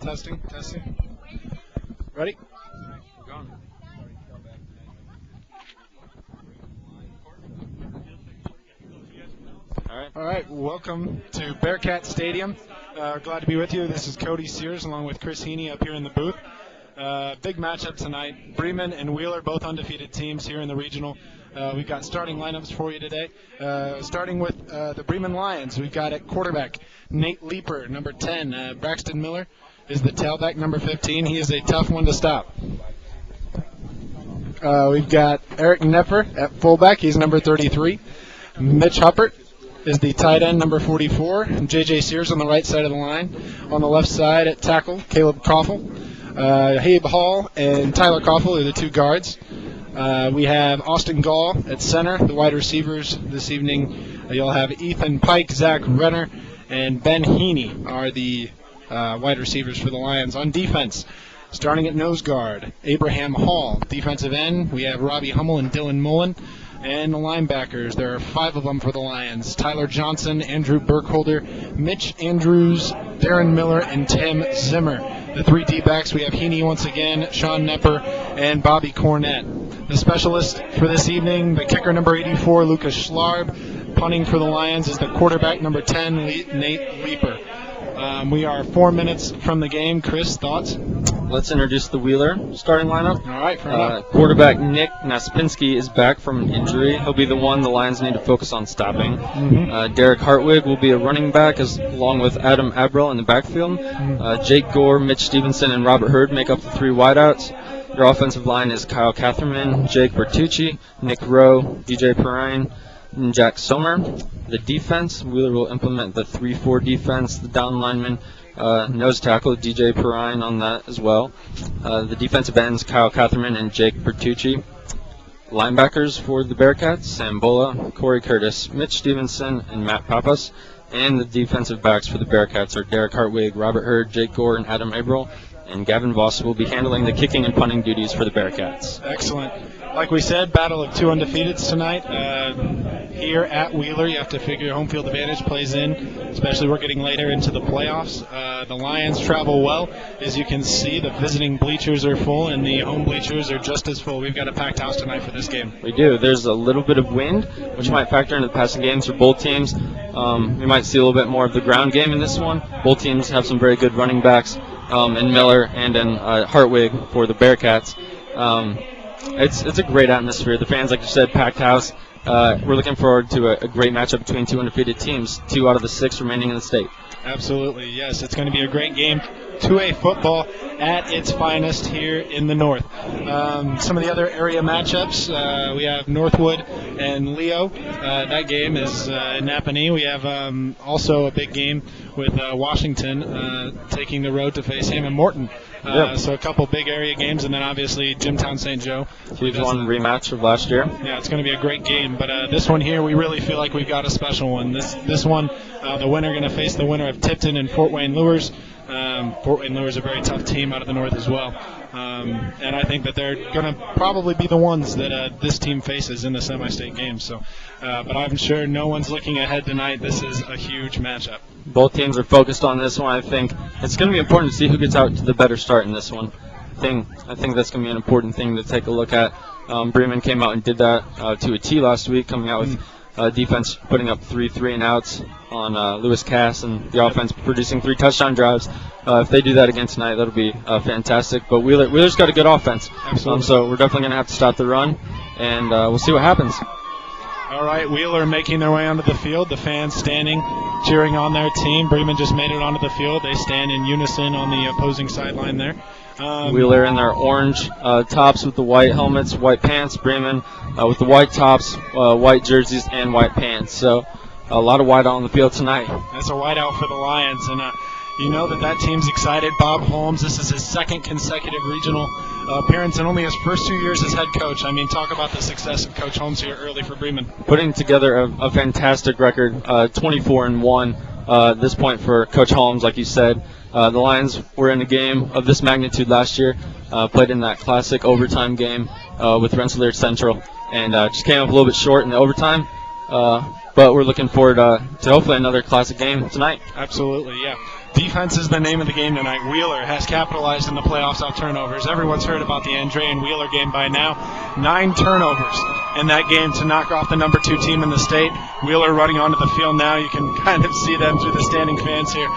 Testing. Ready? We're going. All right. Welcome to Bearcat Stadium. Glad to be with you. This is Cody Sears along with Chris Heaney up here in the booth. Big matchup tonight. Bremen and Wheeler, both undefeated teams here in the regional. We've got starting lineups for you today. Starting with the Bremen Lions, we've got at quarterback Nate Leeper, number 10. Braxton Miller is the tailback, number 15. He is a tough one to stop. We've got Eric Nepper at fullback. He's number 33. Mitch Huppert is the tight end, number 44. J.J. Sears on the right side of the line. On the left side at tackle, Caleb Koffel. Habe Hall and Tyler Koffel are the two guards. We have Austin Gall at center. The wide receivers this evening, you'll have Ethan Pike, Zach Renner, and Ben Heaney are the wide receivers for the Lions. On defense, starting at nose guard, Abraham Hall. Defensive end, we have Robbie Hummel and Dylan Mullen. And the linebackers, there are 5 of them for the Lions. Tyler Johnson, Andrew Burkholder, Mitch Andrews, Darren Miller, and Tim Zimmer. The 3 D-backs, we have Heaney once again, Sean Nepper, and Bobby Cornett. The specialist for this evening, the kicker number 84, Lucas Schlarb. Punting for the Lions is the quarterback number 10, Nate Leeper. We are 4 minutes from the game. Chris, thoughts? Let's introduce the Wheeler starting lineup. All right. Quarterback Nick Naspinski is back from an injury. He'll be the one the Lions need to focus on stopping. Derek Hartwig will be a running back along with Adam Abril in the backfield. Jake Gore, Mitch Stevenson, and Robert Hurd make up the 3 wideouts. Your offensive line is Kyle Catherman, Jake Bertucci, Nick Rowe, DJ Perrine, and Jack Sommer. The defense, Wheeler will implement the 3-4 defense. The down lineman, nose tackle, DJ Perrine on that as well. The defensive ends, Kyle Catherman and Jake Bertucci. Linebackers for the Bearcats, Sam Bola, Corey Curtis, Mitch Stevenson, and Matt Pappas. And the defensive backs for the Bearcats are Derek Hartwig, Robert Hurd, Jake Gore, and Adam Abril. And Gavin Voss will be handling the kicking and punting duties for the Bearcats. Excellent. Like we said, battle of 2 undefeateds tonight. Here at Wheeler, you have to figure home field advantage plays in, especially we're getting later into the playoffs. The Lions travel well. As you can see, the visiting bleachers are full and the home bleachers are just as full. We've got a packed house tonight for this game. We do. There's a little bit of wind, which might factor into the passing games for both teams. We might see a little bit more of the ground game in this one. Both teams have some very good running backs in Miller and in Hartwig for the Bearcats. It's a great atmosphere. The fans, like you said, packed house. We're looking forward to a great matchup between 2 undefeated teams, 2 out of the 6 remaining in the state. Absolutely, yes. It's going to be a great game. 2A football at its finest here in the north. Some of the other area matchups, we have Northwood and Leo. That game is in Napanee. We have also a big game with Washington taking the road to face Hammond Morton. So a couple big area games, and then obviously Jimtown St. Joe. Huge one rematch of last year. Yeah, it's going to be a great game. But this one here, we really feel like we've got a special one. This one, the winner going to face the winner of Tipton and Fort Wayne Lures. Fort Wayne Lures is a very tough team out of the north as well. And I think that they're going to probably be the ones that this team faces in the semi-state game. So, but I'm sure no one's looking ahead tonight. This is a huge matchup. Both teams are focused on this one. I think it's going to be important to see who gets out to the better start in this one. I think that's going to be an important thing to take a look at. Bremen came out and did that to a T last week, coming out with defense putting up 3 3-and-outs on Lewis Cass, and the offense producing 3 touchdown drives. If they do that again tonight, that'll be fantastic. But Wheeler's got a good offense. Absolutely. So we're definitely going to have to stop the run, and we'll see what happens. All right, Wheeler making their way onto the field. The fans standing, cheering on their team. Bremen just made it onto the field. They stand in unison on the opposing sideline there. Wheeler in their orange tops with the white helmets, white pants. Bremen with the white tops, white jerseys, and white pants. So a lot of white on the field tonight. That's a whiteout for the Lions, and you know that team's excited. Bob Holmes, this is his 2nd consecutive regional appearance and only his first 2 years as head coach. I mean, talk about the success of Coach Holmes here early for Bremen. Putting together a fantastic record, 24-1 at this point for Coach Holmes, like you said. The Lions were in a game of this magnitude last year, played in that classic overtime game with Rensselaer Central, and just came up a little bit short in the overtime. But we're looking forward to hopefully another classic game tonight. Absolutely, yeah. Defense is the name of the game tonight. Wheeler has capitalized in the playoffs on turnovers. Everyone's heard about the Andre and Wheeler game by now. 9 turnovers in that game to knock off the number 2 team in the state. Wheeler running onto the field now. You can kind of see them through the standing fans here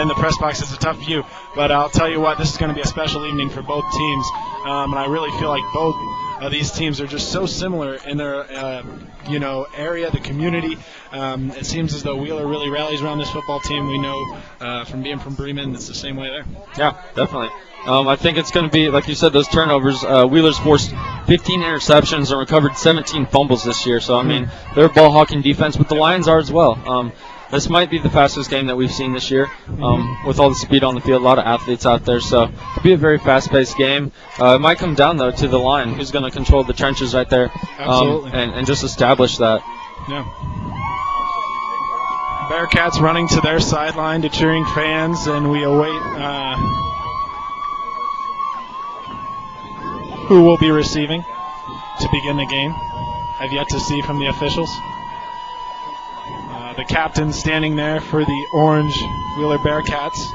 in the press box. It's a tough view, but I'll tell you what, this is going to be a special evening for both teams, and I really feel like both these teams are just so similar in their area, the community. It seems as though Wheeler really rallies around this football team. We know from being from Bremen, it's the same way there. Yeah, definitely. I think it's going to be, like you said, those turnovers. Wheeler's forced 15 interceptions and recovered 17 fumbles this year. So, I mean, they're a ball hawking defense, but the Lions are as well. This might be the fastest game that we've seen this year with all the speed on the field, a lot of athletes out there. So it'll be a very fast-paced game. It might come down, though, to the line, who's going to control the trenches right there and just establish that. Yeah. Bearcats running to their sideline to cheering fans, and we await who will be receiving to begin the game. I've yet to see from the officials. The captain standing there for the orange Wheeler Bearcats.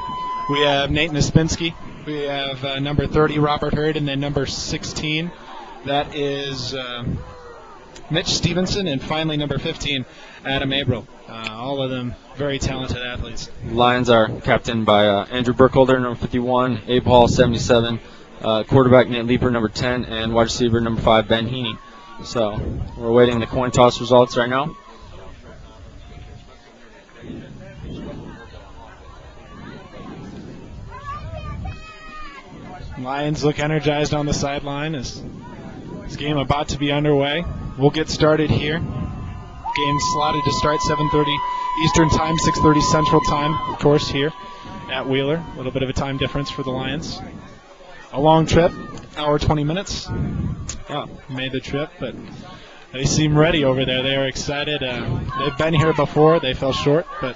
We have Nate Naspinski. We have number 30, Robert Hurd, and then number 16, that is Mitch Stevenson, and finally number 15, Adam Abril. All of them very talented athletes. Lions are captained by Andrew Burkholder, number 51, Abe Hall, 77, quarterback Nate Leeper, number 10, and wide receiver number 5, Ben Heaney. So we're awaiting the coin toss results right now. Lions look energized on the sideline as this game about to be underway. We'll get started here. Game slotted to start 7:30 Eastern Time, 6:30 Central Time, of course, here at Wheeler. A little bit of a time difference for the Lions. A long trip, hour 20 minutes. Made the trip, but they seem ready over there. They are excited. They've been here before. They fell short, but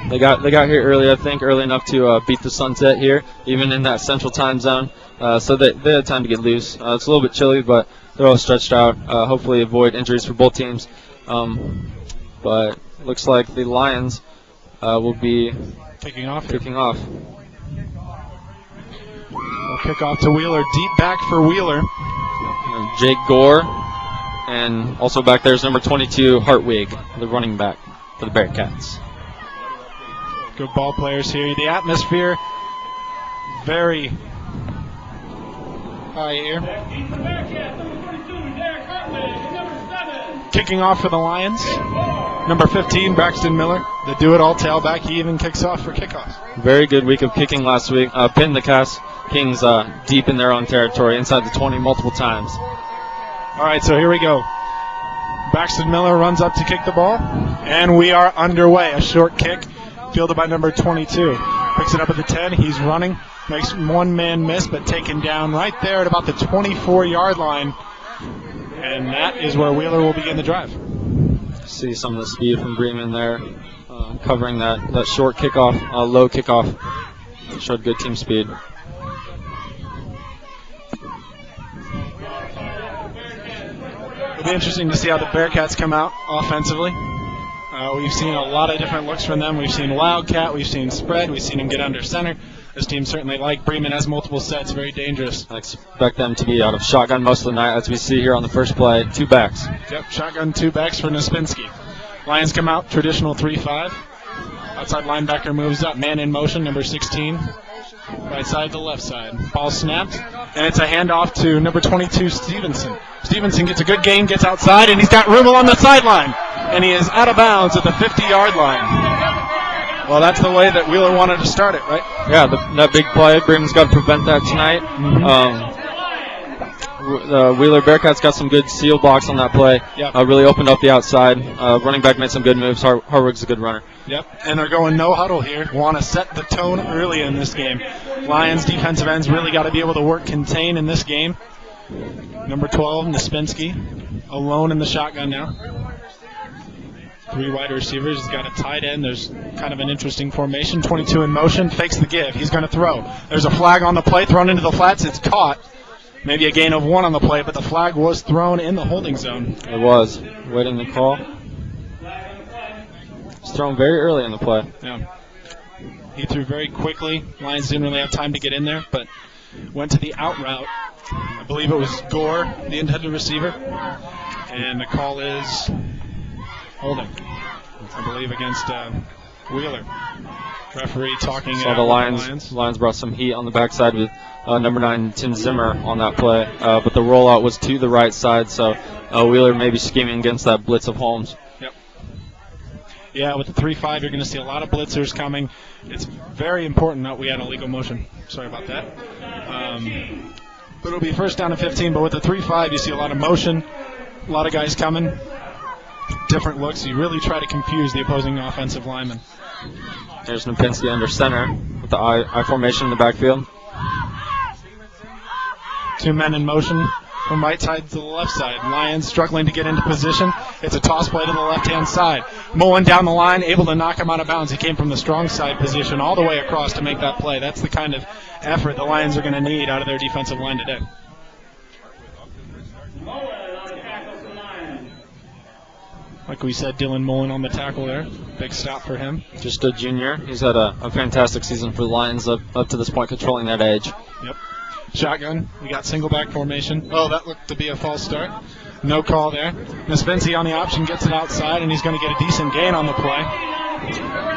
they got here early, I think, early enough to beat the sunset here, even in that Central Time zone. So they had time to get loose. It's a little bit chilly, but they're all stretched out. Hopefully avoid injuries for both teams. But looks like the Lions will be kicking off. We'll kick off to Wheeler. Deep back for Wheeler. Jake Gore. And also back there is number 22, Hartwig, the running back for the Bearcats. Good ball players here. The atmosphere very high here. Kicking off for the Lions. Number 15, Braxton Miller, the do-it-all tailback. He even kicks off for kickoff. Very good week of kicking last week. Pinned the Cass Kings deep in their own territory, inside the 20 multiple times. All right, so here we go. Braxton Miller runs up to kick the ball, and we are underway. A short kick, fielded by number 22. Picks it up at the 10. He's running, makes one man miss, but taken down right there at about the 24-yard line. And that is where Wheeler will begin the drive. See some of the speed from Breeman there, covering that short kickoff, low kickoff. Showed good team speed. It'll be interesting to see how the Bearcats come out offensively. We've seen a lot of different looks from them. We've seen Wildcat, we've seen spread, we've seen them get under center. This team certainly, like Bremen, has multiple sets, very dangerous. I expect them to be out of shotgun most of the night, as we see here on the first play. 2 backs. Yep, shotgun 2 backs for Naspinski. Lions come out, traditional 3-5. Outside linebacker moves up, man in motion, number 16. Right side to left side. Ball snapped, and it's a handoff to number 22, Stevenson. Stevenson gets a good gain, gets outside, and he's got room along the sideline. And he is out of bounds at the 50-yard line. Well, that's the way that Wheeler wanted to start it, right? Yeah, that big play. Bremen's got to prevent that tonight. The Wheeler Bearcats got some good seal blocks on that play. Yep. Really opened up the outside. Running back made some good moves. Hartwig's a good runner. Yep, and they're going no huddle here. Want to set the tone early in this game. Lions defensive ends really got to be able to work contain in this game. Number 12, Naspinski, alone in the shotgun now. 3 wide receivers. He's got a tight end. There's kind of an interesting formation. 22 in motion. Fakes the give. He's going to throw. There's a flag on the play. Thrown into the flats. It's caught. Maybe a gain of 1 on the play, but the flag was thrown in the holding zone. It was. Waiting the call. It's thrown very early in the play. Yeah. He threw very quickly. Lions didn't really have time to get in there, but went to the out route. I believe it was Gore, the intended receiver. And the call is holding, I believe, against Wheeler. Referee talking So the Lions brought some heat on the backside with number 9, Tim Zimmer, on that play. But the rollout was to the right side, so Wheeler may be scheming against that blitz of Holmes. Yep. Yeah, with the 3-5, you're going to see a lot of blitzers coming. It's very important that we had a legal motion. Sorry about that. But it'll be first down and 15, but with the 3-5, you see a lot of motion, a lot of guys coming, different looks. You really try to confuse the opposing offensive lineman. There's Nepinski under center with the I formation in the backfield. 2 men in motion from right side to the left side. Lions struggling to get into position. It's a toss play to the left-hand side. Mullen down the line, able to knock him out of bounds. He came from the strong side position all the way across to make that play. That's the kind of effort the Lions are going to need out of their defensive line today. Like we said, Dylan Mullen on the tackle there. Big stop for him. Just a junior. He's had a fantastic season for the Lions up to this point, controlling that edge. Yep. Shotgun. We got single back formation. Oh, that looked to be a false start. No call there. Nispinski on the option gets it outside, and he's going to get a decent gain on the play.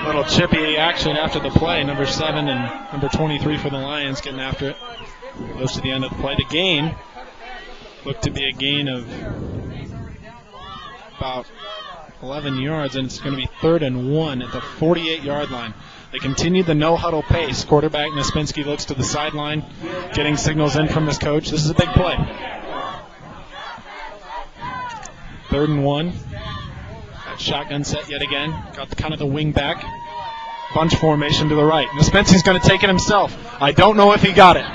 Little chippy action after the play. Number 7 and number 23 for the Lions getting after it. Goes to the end of the play. The gain looked to be a gain of about 11 yards, and it's going to be 3rd and 1 at the 48-yard line. They continue the no-huddle pace. Quarterback Nispinski looks to the sideline, getting signals in from his coach. This is a big play. 3rd and 1. That shotgun set yet again. Got kind of the wing back. Bunch formation to the right. Nispinski's going to take it himself. I don't know if he got it.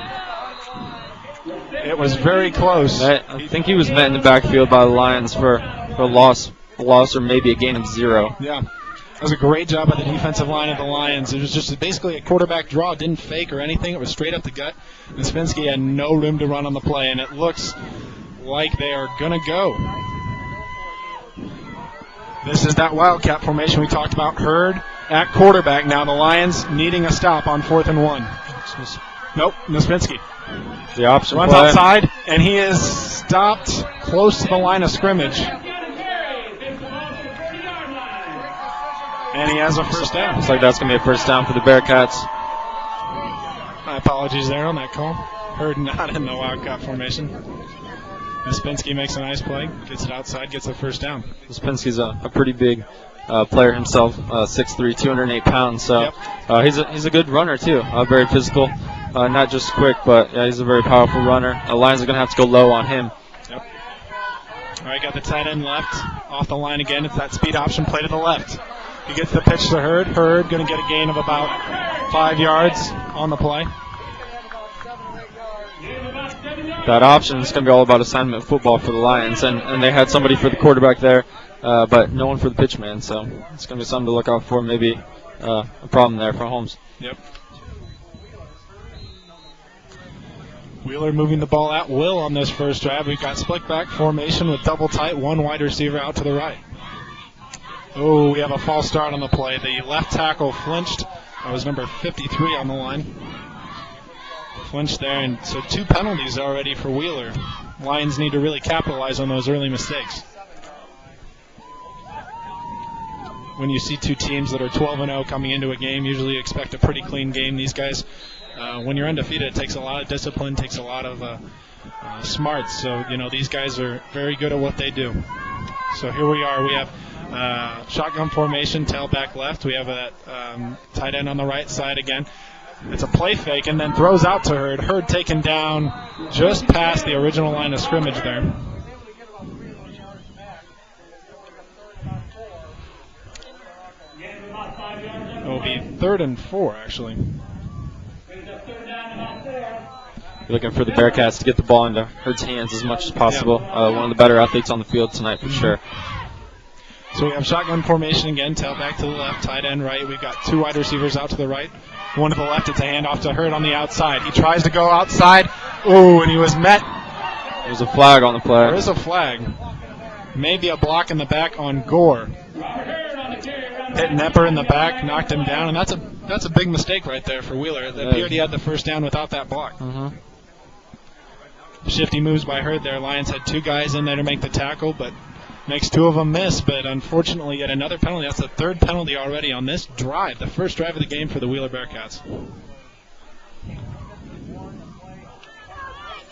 It was very close. I think he was met in the backfield by the Lions for a loss or maybe a gain of 0. Yeah. That was a great job by the defensive line of the Lions. It was just basically a quarterback draw. Didn't fake or anything. It was straight up the gut. Nispinski had no room to run on the play, and it looks like they are going to go. This is that Wildcat formation we talked about. Hurd at quarterback. Now the Lions needing a stop on 4th and 1. Nope, Nispinski. The option runs play. Outside, and he is stopped close to the line of scrimmage. And he has a first down. Looks like that's going to be a first down for the Bearcats. My apologies there on that call. Hurd not in the Wildcat formation. Nispinski makes a nice play, gets it outside, gets a first down. Nispinski's a pretty big player himself, 6'3", 208 pounds. So Yep. he's a good runner too. Very physical, not just quick, but he's a very powerful runner. The Lions are going to have to go low on him. Yep. All right, got the tight end left off the line again. It's that speed option play to the left. He gets the pitch to Hurd. Hurd going to get a gain of about 5 yards on the play. That option is going to be all about assignment football for the Lions, and they had somebody for the quarterback there, but no one for the pitch man, so it's going to be something to look out for, maybe a problem there for Holmes. Yep. Wheeler moving the ball at will on this first drive. We've got split back formation with double tight, 1 wide receiver out to the right. Oh, we have a false start on the play. The left tackle flinched. That was number 53 on the line. Flinched there, and so 2 penalties already for Wheeler. Lions need to really capitalize on those early mistakes. When you see 2 teams that are 12-0 coming into a game, usually you expect a pretty clean game. These guys, when you're undefeated, it takes a lot of discipline, takes a lot of smarts. So, these guys are very good at what they do. So here we are. We have shotgun formation, tailback left. We have a tight end on the right side again. It's a play fake and then throws out to Hurd. Hurd taken down just past the original line of scrimmage there. It will be 3rd and 4, actually. You're looking for the Bearcats to get the ball into Hurd's hands as much as possible. One of the better athletes on the field tonight for sure. So we have shotgun formation again, tailback to the left, tight end right. We've got 2 wide receivers out to the right. One to the left, it's a handoff to Hurd on the outside. He tries to go outside. Oh, and he was met. There's a flag on the play. There is a flag. Maybe a block in the back on Gore. Hit Nepper in the back, knocked him down, and that's That's a big mistake right there for Wheeler. It appeared he had the first down without that block. Shifty moves by Hurd there. Lions had 2 guys in there to make the tackle, but makes 2 of them miss. But unfortunately, yet another penalty. That's the 3rd penalty already on this drive, the first drive of the game for the Wheeler Bearcats.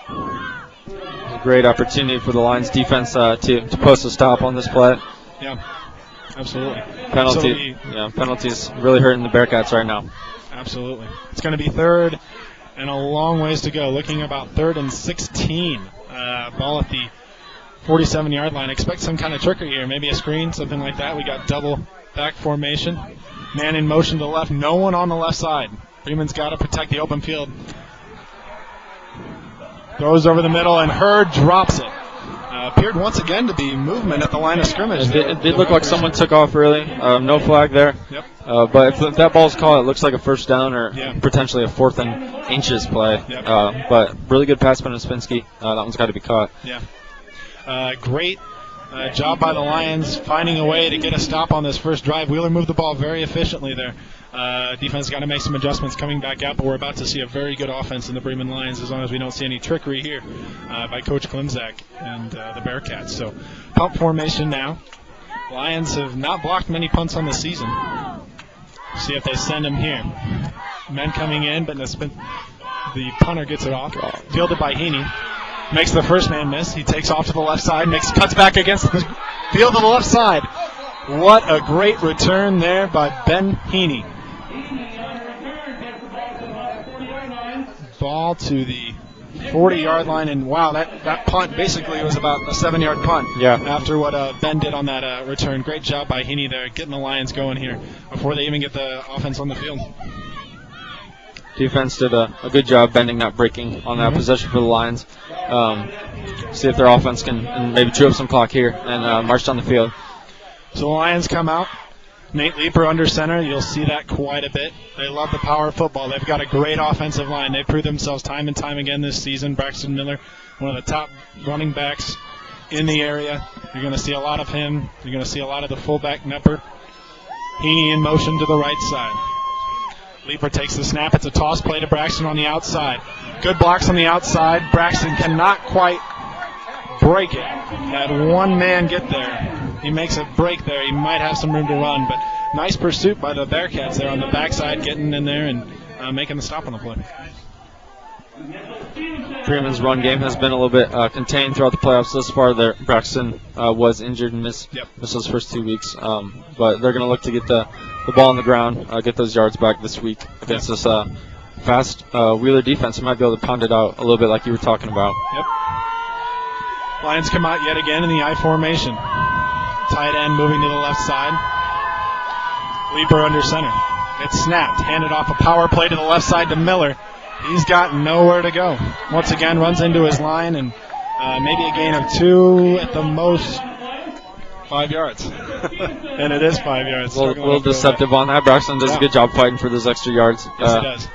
A great opportunity for the Lions defense to post a stop on this play. Yeah, absolutely. Penalties really hurting the Bearcats right now. Absolutely. It's going to be 3rd and a long ways to go. Looking about 3rd and 16. Ball at the 47-yard line. Expect some kind of trickery here. Maybe a screen, something like that. We got double back formation. Man in motion to the left. No one on the left side. Breeman's got to protect the open field. Throws over the middle, and Hurd drops it. Appeared once again to be movement at the line of scrimmage. It did look like someone took off early. No flag there. Yep. But if that ball's caught, it looks like a first down or potentially a 4th and inches play. Yep. But really good pass by Spinski. That one's got to be caught. Yeah. Great job by the Lions finding a way to get a stop on this first drive. Wheeler moved the ball very efficiently there. Defense got to make some adjustments coming back out, but we're about to see a very good offense in the Bremen Lions as long as we don't see any trickery here by Coach Klimzak and the Bearcats. So punt formation now. Lions have not blocked many punts on the season. See if they send them here. Men coming in, but the punter gets it off. Fielded by Heaney. Makes the first man miss. He takes off to the left side, cuts back against the field to the left side. What a great return there by Ben Heaney. Ball to the 40-yard line, and wow, that punt basically was about a 7-yard punt. Yeah. After what Ben did on that return. Great job by Heaney there, getting the Lions going here before they even get the offense on the field. Defense did a good job bending, not breaking on that possession for the Lions. See if their offense can maybe chew up some clock here and march down the field. So the Lions come out. Nate Leeper under center. You'll see that quite a bit. They love the power of football. They've got a great offensive line. They've proved themselves time and time again this season. Braxton Miller, one of the top running backs in the area. You're going to see a lot of him. You're going to see a lot of the fullback Nepper. Heaney in motion to the right side. Leeper takes the snap. It's a toss play to Braxton on the outside. Good blocks on the outside. Braxton cannot quite break it. Had one man get there. He makes a break there. He might have some room to run, but nice pursuit by the Bearcats there on the backside, getting in there and making the stop on the play. Bremen's run game has been a little bit contained throughout the playoffs thus far. Braxton was injured and missed those first 2 weeks, but they're going to look to get the ball on the ground, get those yards back this week against this fast Wheeler defense. Who might be able to pound it out a little bit like you were talking about. Yep. Lions come out yet again in the I formation. Tight end moving to the left side. Leeper under center. It's snapped. Handed off a power play to the left side to Miller. He's got nowhere to go. Once again, runs into his line and maybe a gain of 2 at the most. 5 yards. And it is 5 yards. A little deceptive on that. Braxton does a good job fighting for those extra yards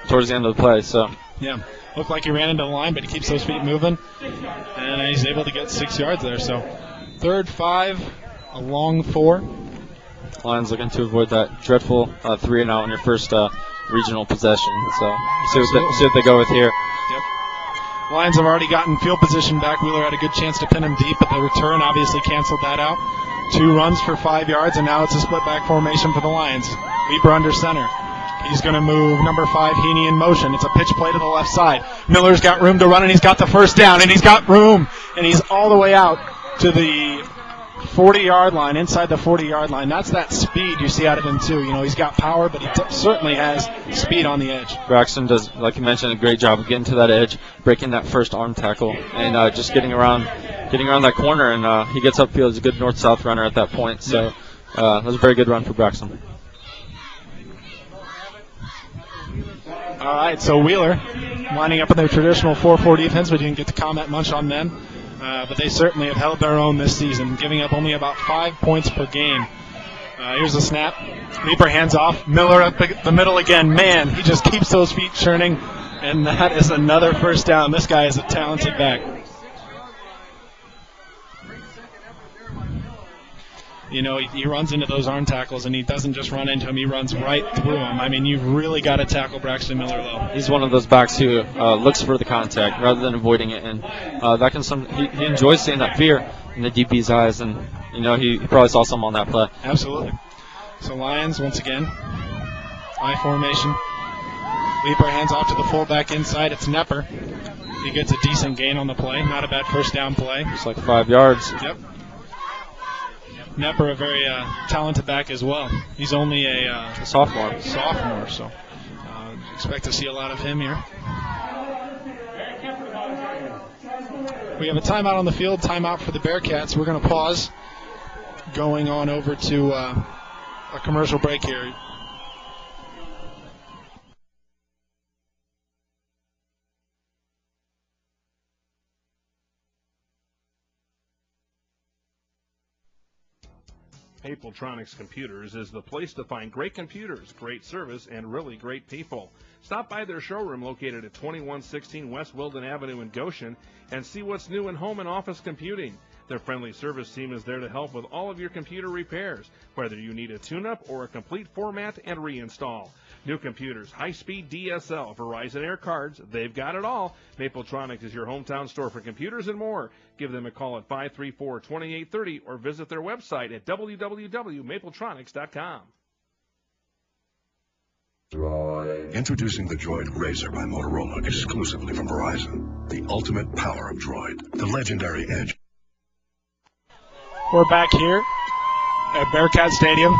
towards the end of the play. So yeah. Looked like he ran into the line, but he keeps those feet moving. And he's able to get 6 yards there. So 3rd, 5, a long 4. Lions looking to avoid that dreadful 3-and-out on your first regional possession. So see what they go with here. Yep. Lions have already gotten field position back. Wheeler had a good chance to pin him deep, but the return obviously canceled that out. 2 runs for 5 yards, and now it's a split back formation for the Lions. Leeper under center. He's going to move number 5, Heaney, in motion. It's a pitch play to the left side. Miller's got room to run, and he's got the first down, and he's got room, and he's all the way out to the 40-yard line, inside the 40-yard line. That's that speed you see out of him, too. You know, he's got power, but he certainly has speed on the edge. Braxton does, like you mentioned, a great job of getting to that edge, breaking that first arm tackle, and just getting around that corner, and he gets upfield. He's a good north-south runner at that point. So that was a very good run for Braxton. All right, so Wheeler lining up in their traditional 4-4 defense. We didn't get to comment much on them, but they certainly have held their own this season, giving up only about 5 points per game. Here's the snap. Leeper hands off. Miller up the middle again. Man, he just keeps those feet churning, and that is another first down. This guy is a talented back. he runs into those arm tackles, and he doesn't just run into him, he runs right through him. I mean, you've really got to tackle Braxton Miller, though. He's one of those backs who looks for the contact rather than avoiding it, and that can he enjoys seeing that fear in the DB's eyes, and he probably saw some on that play. Absolutely. So Lions, once again, I formation. Leaper hands off to the fullback inside. It's Nepper. He gets a decent gain on the play. Not a bad first down play. Just like 5 yards. Yep. Nepper, a very talented back as well. He's only a sophomore. So expect to see a lot of him here. We have a timeout on the field. Timeout for the Bearcats. We're going to pause. Going on over to a commercial break here. Mapletronics Computers is the place to find great computers, great service, and really great people. Stop by their showroom located at 2116 West Wilden Avenue in Goshen and see what's new in home and office computing. Their friendly service team is there to help with all of your computer repairs, whether you need a tune-up or a complete format and reinstall. New computers, high-speed DSL, Verizon Air cards, they've got it all. Mapletronics is your hometown store for computers and more. Give them a call at 534-2830 or visit their website at www.mapletronics.com. Introducing the Droid Razr by Motorola exclusively from Verizon. The ultimate power of Droid. The legendary edge. We're back here at Bearcat Stadium.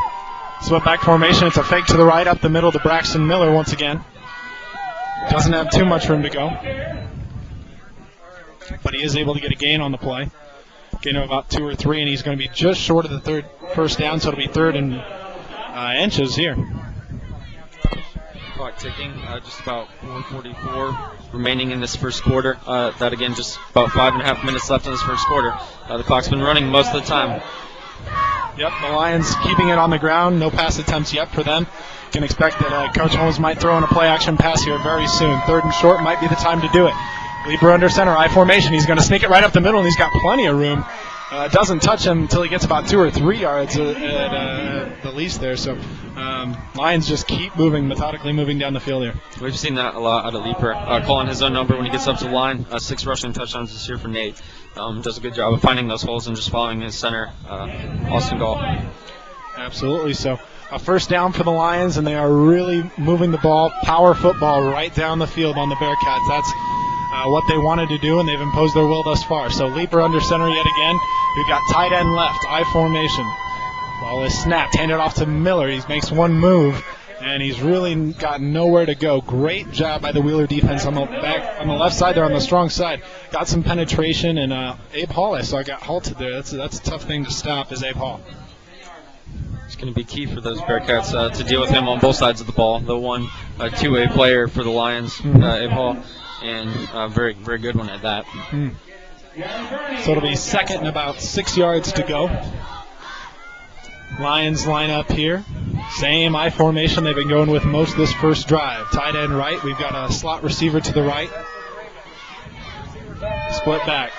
Swept back formation. It's a fake to the right up the middle to Braxton Miller once again. Doesn't have too much room to go. But he is able to get a gain on the play. Gain of about 2 or 3, and he's going to be just short of the first down, so it'll be 3rd and inches here. Clock ticking, just about 1:44 remaining in this first quarter. That again, just about 5.5 minutes left in this first quarter. The clock's been running most of the time. Yep, the Lions keeping it on the ground. No pass attempts yet for them. Can expect that Coach Holmes might throw in a play-action pass here very soon. 3rd and short might be the time to do it. Leaper under center, I formation. He's going to sneak it right up the middle, and he's got plenty of room. Doesn't touch him until he gets about 2 or 3 yards at the least there. So Lions just keep moving, methodically moving down the field here. We've seen that a lot out of Leaper, calling his own number when he gets up to the line. 6 rushing touchdowns this year for Nate. Does a good job of finding those holes and just following his center, Austin Gall. Absolutely. So a first down for the Lions, and they are really moving the ball, power football, right down the field on the Bearcats. That's what they wanted to do, and they've imposed their will thus far. So Leaper under center yet again. We've got tight end left, I formation. Ball is snapped, handed off to Miller. He makes one move, and he's really got nowhere to go. Great job by the Wheeler defense on the left side there, on the strong side. Got some penetration, and Abe Hall, I got halted there. That's a tough thing to stop, is Abe Hall. It's going to be key for those Bearcats to deal with him on both sides of the ball. The one two-way player for the Lions, Abe Hall, and a very, very good one at that. So it'll be 2nd and about 6 yards to go. Lions line up here. Same I formation they've been going with most of this first drive. Tight end right. We've got a slot receiver to the right. Split back.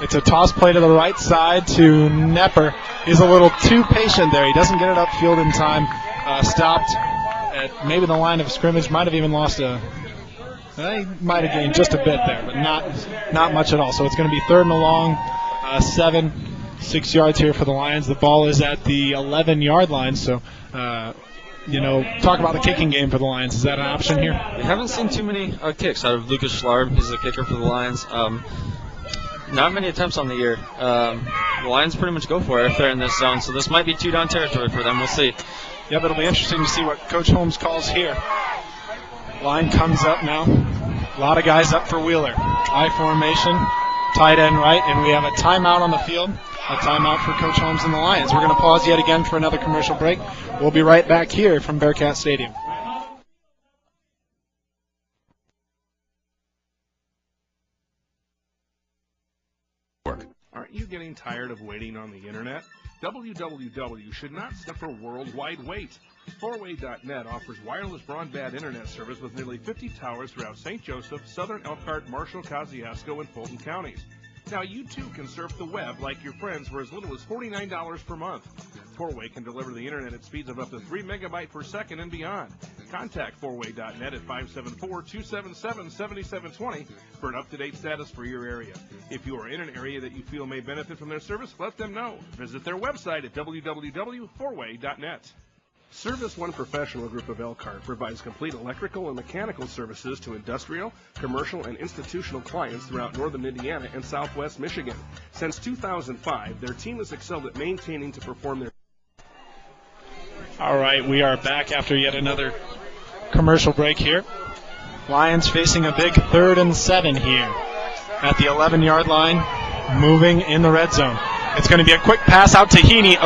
It's a toss play to the right side to Nepper. He's a little too patient there. He doesn't get it upfield in time. Stopped at maybe the line of scrimmage. Might have even lost he might have gained just a bit there, but not much at all. So it's going to be 3rd and long, 6 yards here for the Lions. The ball is at the 11-yard line, so talk about the kicking game for the Lions. Is that an option here? We haven't seen too many kicks out of Lucas Schlarb. He's the kicker for the Lions. Not many attempts on the year. The Lions pretty much go for it if they're in this zone, so this might be 2-down territory for them. We'll see. Yep, it'll be interesting to see what Coach Holmes calls here. Line comes up now. A lot of guys up for Wheeler. I formation, tight end right, and we have a timeout on the field. A timeout for Coach Holmes and the Lions. We're going to pause yet again for another commercial break. We'll be right back here from Bearcat Stadium. Aren't you getting tired of waiting on the internet? www should not stand for worldwide wait. 4way.net offers wireless broadband internet service with nearly 50 towers throughout St. Joseph, Southern Elkhart, Marshall, Kosciuszko, and Fulton counties. Now you too can surf the web like your friends for as little as $49 per month. 4-Way can deliver the internet at speeds of up to 3 megabytes per second and beyond. Contact 4way.net at 574-277-7720 for an up-to-date status for your area. If you are in an area that you feel may benefit from their service, let them know. Visit their website at www.4way.net. Service One Professional Group of Elkhart provides complete electrical and mechanical services to industrial, commercial, and institutional clients throughout northern Indiana and southwest Michigan. Since 2005, their team has excelled at maintaining to perform their... All right, we are back after yet another commercial break here. Lions facing a big 3rd and 7 here at the 11-yard line, moving in the red zone. It's going to be a quick pass out to Heaney.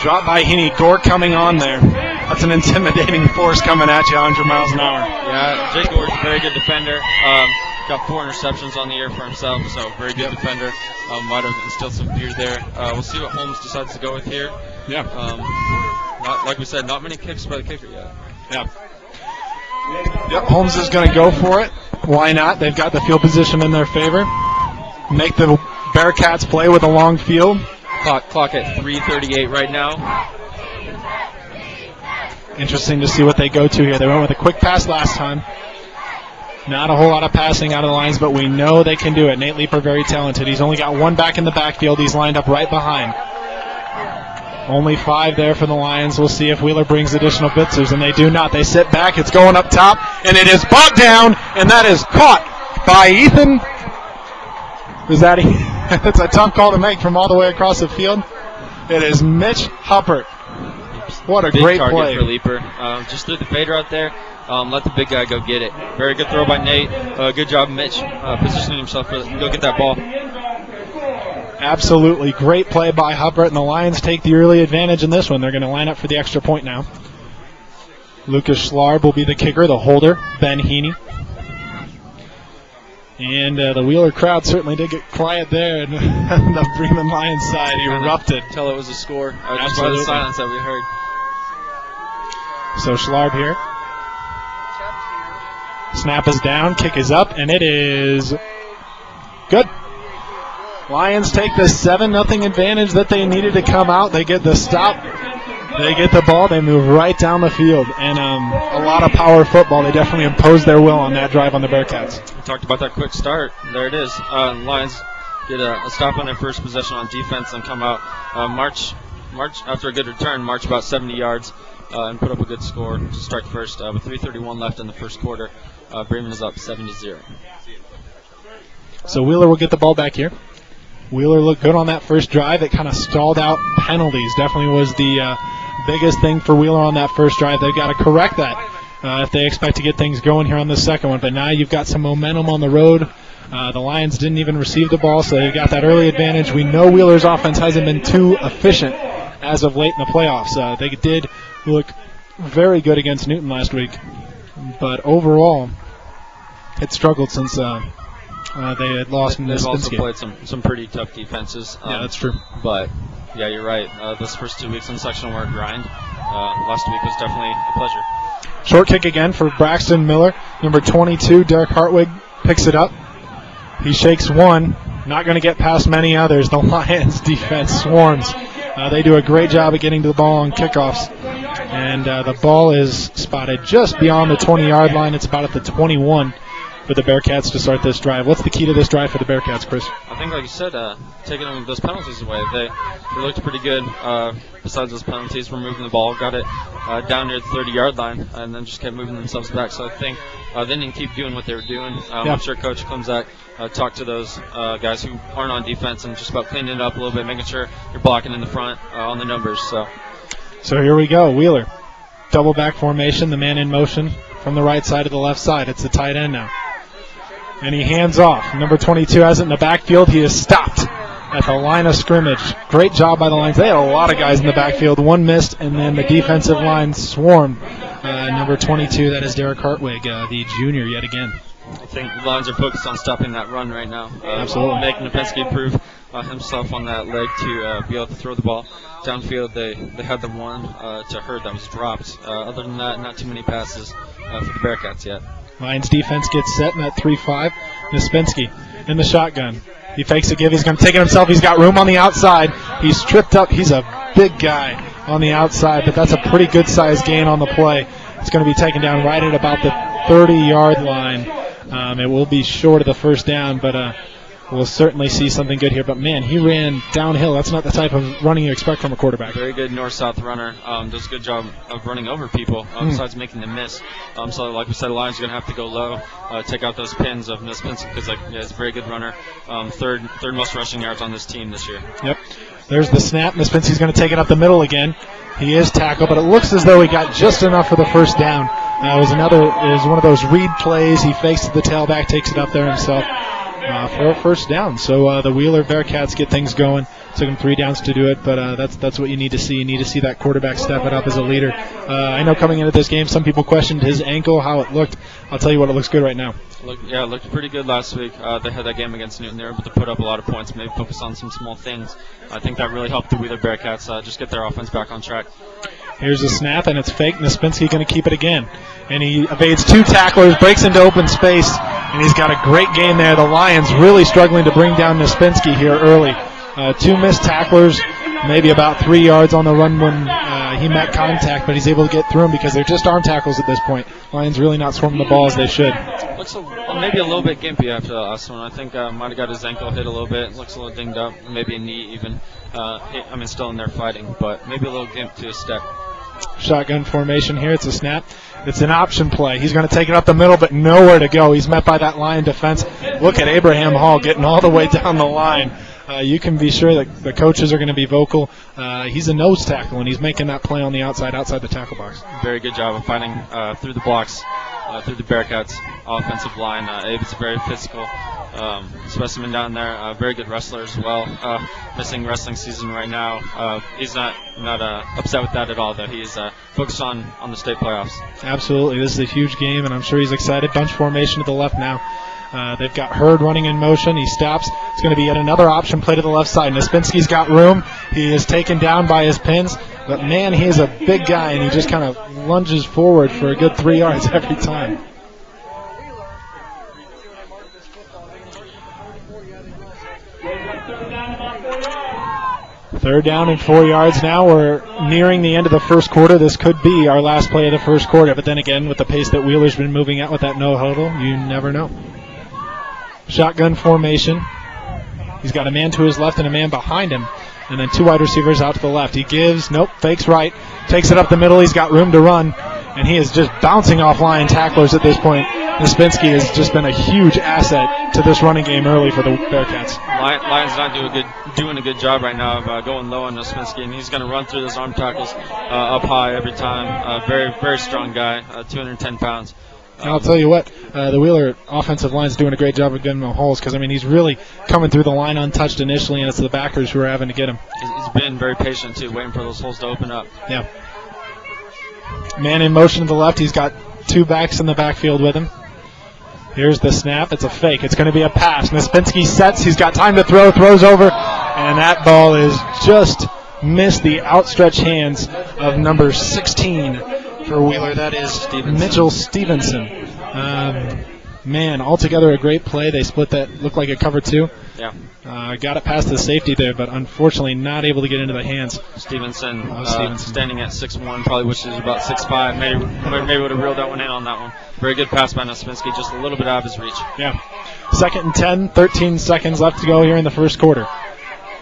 Dropped by Heaney. Gore coming on there. That's an intimidating force coming at you, 100 miles an hour. Yeah, Jake Gore's a very good defender. Got 4 interceptions on the year for himself, so very good defender. Might have instilled some fear there. We'll see what Holmes decides to go with here. Yeah. Like we said, not many kicks by the kicker yet. Yeah. Yep, Holmes is going to go for it. Why not? They've got the field position in their favor. Make the Bearcats play with a long field. Clock at 3:38 right now. Interesting to see what they go to here. They went with a quick pass last time. Not a whole lot of passing out of the lines, but we know they can do it. Nate Leeper, very talented. He's only got one back in the backfield. He's lined up right behind. Only 5 there for the Lions. We'll see if Wheeler brings additional blitzers, and they do not. They sit back. It's going up top, and it is brought down, and that is caught by Ethan. Is that it's a tough call to make from all the way across the field. It is Mitch Huppert. What a big great target play for Leeper. Just threw the fader out there. Let the big guy go get it. Very good throw by Nate. Good job, Mitch, positioning himself to go get that ball. Absolutely great play by Huppert, and the Lions take the early advantage in this one. They're going to line up for the extra point now. Lucas Schlarb will be the kicker, the holder, Ben Heaney. And the Wheeler crowd certainly did get quiet there, and the Bremen Lions side erupted. Until it was a score. Just by the silence that we heard. So Schlarb here. Snap is down, kick is up, and it is good. Lions take the 7-0 advantage that they needed to come out. They get the stop. They get the ball. They move right down the field. And a lot of power football. They definitely imposed their will on that drive on the Bearcats. We talked about that quick start. There it is. Lions get a stop on their first possession on defense and come out. March after a good return, march about 70 yards and put up a good score to start the first. With 3:31 left in the first quarter, Bremen is up 7-0. So Wheeler will get the ball back here. Wheeler looked good on that first drive. It kind of stalled out penalties. Definitely was the biggest thing for Wheeler on that first drive. They've got to correct that if they expect to get things going here on the second one. But now you've got some momentum on the road. The Lions didn't even receive the ball, so they've got that early advantage. We know Wheeler's offense hasn't been too efficient as of late in the playoffs. They did look very good against Newton last week. But overall, it struggled since they had lost in this They've also game. played some pretty tough defenses. Yeah, that's true. But, yeah, you're right. Those first 2 weeks in section were a grind. Last week was definitely a pleasure. Short kick again for Braxton Miller. Number 22, Derek Hartwig, picks it up. He shakes one. Not going to get past many others. The Lions defense swarms. They do a great job at getting to the ball on kickoffs. And the ball is spotted just beyond the 20-yard line. It's about at the 21 for the Bearcats to start this drive. What's the key to this drive for the Bearcats, Chris? I think, like you said, taking those penalties away. They looked pretty good. Besides those penalties, we're moving the ball, got it down near the 30-yard line, and then just kept moving themselves back. So I think they didn't keep doing what they were doing. I'm sure Coach Klimzak talked to those guys who aren't on defense and just about cleaning it up a little bit, making sure you're blocking in the front on the numbers. So here we go. Wheeler, double back formation, the man in motion from the right side to the left side. It's the tight end now. And he hands off. Number 22 has it in the backfield. He is stopped at the line of scrimmage. Great job by the Lions. They had a lot of guys in the backfield. One missed, and then the defensive line swarmed. Number 22, that is Derek Hartwig, the junior yet again. I think the Lions are focused on stopping that run right now. Absolutely. Making Nepensky prove himself on that leg to be able to throw the ball downfield. They had the one to Hurd that was dropped. Other than that, not too many passes for the Bearcats yet. Lions defense gets set in that 3-5. Nispensky in the shotgun. He fakes a give. He's going to take it himself. He's got room on the outside. He's tripped up. He's a big guy on the outside, but that's a pretty good-sized gain on the play. It's going to be taken down right at about the 30-yard line. It will be short of the first down, but we'll certainly see something good here. But, man, he ran downhill. That's not the type of running you expect from a quarterback. Very good north-south runner. Does a good job of running over people besides making them miss. So, like we said, the Lions are going to have to go low, take out those pins of Nispinski because he's a very good runner. Third most rushing yards on this team this year. Yep. There's the snap. Nispinski's going to take it up the middle again. He is tackled, but it looks as though he got just enough for the first down. It was one of those read plays. He fakes the tailback, takes it up there himself for a first down. So the Wheeler Bearcats get things going. Took them 3 downs to do it, but that's what you need to see. You need to see that quarterback step it up as a leader. I know coming into this game, some people questioned his ankle, how it looked. I'll tell you what, it looks good right now. It looked pretty good last week. They had that game against Newton. They were able to put up a lot of points, maybe focus on some small things. I think that really helped the Wheeler Bearcats just get their offense back on track. Here's a snap, and it's fake. Nispinski going to keep it again. And he evades 2 tacklers, breaks into open space, and he's got a great game there. The Lions really struggling to bring down Nispinski here early. 2 missed tacklers, maybe about 3 yards on the run when he met contact, but he's able to get through them because they're just arm tackles at this point. Lions really not swarming the ball as they should. Looks maybe a little bit gimpy after the last one. I think might have got his ankle hit a little bit. Looks a little dinged up, maybe a knee even. Still in there fighting, but maybe a little gimp to his step. Shotgun formation here. It's a snap. It's an option play. He's going to take it up the middle, but nowhere to go. He's met by that Lion defense. Look at Abraham Hall getting all the way down the line. You can be sure that the coaches are going to be vocal. He's a nose tackle, and he's making that play on the outside the tackle box. Very good job of fighting through the blocks, through the Bearcats' offensive line. Abe's a very physical specimen down there. Very good wrestler as well. Missing wrestling season right now. He's not upset with that at all, though. He's focused on the state playoffs. Absolutely. This is a huge game, and I'm sure he's excited. Bunch formation to the left now. They've got Hurd running in motion. He stops. It's going to be yet another option play to the left side. Nispinski's got room. He is taken down by his pins. But, man, he is a big guy, and he just kind of lunges forward for a good 3 yards every time. Third down and 4 yards now. We're nearing the end of the first quarter. This could be our last play of the first quarter. But then again, with the pace that Wheeler's been moving at with that no huddle, you never know. Shotgun formation. He's got a man to his left and a man behind him. And then 2 wide receivers out to the left. He gives, fakes right, takes it up the middle. He's got room to run. And he is just bouncing off Lion tacklers at this point. Nispinski has just been a huge asset to this running game early for the Bearcats. Lions not doing a good job right now of going low on Nispinski, and he's going to run through those arm tackles up high every time. Very, very strong guy, 210 pounds. And I'll tell you what, the Wheeler offensive line is doing a great job of getting him holes because, he's really coming through the line untouched initially, and it's the backers who are having to get him. He's been very patient, too, waiting for those holes to open up. Yeah. Man in motion to the left. He's got 2 backs in the backfield with him. Here's the snap. It's a fake. It's going to be a pass. Nispinski sets. He's got time to throw. Throws over. And that ball is just missed the outstretched hands of number 16 for Wheeler. That is Mitchell Stevenson. Man, altogether a great play. They split that. Looked like a cover 2. Yeah. Got it past the safety there, but unfortunately not able to get into the hands. Stevenson standing at 6'1", probably wishes he was about 6'5". Maybe would have reeled that one in on that one. Very good pass by Nispinski, just a little bit out of his reach. Yeah. 2nd and 10, 13 seconds left to go here in the first quarter.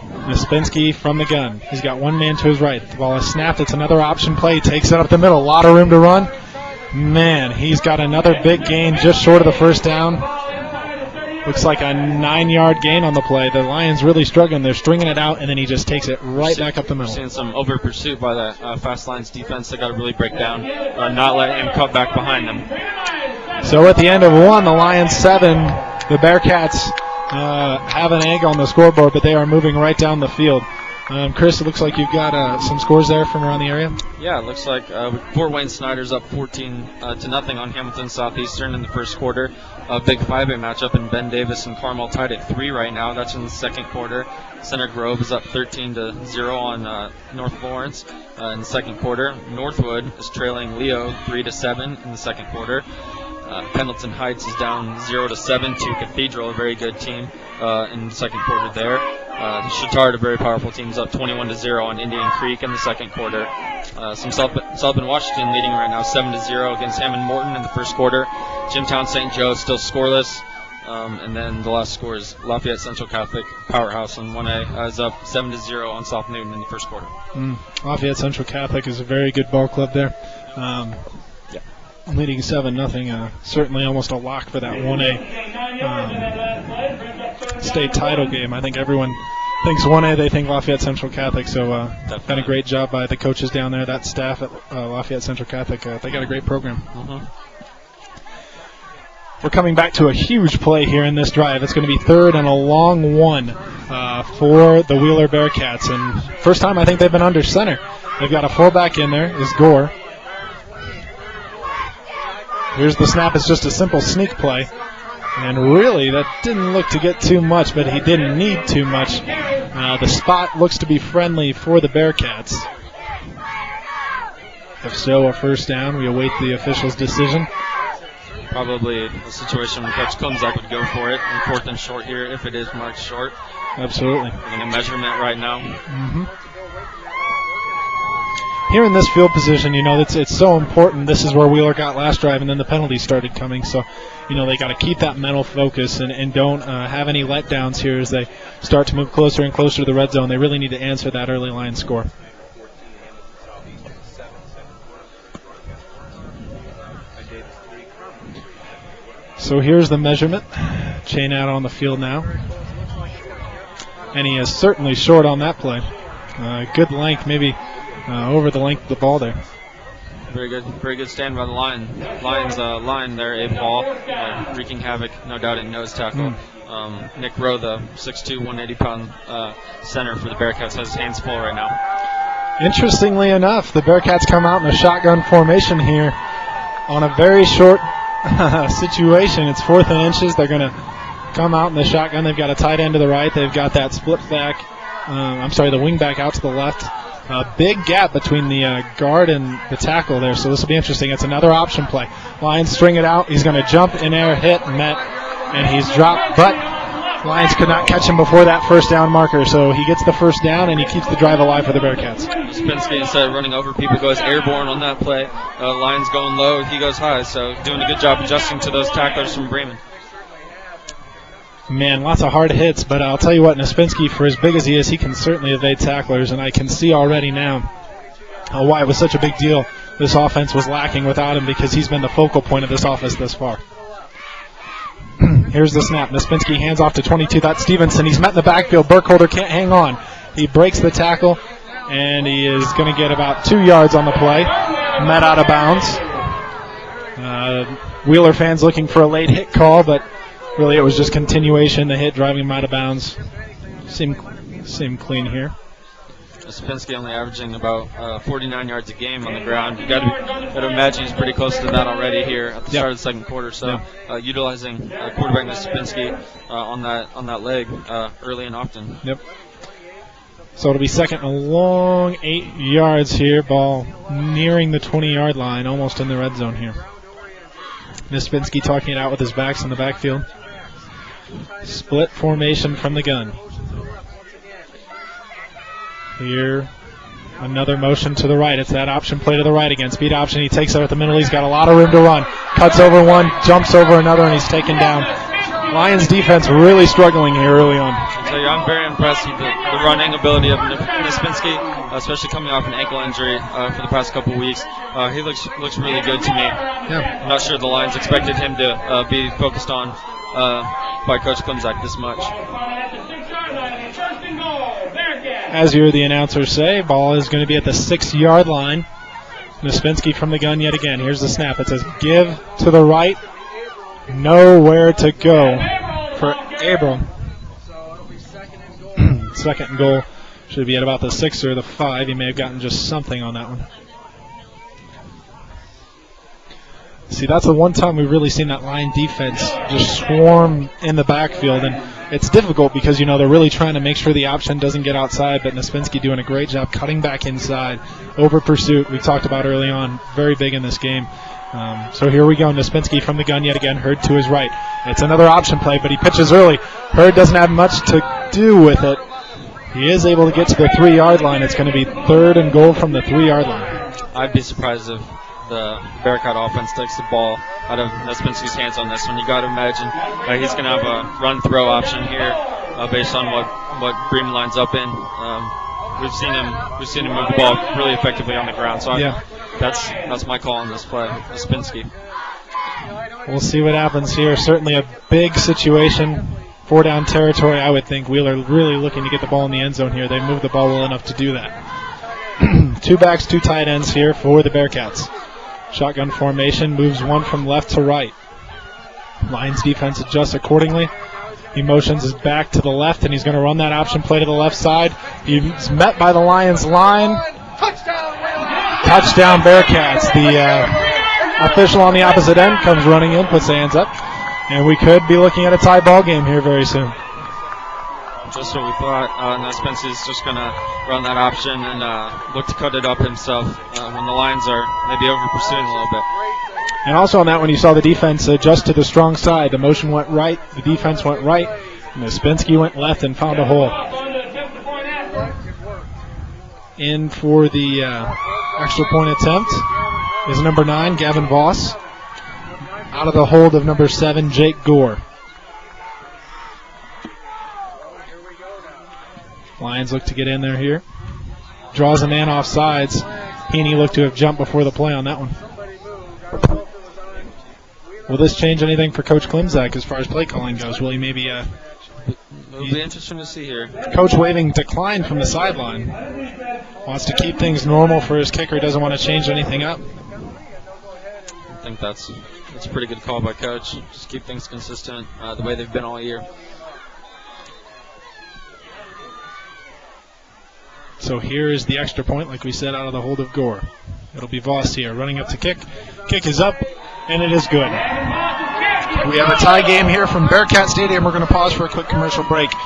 Nispinski from the gun. He's got 1 man to his right. The ball is snapped. It's another option play. Takes it up the middle. A lot of room to run. Man, he's got another big gain just short of the first down. Looks like a 9-yard gain on the play. The Lions really struggling. They're stringing it out, and then he just takes it right back up the middle. Seeing some over pursuit by that fast Lions defense. They got to really break down, not let him cut back behind them. So at the end of 1, the Lions 7, the Bearcats have an egg on the scoreboard, but they are moving right down the field. Chris, it looks like you've got some scores there from around the area. Yeah, it looks like Fort Wayne Snyder's up 14-0 on Hamilton Southeastern in the first quarter. A big 5A matchup in Ben Davis and Carmel tied at 3 right now. That's in the second quarter. Center Grove is up 13-0 on North Lawrence in the second quarter. Northwood is trailing Leo 3-7 in the second quarter. Pendleton Heights is down 0-7 to Cathedral, a very good team in the second quarter there. Chittard, a very powerful team, is up 21-0 on Indian Creek in the second quarter. South Bend Washington leading right now 7-0 against Hammond Morton in the first quarter. Jimtown St. Joe still scoreless. And then the last score is Lafayette Central Catholic Powerhouse on 1A is up 7-0 on South Newton in the first quarter. Lafayette Central Catholic is a very good ball club there. Leading 7-0, certainly almost a lock for that 1A state title game. I think everyone thinks 1A, they think Lafayette Central Catholic, so done a great job by the coaches down there, that staff at Lafayette Central Catholic. They got a great program. We're coming back to a huge play here in this drive. It's going to be third and a long one for the Wheeler Bearcats. And first time I think they've been under center. They've got a fullback in there, is Gore. Here's the snap. It's just a simple sneak play. And really, that didn't look to get too much, but he didn't need too much. The spot looks to be friendly for the Bearcats. If so, a first down. We await the official's decision. Probably a situation when Coach Klumzak would go for it on fourth and short here if it is marked short. Absolutely. Getting a measurement right now. Here in this field position, it's so important. This is where Wheeler got last drive, and then the penalties started coming. So, they got to keep that mental focus and don't have any letdowns here as they start to move closer and closer to the red zone. They really need to answer that early line score. So here's the measurement. Chain out on the field now. And he is certainly short on that play. Good length, maybe over the length of the ball there. Very good stand by the Lions line there, Abe Hall, wreaking havoc, no doubt, in nose tackle. Nick Rowe, the 6'2", 180-pound center for the Bearcats, has his hands full right now. Interestingly enough, the Bearcats come out in a shotgun formation here on a very short situation. It's 4th and inches. They're going to come out in the shotgun. They've got a tight end to the right. They've got that split back. The wing back out to the left. A big gap between the guard and the tackle there, so this will be interesting. It's another option play. Lions string it out. He's going to jump in air, hit, met, and he's dropped. But Lions could not catch him before that first down marker, so he gets the first down and he keeps the drive alive for the Bearcats. Spinski, instead of running over people, goes airborne on that play. Lions going low, he goes high, so doing a good job adjusting to those tacklers from Bremen. Man, lots of hard hits, but I'll tell you what, Naspinski, for as big as he is, he can certainly evade tacklers, and I can see already now why it was such a big deal. This offense was lacking without him because he's been the focal point of this offense thus far. Here's the snap. Naspinski hands off to 22. That's Stevenson. He's met in the backfield. Burkholder can't hang on. He breaks the tackle, and he is going to get about 2 yards on the play. Met out of bounds. Wheeler fans looking for a late hit call, but really, it was just continuation. The hit driving him out of bounds. Seemed clean here. Spinski only averaging about 49 yards a game on the ground. You got to imagine he's pretty close to that already here at the start of the second quarter. So utilizing quarterback Spinski on that leg early and often. Yep. So it'll be second and a long 8 yards here. Ball nearing the 20-yard line, almost in the red zone here. Naspinski talking it out with his backs in the backfield. Split formation from the gun. Here, another motion to the right. It's that option play to the right again. Speed option. He takes it at the middle. He's got a lot of room to run. Cuts over one, jumps over another, and he's taken down. Lions defense really struggling here early on. I'll tell you, I'm very impressed with the running ability of Naspinski, especially coming off an ankle injury for the past couple weeks. He looks really good to me. Yeah. I'm not sure the Lions expected him to be focused on by Coach Klumzak this much. As you hear the announcers say, ball is going to be at the 6-yard line. Naspinski from the gun yet again. Here's the snap. It says give to the right. Nowhere to go for Abram. Second and goal. Should be at about the 6 or the 5. He may have gotten just something on that one. See, that's the one time we've really seen that line defense just swarm in the backfield, and it's difficult because, they're really trying to make sure the option doesn't get outside, but Naspinski doing a great job cutting back inside. Over pursuit, we talked about early on, very big in this game. So here we go, Naspinski from the gun yet again, Hurd to his right. It's another option play, but he pitches early. Hurd doesn't have much to do with it. He is able to get to the 3-yard line. It's going to be 3rd and goal from the 3-yard line. I'd be surprised if the Bearcat offense takes the ball out of Naspinski's hands on this one. You got to imagine he's going to have a run-throw option here based on what Bremen lines up in. We've seen him move the ball really effectively on the ground. So that's my call on this play, Naspinski. We'll see what happens here. Certainly a big situation. 4-down territory, I would think. Wheeler really looking to get the ball in the end zone here. They moved the ball well enough to do that. 2 backs, 2 tight ends here for the Bearcats. Shotgun formation, moves one from left to right. Lions defense adjusts accordingly. He motions his back to the left, and he's going to run that option play to the left side. He's met by the Lions line. Touchdown Bearcats. The official on the opposite end comes running in, puts the hands up. And we could be looking at a tie ball game here very soon. Just what we thought. Naspinski's just going to run that option and look to cut it up himself when the Lions are maybe over pursuing a little bit. And also on that one, you saw the defense adjust to the strong side. The motion went right, the defense went right, and Naspinski went left and found a hole. In for the extra point attempt is number 9, Gavin Voss. Out of the hold of number 7, Jake Gore. Lions look to get in there here. Draws a man off sides. Heaney looked to have jumped before the play on that one. Will this change anything for Coach Klimzak as far as play calling goes? Will he maybe... It'll be interesting to see here. Coach waving decline from the sideline. Wants to keep things normal for his kicker. Doesn't want to change anything up. I think that's a pretty good call by Coach. Just keep things consistent the way they've been all year. So here is the extra point, like we said, out of the hold of Gore. It'll be Voss here, running up to kick. Kick is up, and it is good. We have a tie game here from Bearcat Stadium. We're going to pause for a quick commercial break. Service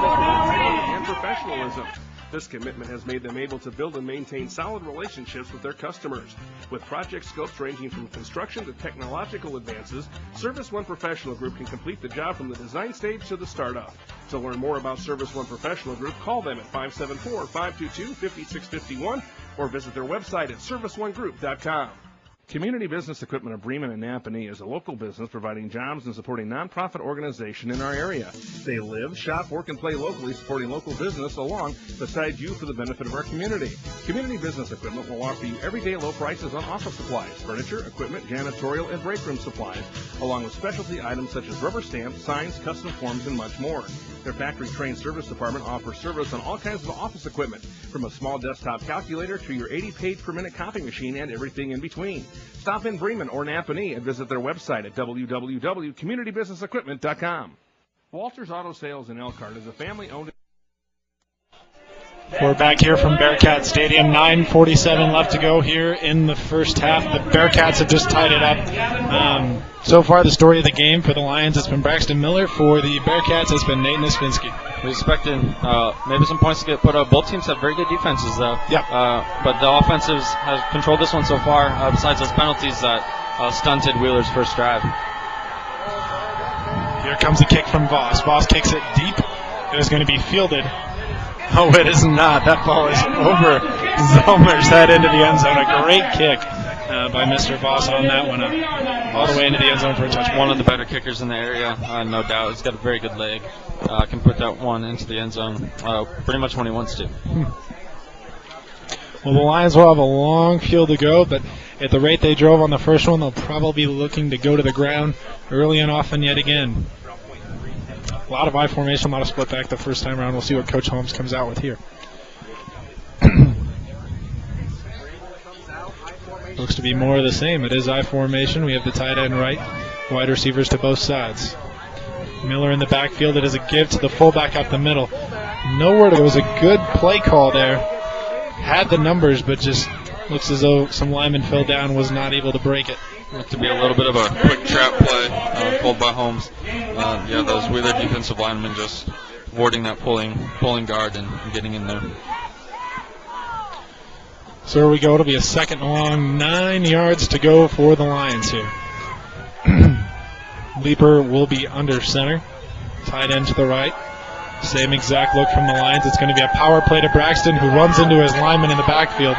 and professionalism. This commitment has made them able to build and maintain solid relationships with their customers. With project scopes ranging from construction to technological advances, Service One Professional Group can complete the job from the design stage to the startup. To learn more about Service One Professional Group, call them at 574-522-5651 or visit their website at serviceonegroup.com. Community Business Equipment of Bremen and Napanee is a local business providing jobs and supporting nonprofit organization in our area. They live, shop, work, and play locally, supporting local business along beside you for the benefit of our community. Community Business Equipment will offer you everyday low prices on office supplies, furniture, equipment, janitorial, and break room supplies, along with specialty items such as rubber stamps, signs, custom forms, and much more. Their factory-trained service department offers service on all kinds of office equipment, from a small desktop calculator to your 80-page-per-minute copy machine and everything in between. Stop in Bremen or Napanee and visit their website at www.communitybusinessequipment.com. Walters Auto Sales in Elkhart is a family-owned... We're back here from Bearcat Stadium. 9:47 left to go here in the first half. The Bearcats have just tied it up. So far, the story of the game for the Lions has been Braxton Miller. For the Bearcats, it's been Nate Naspinski. We expected maybe some points to get put up. Both teams have very good defenses, though. Yeah. But the offensives have controlled this one so far, besides those penalties that stunted Wheeler's first drive. Here comes a kick from Voss. Voss kicks it deep. It is going to be fielded. Oh, it is not. That ball is over Zomer's head into the end zone. A great kick by Mr. Voss on that one. All the way into the end zone for a touchdown. One of the better kickers in the area, no doubt. He's got a very good leg. Can put that one into the end zone pretty much when he wants to. Well, the Lions will have a long field to go, but at the rate they drove on the first one, they'll probably be looking to go to the ground early and often yet again. A lot of I formation, a lot of split back the first time around. We'll see what Coach Holmes comes out with here. Looks to be more of the same. It is I formation. We have the tight end right, wide receivers to both sides. Miller in the backfield. It is a give to the fullback up the middle. Nowhere to go. It was a good play call there. Had the numbers, but just Looks as though some lineman fell down, was not able to break it. Looked to be a little bit of a quick trap play called by Holmes. Those Wheeler defensive linemen just warding that pulling guard and getting in there. So here we go. It'll be a second and long, 9 yards to go for the Lions here. Leaper will be under center. Tight end to the right. Same exact look from the Lions. It's going to be a power play to Braxton, who runs into his lineman in the backfield.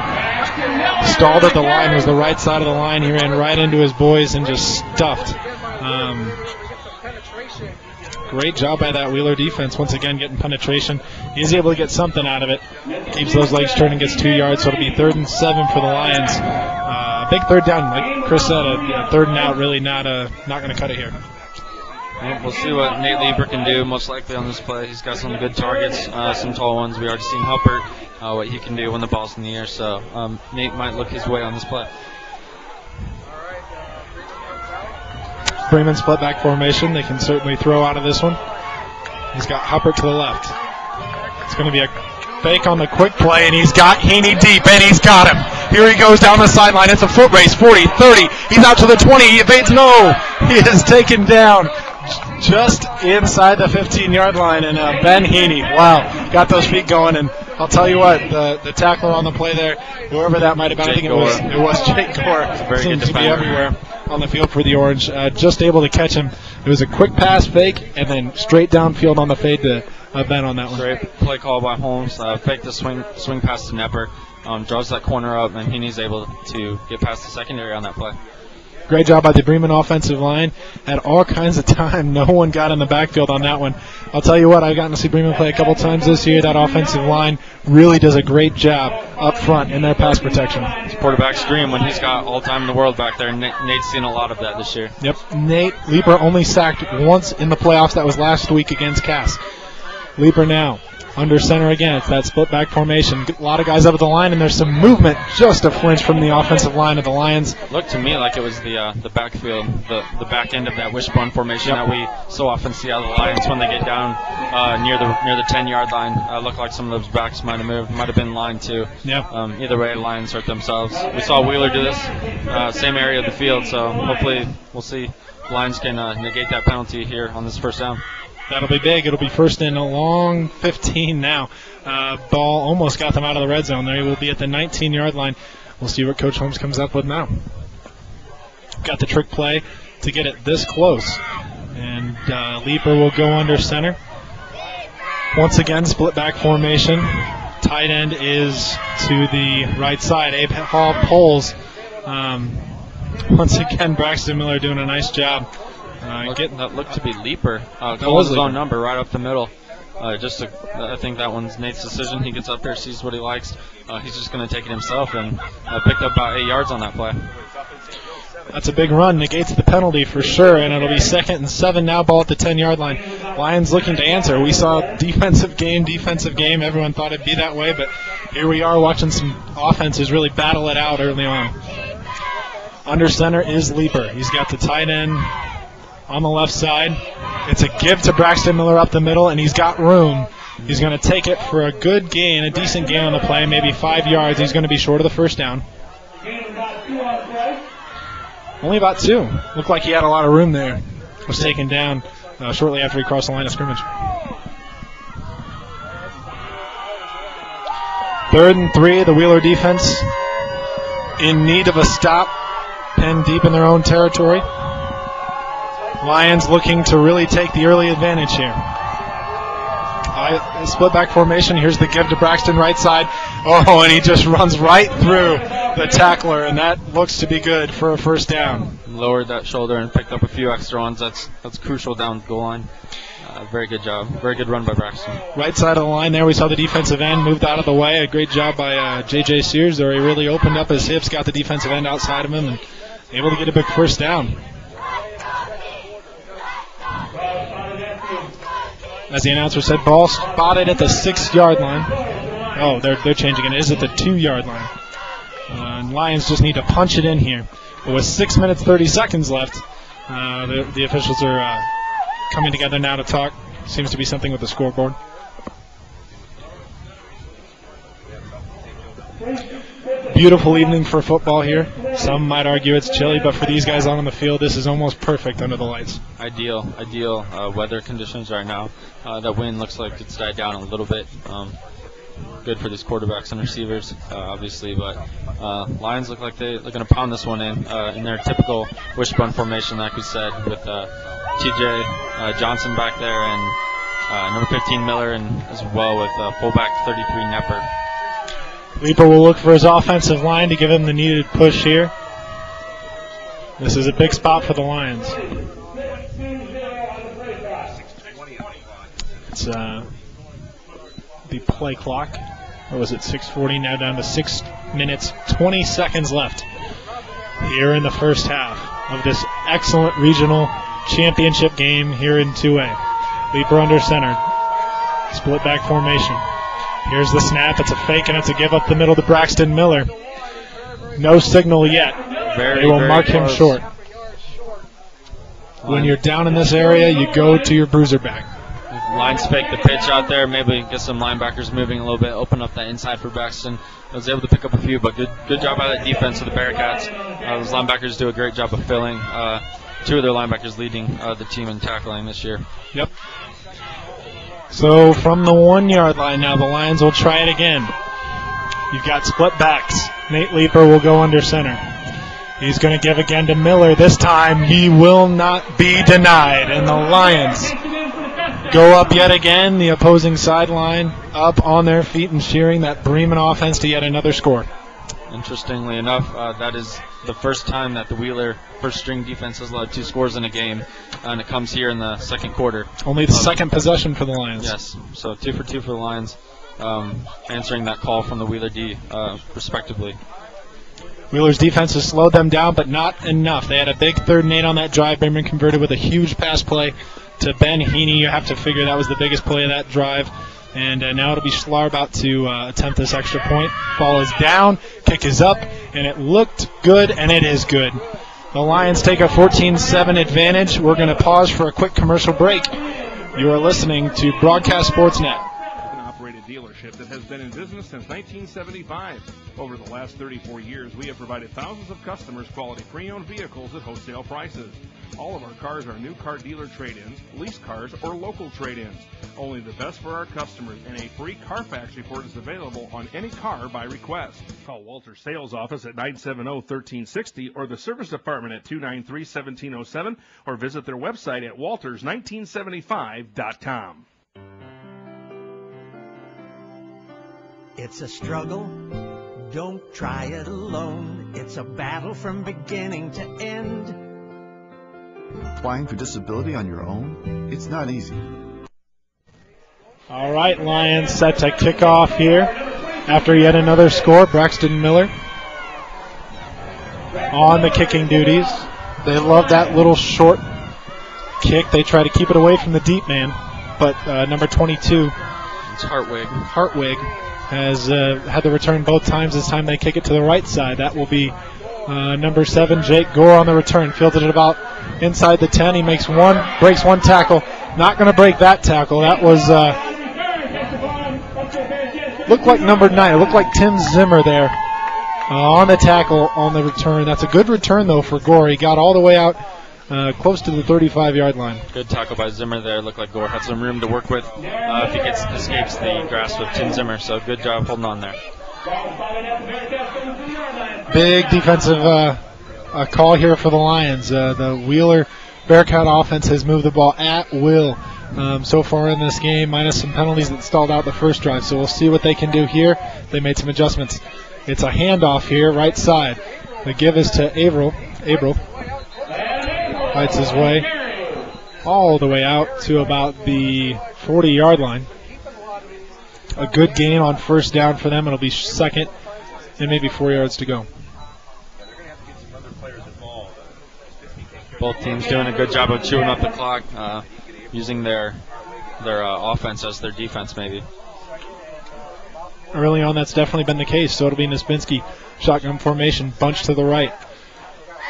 Stalled at the line, was the right side of the line. He ran right into his boys and just stuffed. Great job by that Wheeler defense, once again getting penetration. He's able to get something out of it. Keeps those legs turning, gets 2 yards, so it'll be 3rd and 7 for the Lions. Big third down, like Chris said, a 3rd and out, really not going to cut it here. Well, we'll see what Nate Leaper can do, most likely on this play. He's got some good targets, some tall ones. We already seen Huppert, what he can do when the ball's in the air, so Nate might look his way on this play. Bremen split back formation. They can certainly throw out of this one. He's got Huppert to the left. It's going to be a fake on the quick play, and he's got Heaney deep, and he's got him. Here he goes down the sideline. It's a foot race, 40, 30. He's out to the 20. He evades. No! He is taken down just inside the 15-yard line, and Ben Heaney, wow, got those feet going. And I'll tell you what, the tackler on the play there, whoever that might have been, I think it was Jake Gore. Seems to be everywhere on the field for the Orange. Just able to catch him. It was a quick pass fake, and then straight downfield on the fade to Ben on that one. Great play call by Holmes. Fake the swing pass to Nepper. Draws that corner up, and Heaney's able to get past the secondary on that play. Great job by the Bremen offensive line. Had all kinds of time. No one got in the backfield on that one. I'll tell you what, I've gotten to see Bremen play a couple times this year. That offensive line really does a great job up front in their pass protection. His quarterback's dream when he's got all time in the world back there. Nate's seen a lot of that this year. Yep. Nate Leaper only sacked once in the playoffs. That was last week against Cass. Leaper now under center again. It's that split back formation. A lot of guys up at the line, and there's some movement, just a flinch from the offensive line of the Lions. Looked to me like it was the backfield, the back end of that wishbone formation that we so often see out of the Lions when they get down near the 10-yard line. Looked like some of those backs might have moved, might have been line two. Yeah. Either way, Lions hurt themselves. We saw Wheeler do this, same area of the field, so hopefully we'll see Lions can negate that penalty here on this first down. That'll be big. It'll be first and a long 15 now. Ball almost got them out of the red zone. They will be at the 19-yard line. We'll see what Coach Holmes comes up with now. Got the trick play to get it this close. And Leaper will go under center. Once again, split back formation. Tight end is to the right side. Abe Hall pulls. Once again, Braxton Miller doing a nice job. That looked to be Leaper. Calls his own number right up the middle. I think that one's Nate's decision. He gets up there, sees what he likes. He's just going to take it himself and picked up about 8 yards on that play. That's a big run. Negates the penalty for sure, and it'll be 2nd and 7 now, ball at the 10-yard line. Lions looking to answer. We saw defensive game. Everyone thought it'd be that way, but here we are watching some offenses really battle it out early on. Under center is Leaper. He's got the tight end on the left side. It's a give to Braxton Miller up the middle, and he's got room. He's going to take it for a good gain, a decent gain on the play, maybe 5 yards. He's going to be short of the first down. Only about 2. Looked like he had a lot of room there. Was taken down shortly after he crossed the line of scrimmage. 3rd and 3, the Wheeler defense in need of a stop, pinned deep in their own territory. Lions looking to really take the early advantage here. Split back formation. Here's the give to Braxton, right side. Oh, and he just runs right through the tackler, and that looks to be good for a first down. Lowered that shoulder and picked up a few extra ones. That's crucial down the goal line. Very good job. Very good run by Braxton. Right side of the line there, we saw the defensive end moved out of the way. A great job by J.J. Sears there. He really opened up his hips, got the defensive end outside of him, and able to get a big first down. As the announcer said, ball spotted at the 6-yard line. Oh, they're changing it. It is at the 2-yard line. And Lions just need to punch it in here. But with 6 minutes, 30 seconds left, the officials are coming together now to talk. Seems to be something with the beautiful evening for football here. Some might argue it's chilly, but for these guys out on the field, this is almost perfect under the lights. Ideal weather conditions right now. That wind looks like it's died down a little bit. Good for these quarterbacks and receivers, obviously, but Lions look like they're going to pound this one in their typical wishbone formation, like we said, with TJ Johnson back there and number 15 Miller, and as well with fullback 33 Nepper. Leeper will look for his offensive line to give him the needed push here. This is a big spot for the Lions. It's the play clock. Or was it 6:40? Now down to 6 minutes, 20 seconds left here in the first half of this excellent regional championship game here in 2A. Leeper under center. Split back formation. Here's the snap. It's a fake, and it's a give up the middle to Braxton Miller. No signal yet. They will mark him short. When you're down in this area, you go to your bruiser back. Lions fake the pitch out there, maybe get some linebackers moving a little bit, open up that inside for Braxton. I was able to pick up a few, but good job by that defense of the Bearcats. Those linebackers do a great job of filling. Two of their linebackers leading the team in tackling this year. Yep. So from the 1 yard line now, the Lions will try it again. You've got split backs. Nate Leeper will go under center. He's going to give again to Miller. This time he will not be denied, and the Lions go up yet again, the opposing sideline up on their feet and cheering that Bremen offense to yet another score. Interestingly enough, that is the first time that the Wheeler first-string defense has allowed 2 scores in a game, and it comes here in the second quarter. Only the second possession for the Lions. Yes, so 2 for 2 for the Lions, answering that call from the Wheeler D, respectively. Wheeler's defense has slowed them down, but not enough. They had a big 3rd and 8 on that drive. Bremen converted with a huge pass play to Ben Heaney. You have to figure that was the biggest play of that drive. And now it'll be Schlar about to attempt this extra point. Ball is down, kick is up, and it looked good, and it is good. The Lions take a 14-7 advantage. We're going to pause for a quick commercial break. You are listening to Broadcast Sportsnet. Operated dealership that has been in business since 1975. Over the last 34 years, we have provided thousands of customers quality pre-owned vehicles at wholesale prices. All of our cars are new car dealer trade-ins, lease cars, or local trade-ins. Only the best for our customers, and a free Carfax report is available on any car by request. Call Walter's sales office at 970-1360 or the service department at 293-1707 or visit their website at walters1975.com. It's a struggle. Don't try it alone. It's a battle from beginning to end. Applying for disability on your own? It's not easy. All right, Lions set to kick off here after yet another score. Braxton Miller on the kicking duties. They love that little short kick. They try to keep it away from the deep man, but number 22, It's Hartwig, has had the return both times. This time they kick it to the right side. That will be number 7, Jake Gore, on the return. Fielded it about inside the 10. He breaks one tackle. Not going to break that tackle. That was looked like number 9. It looked like Tim Zimmer there on the tackle on the return. That's a good return, though, for Gore. He got all the way out close to the 35-yard line. Good tackle by Zimmer there. Looked like Gore had some room to work with if he escapes the grasp of Tim Zimmer. So good job holding on there. Big defensive call here for the Lions. The Wheeler Bearcat offense has moved the ball at will so far in this game, minus some penalties that stalled out the first drive. So we'll see what they can do here. They made some adjustments. It's a handoff here, right side. The give is to Averill. Fights his way all the way out to about the 40-yard line. A good gain on first down for them. It'll be second and maybe 4 yards to go. Both teams doing a good job of chewing up the clock, using their offense as their defense maybe. Early on, that's definitely been the case. So it'll be Nispinski, shotgun formation, bunch to the right.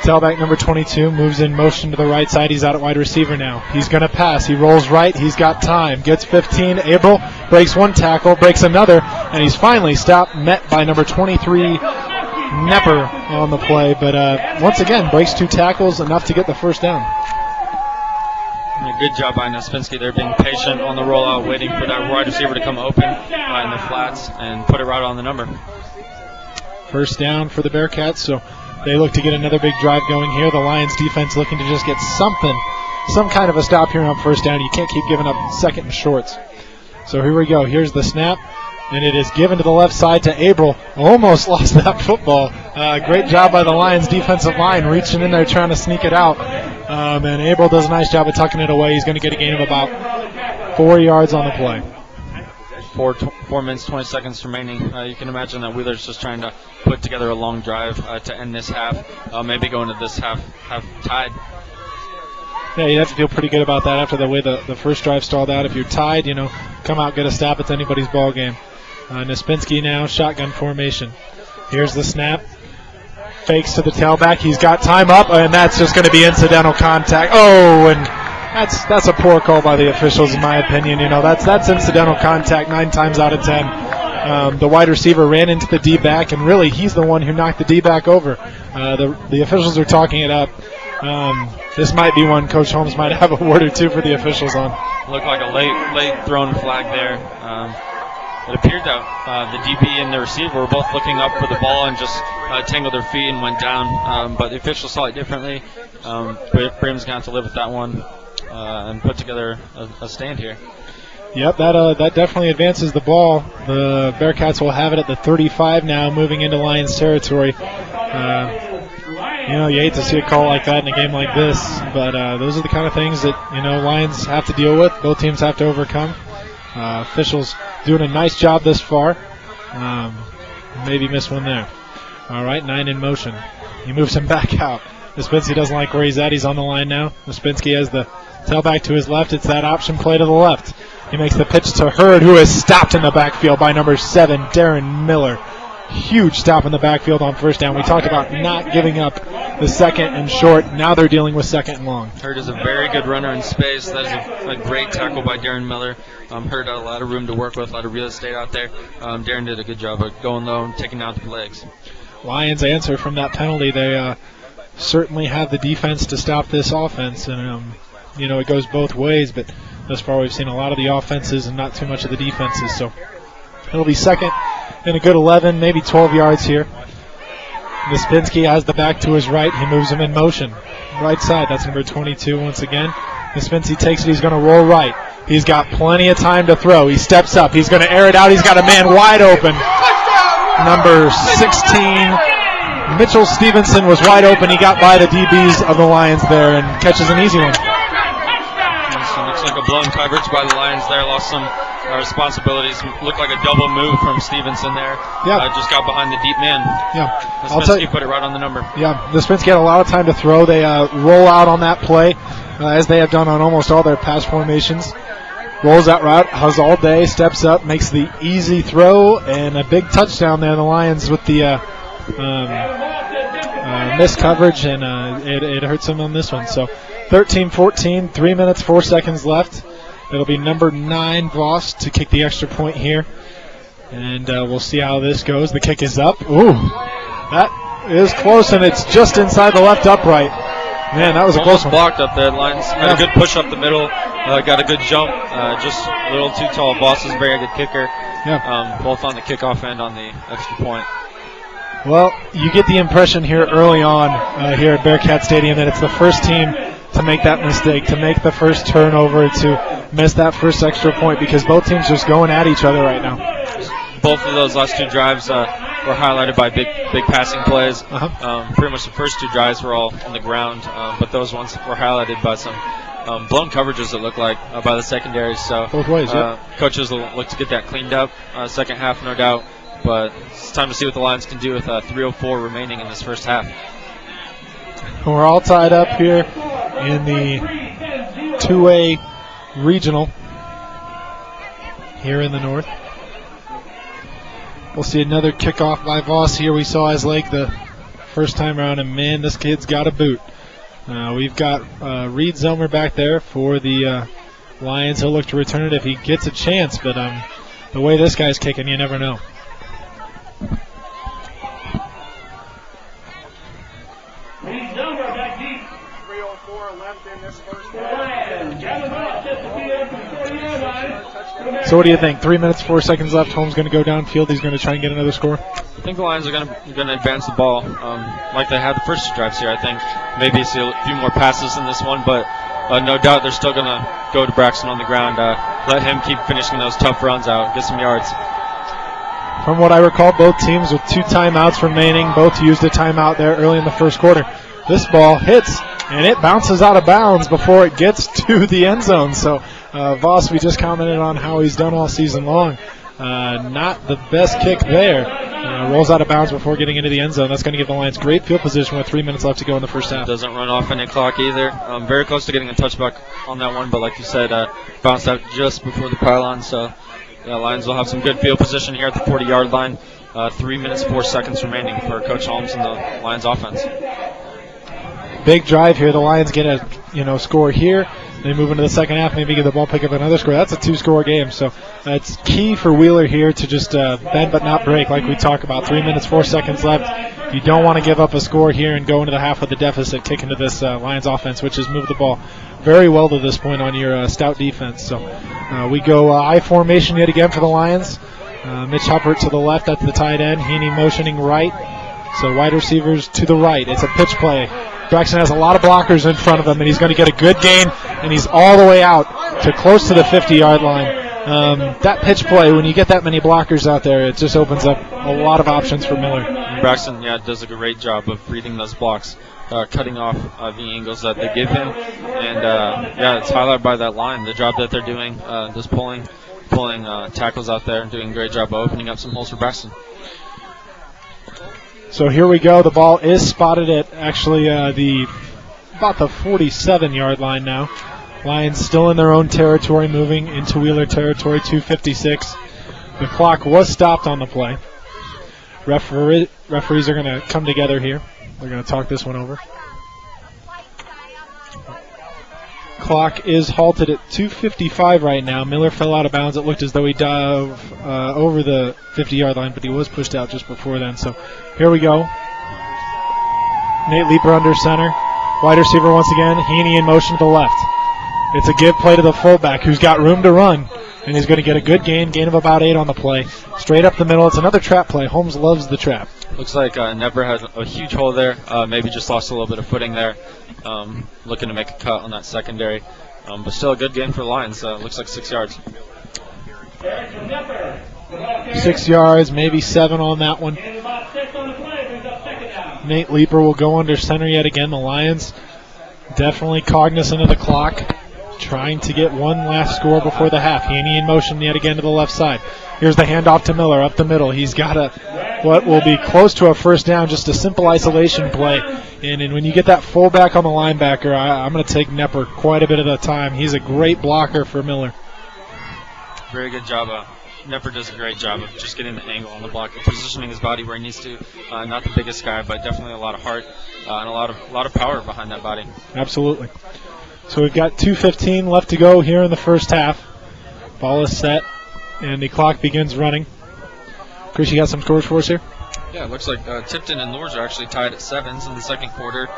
Tailback number 22 moves in motion to the right side. He's out at wide receiver now. He's going to pass. He rolls right. He's got time. Gets 15. Averill breaks one tackle, breaks another, and he's finally stopped, met by number 23, Nepper on the play, but once again breaks 2 tackles, enough to get the first down. Yeah, good job by Nespinski. They're being patient on the rollout, waiting for that wide receiver to come open in the flats and put it right on the number. First down for the Bearcats, so they look to get another big drive going here. The Lions defense looking to just get some kind of a stop here on first down. You can't keep giving up second and shorts. So here we go. Here's the snap, and it is given to the left side to Abril. Almost lost that football. Great job by the Lions defensive line, reaching in there trying to sneak it out. And Abril does a nice job of tucking it away. He's going to get a gain of about 4 yards on the play. 4 minutes, 20 seconds remaining. You can imagine that Wheeler's just trying to put together a long drive to end this half. Maybe go into this half tied. Yeah, you'd have to feel pretty good about that after the way the first drive stalled out. If you're tied, come out, get a stop. It's anybody's ball game. Nespinski now, shotgun formation. Here's the snap. Fakes to the tailback. He's got time up, and that's just going to be incidental contact. Oh, and that's a poor call by the officials, in my opinion. That's incidental contact 9 times out of 10. The wide receiver ran into the D-back, and really he's the one who knocked the D-back over. The officials are talking it up. This might be one Coach Holmes might have a word or two for the officials on. Looked like a late thrown flag there. It appeared that the DB and the receiver were both looking up for the ball and just tangled their feet and went down. But the officials saw it differently. Bremen's going to have to live with that one and put together a stand here. Yep, that definitely advances the ball. The Bearcats will have it at the 35 now, moving into Lions territory. You hate to see a call like that in a game like this, but those are the kind of things that, Lions have to deal with. Both teams have to overcome. Officials doing a nice job this far. Maybe missed one there. All right, 9 in motion. He moves him back out. Nespinski doesn't like where he's at. He's on the line now. Nespinski has the tailback to his left. It's that option play to the left. He makes the pitch to Hurd, who is stopped in the backfield by number 7, Darren Miller. Huge stop in the backfield on first down. We talked about not giving up the second and short. Now they're dealing with second and long. Hurd is a very good runner in space. That is a great tackle by Darren Miller. Hurd had a lot of room to work with, a lot of real estate out there. Darren did a good job of going low and taking out the legs. Lions answer from that penalty. They certainly have the defense to stop this offense, and it goes both ways. But thus far, we've seen a lot of the offenses and not too much of the defenses. So it'll be second and a good 11, maybe 12 yards here. Nespinski has the back to his right. He moves him in motion. Right side, that's number 22 once again. Nespinski takes it. He's going to roll right. He's got plenty of time to throw. He steps up. He's going to air it out. He's got a man wide open. Number 16, Mitchell Stevenson, was wide open. He got by the DBs of the Lions there and catches an easy one. So looks like a blown coverage by the Lions there. Lost some responsibilities. Looked like a double move from Stevenson there. Yeah. Just got behind the deep man. Yeah. Nespinski put it right on the number. Yeah, Nespinski had a lot of time to throw. They roll out on that play, as they have done on almost all their pass formations. Rolls that route, has all day, steps up, makes the easy throw, and a big touchdown there. The Lions with the missed coverage, and it hurts them on this one. So 13-14, 3 minutes, 4 seconds left. It'll be number 9, Voss, to kick the extra point here. And we'll see how this goes. The kick is up. Ooh, that is close, and it's just inside the left upright. Man, that was a close one. Blocked up there. Lions had a good push up the middle. Got a good jump. Just a little too tall. Voss is a very good kicker. Yeah. Both on the kickoff and on the extra point. Well, you get the impression here early on here at Bearcat Stadium that it's the first team to make that mistake, to make the first turnover, to miss that first extra point, because both teams are just going at each other right now. Both of those last 2 drives were highlighted by big passing plays. Pretty much the first 2 drives were all on the ground, but those ones were highlighted by some blown coverages, it looked like, by the secondary. So both ways, coaches will look to get that cleaned up second half, no doubt. But it's time to see what the Lions can do with 3:04 remaining in this first half. We're all tied up here in the 2A regional here in the north. We'll see another kickoff by Voss here. We saw his leg the first time around, and man, this kid's got a boot. We've got Reed Zomer back there for the Lions. He'll look to return it if he gets a chance, but the way this guy's kicking, you never know. So what do you think? 3 minutes, 4 seconds left. Holmes going to go downfield. He's going to try and get another score. I think the Lions are going to advance the ball like they had the first two drives here. I think maybe see a few more passes in this one, but no doubt they're still going to go to Braxton on the ground, let him keep finishing those tough runs out, get some yards. From what I recall, both teams with 2 timeouts remaining, both used a timeout there early in the first quarter. This ball hits, and it bounces out of bounds before it gets to the end zone. So Voss, we just commented on how he's done all season long. Not the best kick there. Rolls out of bounds before getting into the end zone. That's going to give the Lions great field position with 3 minutes left to go in the first half. Doesn't run off any clock either. Very close to getting a touchback on that one, but like you said, bounced out just before the pylon. So Lions will have some good field position here at the 40-yard line. 3 minutes, 4 seconds remaining for Coach Holmes and the Lions offense. Big drive here. The Lions get a score here. They move into the second half, maybe get the ball, pick up another score. That's a 2-score game. So it's key for Wheeler here to just bend but not break, like we talk about. 3 minutes, 4 seconds left. You don't want to give up a score here and go into the half with a deficit, kick into this Lions offense, which has moved the ball very well to this point on your stout defense. So we go I formation yet again for the Lions. Mitch Huppert to the left, that's the tight end. Heaney motioning right. So wide receivers to the right. It's a pitch play. Braxton has a lot of blockers in front of him, and he's going to get a good gain, and he's all the way out to close to the 50-yard line. That pitch play, when you get that many blockers out there, it just opens up a lot of options for Miller. Braxton, does a great job of reading those blocks, cutting off the angles that they give him, and it's highlighted by that line, the job that they're doing, just pulling tackles out there and doing a great job of opening up some holes for Braxton. So here we go. The ball is spotted at actually about the 47-yard line now. Lions still in their own territory, moving into Wheeler territory, 2:56. The clock was stopped on the play. Referees are going to come together here. They're going to talk this one over. Clock is halted at 2:55 right now. Miller fell out of bounds. It looked as though he dove over the 50-yard line, but he was pushed out just before then. So here we go. Nate Leeper under center. Wide receiver once again. Heaney in motion to the left. It's a give play to the fullback who's got room to run, and he's going to get a good gain of about 8 on the play. Straight up the middle. It's another trap play. Holmes loves the trap. Looks like Nepper had a huge hole there. Maybe just lost a little bit of footing there. Looking to make a cut on that secondary. But still a good gain for the Lions. Looks like 6 yards. 6 yards, maybe 7 on that one. Nate Leeper will go under center yet again. The Lions definitely cognizant of the clock, trying to get one last score before the half. Heaney in motion yet again to the left side. Here's the handoff to Miller up the middle. He's got what will be close to a first down, just a simple isolation play. And when you get that fullback on the linebacker, I'm going to take Nepper quite a bit of the time. He's a great blocker for Miller. Very good job. Nepper does a great job of just getting the angle on the block, positioning his body where he needs to. Not the biggest guy, but definitely a lot of heart and a lot of power behind that body. Absolutely. So we've got 2:15 left to go here in the first half. Ball is set, and the clock begins running. Chris, you got some scores for us here? Yeah, it looks like Tipton and Lourdes are actually tied at 7s in the second quarter.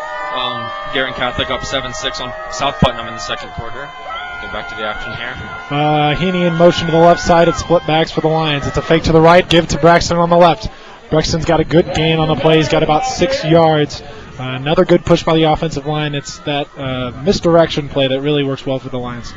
Garin Catholic up 7-6 on South Putnam in the second quarter. Get back to the action here. Heaney in motion to the left side. It's split backs for the Lions. It's a fake to the right, give to Braxton on the left. Braxton's got a good gain on the play. He's got about 6 yards. Another good push by the offensive line. It's that misdirection play that really works well for the Lions.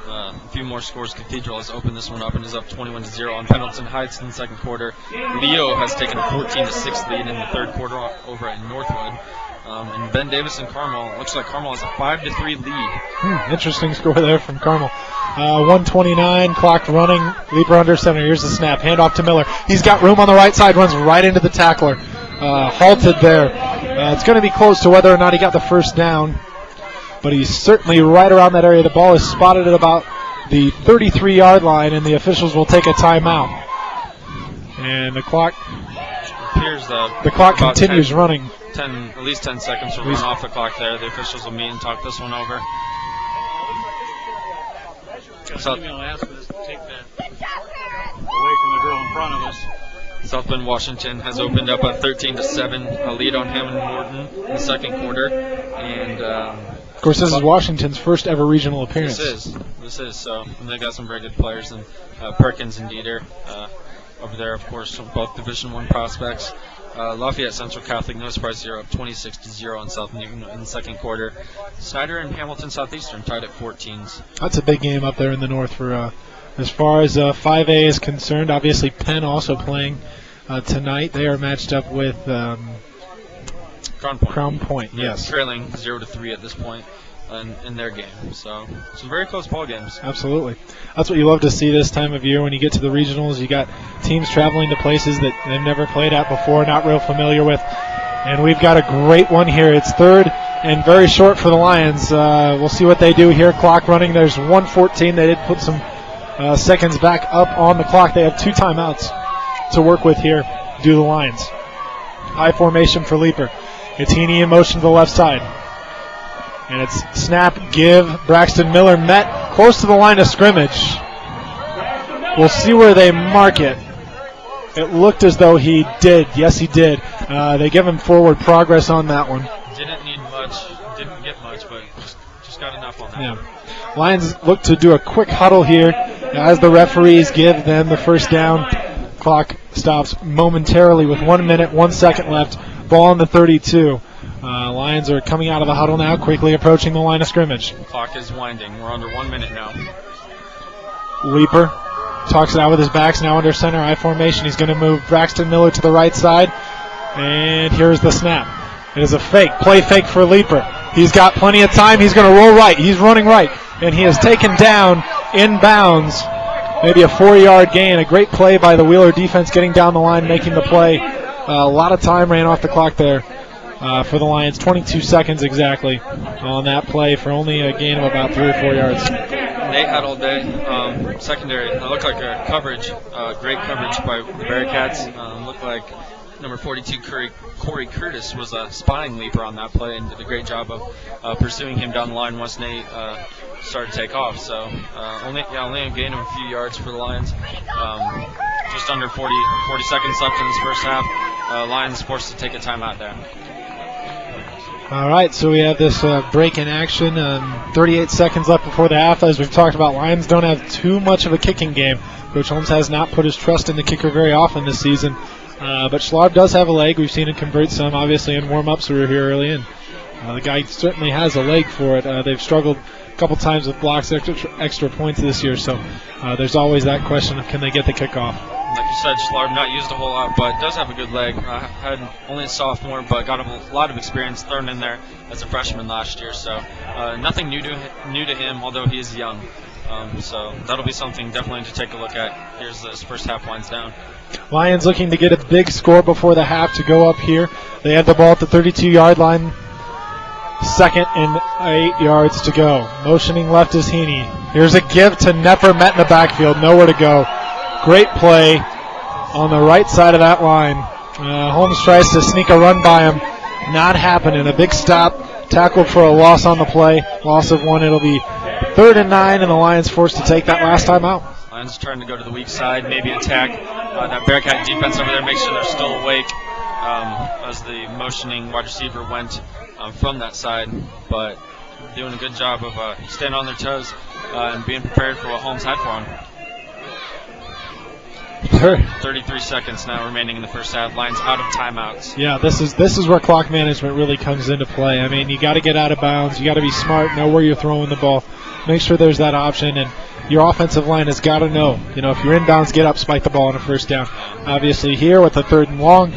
A few more scores. Cathedral has opened this one up and is up 21-0 on Pendleton Heights in the second quarter. Leo has taken a 14-6 lead in the third quarter over at Northwood. And Ben Davis and Carmel, looks like Carmel has a 5-3 lead. Interesting score there from Carmel. 1:29, clock running. Leeper under center. Here's the snap. Handoff to Miller. He's got room on the right side, runs right into the tackler. Halted there. It's going to be close to whether or not he got the first down, but he's certainly right around that area. The ball is spotted at about the 33-yard line, and the officials will take a timeout. And the clock continues running. At least 10 seconds will run off the clock there. The officials will meet and talk this one over. So, ask us to take that away from the girl in front of us. South Bend, Washington has opened up a 13-7 lead on Hammond Morton in the second quarter, and course, this is Washington's first ever regional appearance. This is. So and they got some very good players, and Perkins and Dieter over there, of course, both Division I prospects. Lafayette Central Catholic, no surprise here, up 26-0 on South Newton in the second quarter. Snyder and Hamilton Southeastern tied at 14s. That's a big game up there in the north for as far as 5A is concerned. Obviously, Penn also playing tonight. They are matched up with Crown Point. Yes, trailing 0-3 at this point in their game. So some very close ball games. Absolutely. That's what you love to see this time of year when you get to the regionals. You got teams traveling to places that they've never played at before, not real familiar with. And we've got a great one here. It's third and very short for the Lions. We'll see what they do here. Clock running. There's 1:14. They did put some seconds back up on the clock. They have 2 timeouts to work with here. Do the Lions. High formation for Leaper. It's Heaney in motion to the left side. And it's snap, give. Braxton Miller met close to the line of scrimmage. We'll see where they mark it. It looked as though he did. Yes, he did. They give him forward progress on that one. Didn't need much. Didn't get much, but just got enough on that. Yeah. Lions look to do a quick huddle here as the referees give them the first down. Clock stops momentarily with 1 minute, 1 second left. Ball on the 32. Lions are coming out of the huddle now, quickly approaching the line of scrimmage. Clock is winding. We're under 1 minute now. Leaper talks it out with his backs, now under center I formation. He's going to move Braxton Miller to the right side. And here's the snap. It is a fake, play fake for Leaper. He's got plenty of time. He's going to roll right. He's running right. And he is taken down inbounds. Maybe a 4-yard gain. A great play by the Wheeler defense getting down the line, making the play. A lot of time ran off the clock there for the Lions. 22 seconds exactly on that play for only a gain of about 3 or 4 yards. They had all day. Secondary, it looked like a coverage, great coverage by the Bearcats. Looked like number 42, Corey Curtis, was spying Leaper on that play and did a great job of pursuing him down the line once Nate started to take off. So only a gain of a few yards for the Lions. Just under 40 seconds left in this first half. Lions forced to take a timeout there. All right, so we have this break in action. 38 seconds left before the half. As we've talked about, Lions don't have too much of a kicking game. Coach Holmes has not put his trust in the kicker very often this season. But Schlarb does have a leg. We've seen him convert some, obviously, in warm-ups. We were here early, and the guy certainly has a leg for it. They've struggled a couple times with blocks, extra points this year, so there's always that question of can they get the kickoff. Like you said, Schlarb not used a whole lot, but does have a good leg. Had only a sophomore, but got a lot of experience thrown in there as a freshman last year. So nothing new to him, although he is young. So that'll be something definitely to take a look at. Here's this first half winds down. Lions looking to get a big score before the half to go up here. They have the ball at the 32-yard line. 2nd and 8 yards to go. Motioning left is Heaney. Here's a give to Nepper, met in the backfield. Nowhere to go. Great play on the right side of that line. Holmes tries to sneak a run by him. Not happening. A big stop. Tackled for a loss on the play. Loss of 1. It'll be 3rd and 9, and the Lions forced to take that last time out. Lions trying to go to the weak side, maybe attack that Bearcat defense over there, make sure they're still awake as the motioning wide receiver went from that side, but doing a good job of staying on their toes and being prepared for what Holmes had for them. Sure. 33 seconds now remaining in the first half. Lions out of timeouts. Yeah, this is where clock management really comes into play. I mean, you got to get out of bounds. You got to be smart, know where you're throwing the ball. Make sure there's that option, and your offensive line has got to know. If you're in bounds, get up, spike the ball on a first down. Obviously, here with the 3rd and long,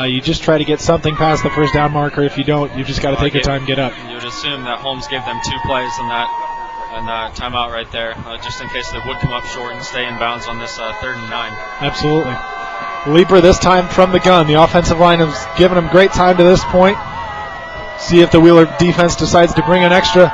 you just try to get something past the first down marker. If you don't, you just got to take your time and get up. You would assume that Holmes gave them 2 plays in that timeout right there, just in case they would come up short and stay in bounds on this 3rd and 9. Absolutely. Leaper this time from the gun. The offensive line has given him great time to this point. See if the Wheeler defense decides to bring an extra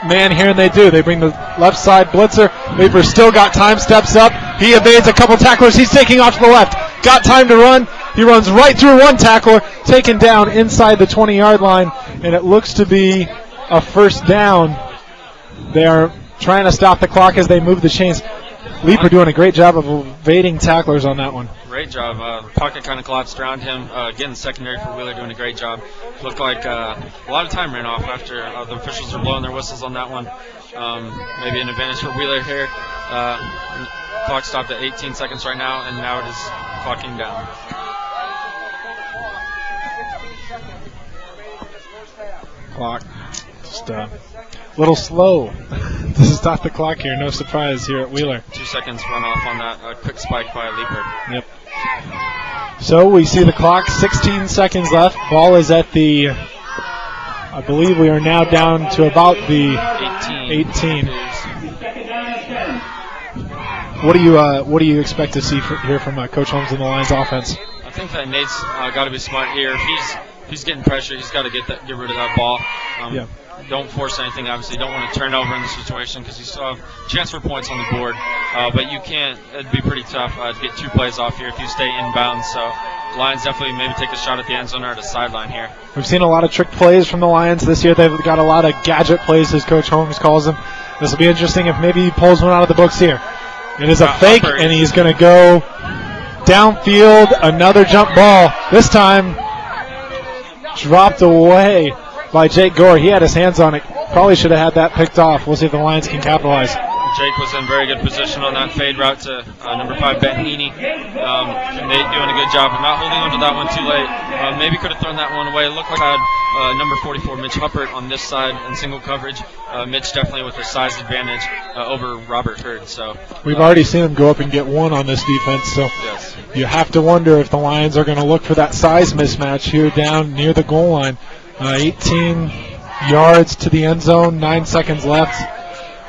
man here, and they do. They bring the left side blitzer. Leaper still got time, steps up. He evades a couple tacklers. He's taking off to the left. Got time to run. He runs right through one tackler, taken down inside the 20-yard line, and it looks to be a first down. They are trying to stop the clock as they move the chains. Leaper doing a great job of evading tacklers on that one. Great job. Pocket kind of collapsed around him. Again, secondary for Wheeler doing a great job. Looked like a lot of time ran off after the officials were blowing their whistles on that one. Maybe an advantage for Wheeler here. Clock stopped at 18 seconds right now, and now it is clocking down. Clock just a little slow to stop the clock here. No surprise here at Wheeler. 2 seconds run off on that quick spike by Leaper. Yep. So we see the clock, 16 seconds left. Ball is at the, I believe we are now down to about the 18. What do you expect to see here from Coach Holmes and the Lions offense? I think that Nate's got to be smart here. He's getting pressure. He's got to get rid of that ball. Don't force anything, obviously. Don't want to turn over in the situation because you still have chance for points on the board. But you can't. It'd be pretty tough to get 2 plays off here if you stay inbounds. So Lions definitely maybe take a shot at the end zone or at a sideline here. We've seen a lot of trick plays from the Lions this year. They've got a lot of gadget plays, as Coach Holmes calls them. This will be interesting if maybe he pulls one out of the books here. It is a fake, and he's going to go downfield. Another jump ball. This time dropped away by Jake Gore. He had his hands on it. Probably should have had that picked off. We'll see if the Lions can capitalize. Jake was in very good position on that fade route to number 5, Ben Heaney. Nate doing a good job of not holding onto that one too late. Maybe could have thrown that one away. It looked like I had number 44, Mitch Huppert, on this side in single coverage. Mitch definitely with a size advantage over Robert Hurd. So we've already seen him go up and get one on this defense. So yes. You have to wonder if the Lions are going to look for that size mismatch here down near the goal line. 18 yards to the end zone, 9 seconds left.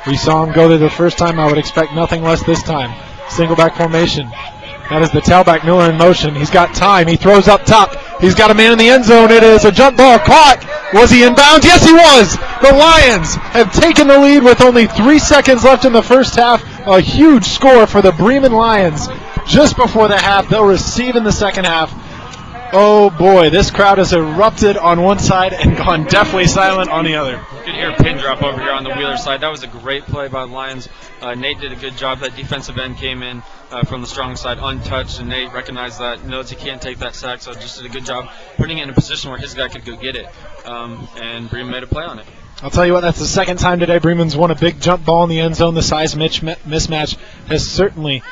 We saw him go there the first time. I would expect nothing less this time. Single back formation. That is the tailback Miller in motion. He's got time. He throws up top. He's got a man in the end zone. It is a jump ball caught. Was he in bounds? Yes, he was. The Lions have taken the lead with only 3 seconds left in the first half. A huge score for the Bremen Lions. Just before the half, they'll receive in the second half. Oh boy, this crowd has erupted on one side and gone deathly silent on the other. You can hear a pin drop over here on the Wheeler side. That was a great play by the Lions. Nate did a good job. That defensive end came in from the strong side untouched, and Nate recognized that, knows he can't take that sack, so just did a good job putting it in a position where his guy could go get it. And Bremen made a play on it. I'll tell you what, that's the second time today Bremen's won a big jump ball in the end zone. The size mismatch has certainly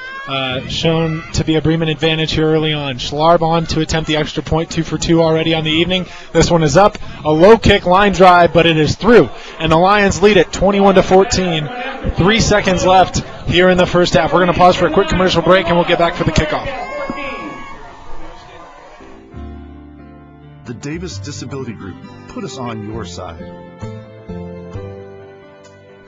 shown to be a Bremen advantage here early on. Schlarb on to attempt the extra point, 2 for 2 already on the evening. This one is up, a low kick line drive, but it is through. And the Lions lead it 21-14. 3 seconds left here in the first half. We're going to pause for a quick commercial break, and we'll get back for the kickoff. The Davis Disability Group put us on your side.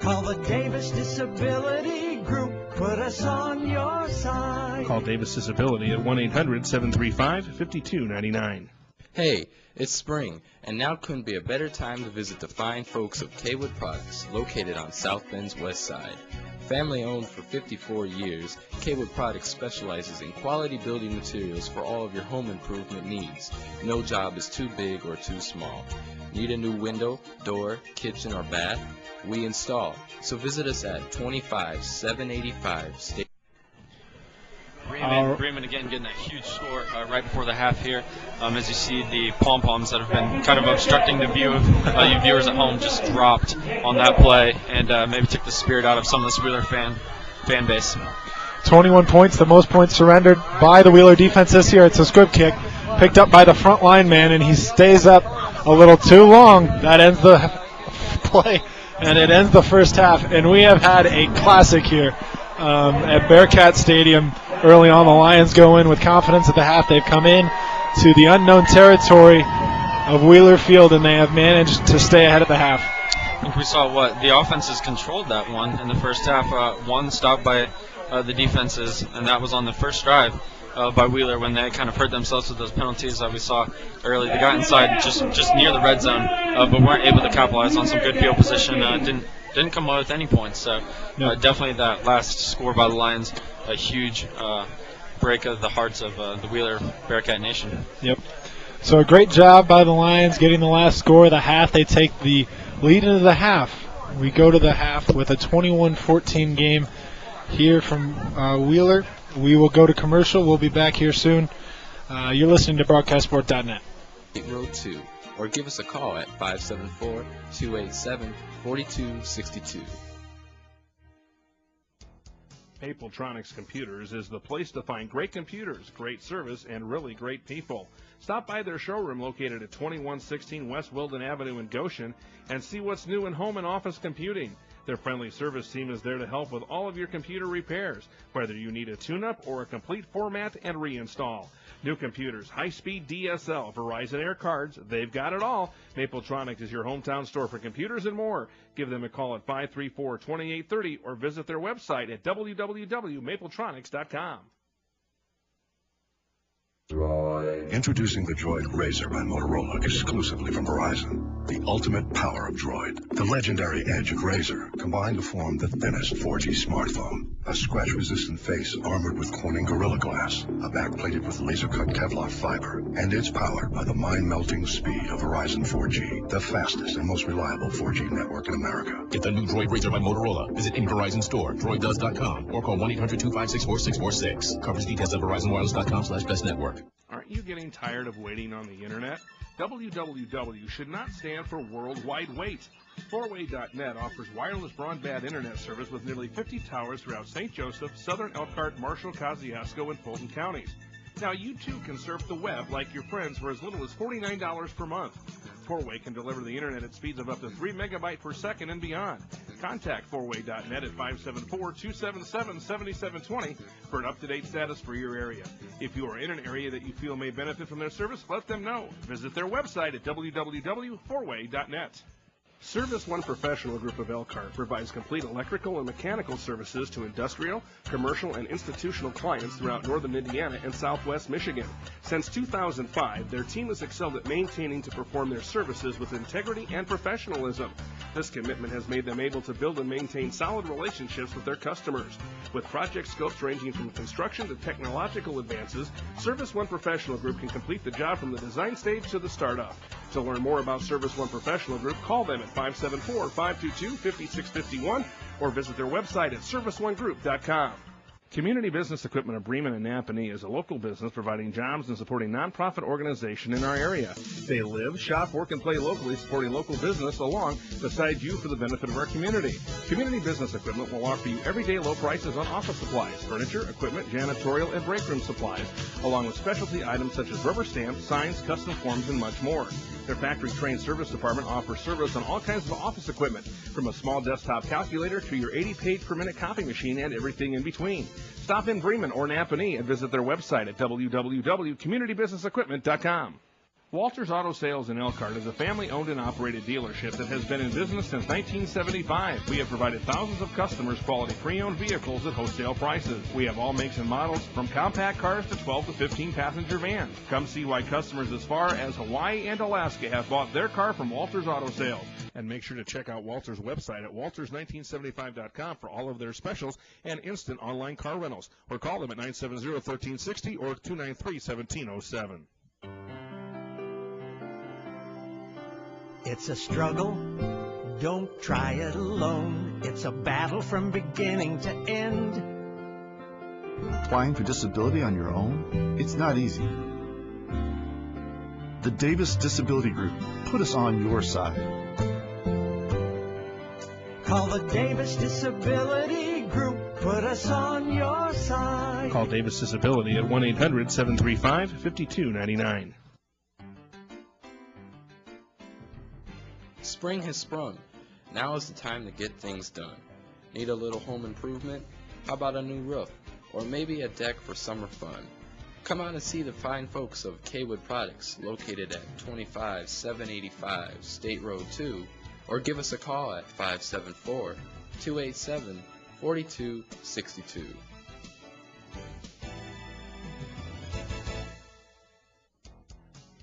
Call the Davis Disability Group, put us on your side. Call Davis Disability at 1-800-735-5299. Hey, it's spring, and now couldn't be a better time to visit the fine folks of Kaywood Products, located on South Bend's west side. Family owned for 54 years, Kaywood Products specializes in quality building materials for all of your home improvement needs. No job is too big or too small. Need a new window, door, kitchen, or bath? We install. So visit us at 25785 State. Bremen again getting a huge score right before the half here. As you see, the pom-poms that have been kind of obstructing the view of you viewers at home just dropped on that play, and maybe took the spirit out of some of this Wheeler fan base. 21 points, the most points surrendered by the Wheeler defense this year. It's a squib kick picked up by the front line man, and he stays up a little too long. That ends the play, and it ends the first half. And we have had a classic here at Bearcat Stadium. Early on, the Lions go in with confidence at the half. They've come in to the unknown territory of Wheeler Field, and they have managed to stay ahead at the half. I think we saw the offenses controlled that one in the first half. One stopped by the defenses, and that was on the first drive by Wheeler when they kind of hurt themselves with those penalties that we saw early. They got inside just near the red zone, but weren't able to capitalize on some good field position. Didn't come out with any points. So definitely that last score by the Lions, a huge break of the hearts of the Wheeler Bearcat Nation. Yep. So a great job by the Lions getting the last score of the half. They take the lead into the half. We go to the half with a 21-14 game here from Wheeler. We will go to commercial. We'll be back here soon. You're listening to BroadcastSport.net. State Road 2, or give us a call at 574-287-4262. Mapletronics Computers is the place to find great computers, great service, and really great people. Stop by their showroom located at 2116 West Wilden Avenue in Goshen and see what's new in home and office computing. Their friendly service team is there to help with all of your computer repairs, whether you need a tune-up or a complete format and reinstall. New computers, high-speed DSL, Verizon Air cards, they've got it all. Mapletronics is your hometown store for computers and more. Give them a call at 534-2830 or visit their website at www.mapletronics.com. Introducing the Droid Razr by Motorola, exclusively from Verizon. The ultimate power of Droid. The legendary edge of Razr, combined to form the thinnest 4G smartphone. A scratch-resistant face armored with Corning Gorilla Glass. A back plated with laser-cut Kevlar fiber. And it's powered by the mind-melting speed of Verizon 4G. The fastest and most reliable 4G network in America. Get the new Droid Razr by Motorola. Visit any Verizon store, droiddoes.com, or call 1-800-256-4646. Covers details at verizonwireless.com/bestnetwork. Aren't you getting tired of waiting on the internet? WWW should not stand for Worldwide Wait. 4way.net offers wireless broadband internet service with nearly 50 towers throughout St. Joseph, Southern Elkhart, Marshall, Kosciuszko, and Fulton counties. Now you too can surf the web like your friends for as little as $49 per month. 4way can deliver the internet at speeds of up to 3 megabytes per second and beyond. Contact 4way.net at 574-277-7720 for an up-to-date status for your area. If you are in an area that you feel may benefit from their service, let them know. Visit their website at www.4way.net. Service One Professional Group of Elkhart provides complete electrical and mechanical services to industrial, commercial, and institutional clients throughout northern Indiana and southwest Michigan. Since 2005, their team has excelled at maintaining to perform their services with integrity and professionalism. This commitment has made them able to build and maintain solid relationships with their customers. With project scopes ranging from construction to technological advances, Service One Professional Group can complete the job from the design stage to the startup. To learn more about Service One Professional Group, call them at 574-522-5651 or visit their website at serviceonegroup.com. Community Business Equipment of Bremen and Napanee is a local business providing jobs and supporting nonprofit organization in our area. They live, shop, work, and play locally, supporting local business along beside you for the benefit of our community. Community Business Equipment will offer you everyday low prices on office supplies, furniture, equipment, janitorial, and break room supplies, along with specialty items such as rubber stamps, signs, custom forms, and much more. Their factory-trained service department offers service on all kinds of office equipment, from a small desktop calculator to your 80-page-per-minute copy machine and everything in between. Stop in Bremen or Napanee and visit their website at www.communitybusinessequipment.com. Walters Auto Sales in Elkhart is a family-owned and operated dealership that has been in business since 1975. We have provided thousands of customers quality pre-owned vehicles at wholesale prices. We have all makes and models from compact cars to 12 to 15 passenger vans. Come see why customers as far as Hawaii and Alaska have bought their car from Walters Auto Sales. And make sure to check out Walters' website at walters1975.com for all of their specials and instant online car rentals. Or call them at 970-1360 or 293-1707. It's a struggle, don't try it alone. It's a battle from beginning to end. Applying for disability on your own? It's not easy. The Davis Disability Group put us on your side. Call the Davis Disability Group, put us on your side. Call Davis Disability at 1-800-735-5299. Spring has sprung. Now is the time to get things done. Need a little home improvement? How about a new roof? Or maybe a deck for summer fun? Come out and see the fine folks of Kaywood Products, located at 25785 State Road 2, or give us a call at 574-287-4262.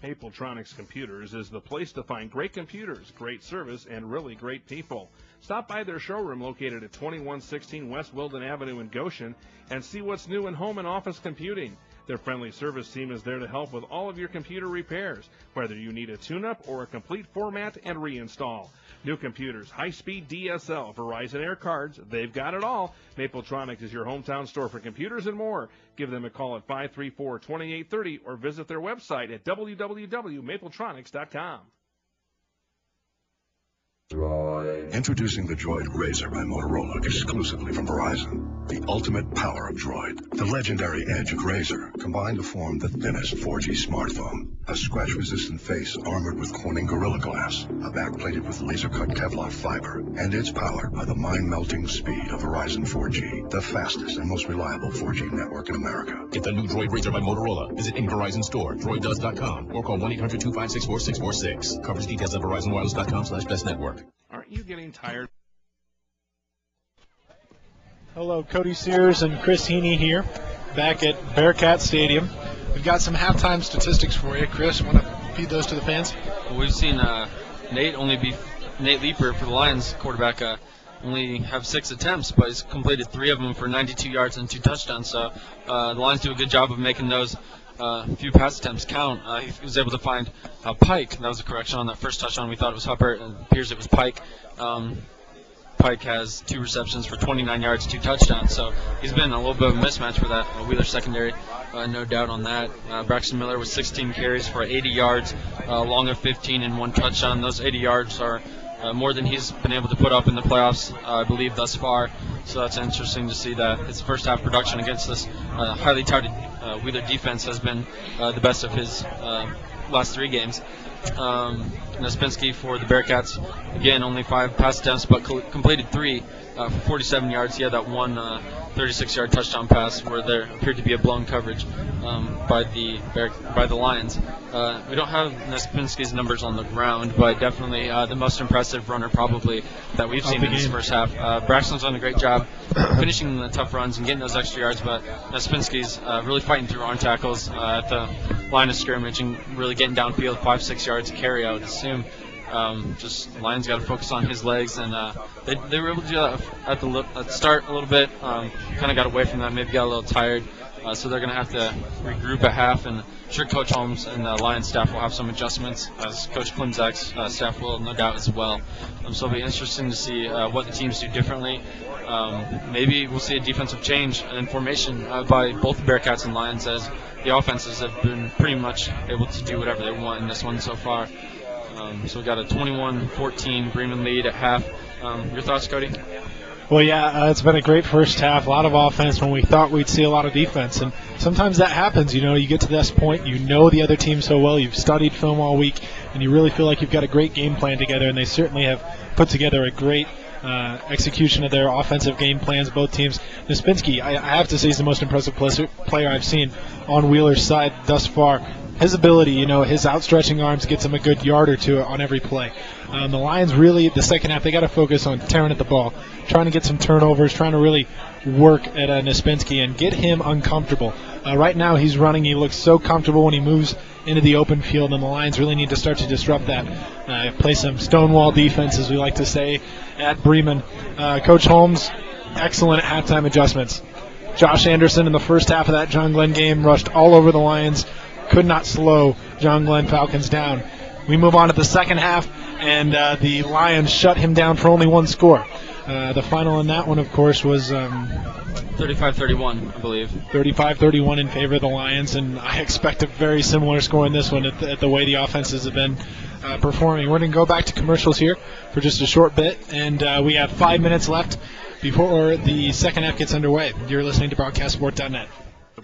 Mapletronics Computers is the place to find great computers, great service, and really great people. Stop by their showroom located at 2116 West Wilden Avenue in Goshen and see what's new in home and office computing. Their friendly service team is there to help with all of your computer repairs, whether you need a tune-up or a complete format and reinstall. New computers, high-speed DSL, Verizon Air cards, they've got it all. Mapletronics is your hometown store for computers and more. Give them a call at 534-2830 or visit their website at www.mapletronics.com. Introducing the Droid Razr by Motorola, exclusively from Verizon. The ultimate power of Droid. The legendary edge of Razr, combined to form the thinnest 4G smartphone. A scratch-resistant face armored with Corning Gorilla Glass. A back plated with laser-cut Kevlar fiber. And it's powered by the mind-melting speed of Verizon 4G. The fastest and most reliable 4G network in America. Get the new Droid Razr by Motorola. Visit any Verizon store, droiddoes.com, or call 1-800-256-4646. Covers details at verizonwireless.com/bestnetwork. Aren't you getting tired? Hello, Cody Sears and Chris Heaney here, back at Bearcat Stadium. We've got some halftime statistics for you. Chris, want to feed those to the fans? Well, we've seen Nate Leeper for the Lions quarterback only have 6 attempts, but he's completed 3 of them for 92 yards and 2 touchdowns. So the Lions do a good job of making those few pass attempts count. He was able to find Pike. That was a correction on that first touchdown. We thought it was Huppert, and it appears it was Pike. Pike has 2 receptions for 29 yards, 2 touchdowns. So he's been a little bit of a mismatch for that Wheeler secondary, no doubt on that. Braxton Miller with 16 carries for 80 yards, along with 15 and 1 touchdown. Those 80 yards are more than he's been able to put up in the playoffs, I believe, thus far. So that's interesting to see that his first half production against this highly touted Wheeler defense has been the best of his last 3 games. Naspinski for the Bearcats, again, only 5 pass attempts, but completed 3 for 47 yards. He had that one 36-yard touchdown pass where there appeared to be a blown coverage by the Lions. We don't have Naspinski's numbers on the ground, but definitely the most impressive runner probably that we've seen in this first half. Braxton's done a great job finishing the tough runs and getting those extra yards, but Naspinski's really fighting through arm tackles at the line of scrimmage and really getting downfield 5-6 yards to carry, I would assume. Just Lions got to focus on his legs, and they were able to do that at the start a little bit. Kind of got away from that, maybe got a little tired. So they're going to have to regroup at half, and I'm sure Coach Holmes and the Lions staff will have some adjustments, as Coach Klimczak's staff will no doubt as well. So it'll be interesting to see what the teams do differently. Maybe we'll see a defensive change in formation by both the Bearcats and Lions, as the offenses have been pretty much able to do whatever they want in this one so far. So we got a 21-14 Bremen lead at half. Your thoughts, Cody? Well, yeah, it's been a great first half. A lot of offense when we thought we'd see a lot of defense. And sometimes that happens. You know, you get to this point, you know the other team so well, you've studied film all week, and you really feel like you've got a great game plan together. And they certainly have put together a great execution of their offensive game plans, both teams. Naspinski, I have to say, is the most impressive player I've seen on Wheeler's side thus far. His ability, you know, his outstretching arms gets him a good yard or 2 on every play. The Lions really, the second half, they got to focus on tearing at the ball, trying to get some turnovers, trying to really work at Naspinski and get him uncomfortable. Right now he's running. He looks so comfortable when he moves into the open field, and the Lions really need to start to disrupt that. Play some stonewall defense, as we like to say, at Bremen. Coach Holmes, excellent halftime adjustments. Josh Anderson in the first half of that John Glenn game rushed all over the Lions, could not slow John Glenn Falcons down. We move on to the second half, and the Lions shut him down for only 1 score. The final in that one, of course, was 35-31, I believe. 35-31 in favor of the Lions, and I expect a very similar score in this one at the way the offenses have been performing. We're going to go back to commercials here for just a short bit, and we have 5 minutes left before the second half gets underway. You're listening to BroadcastSport.net.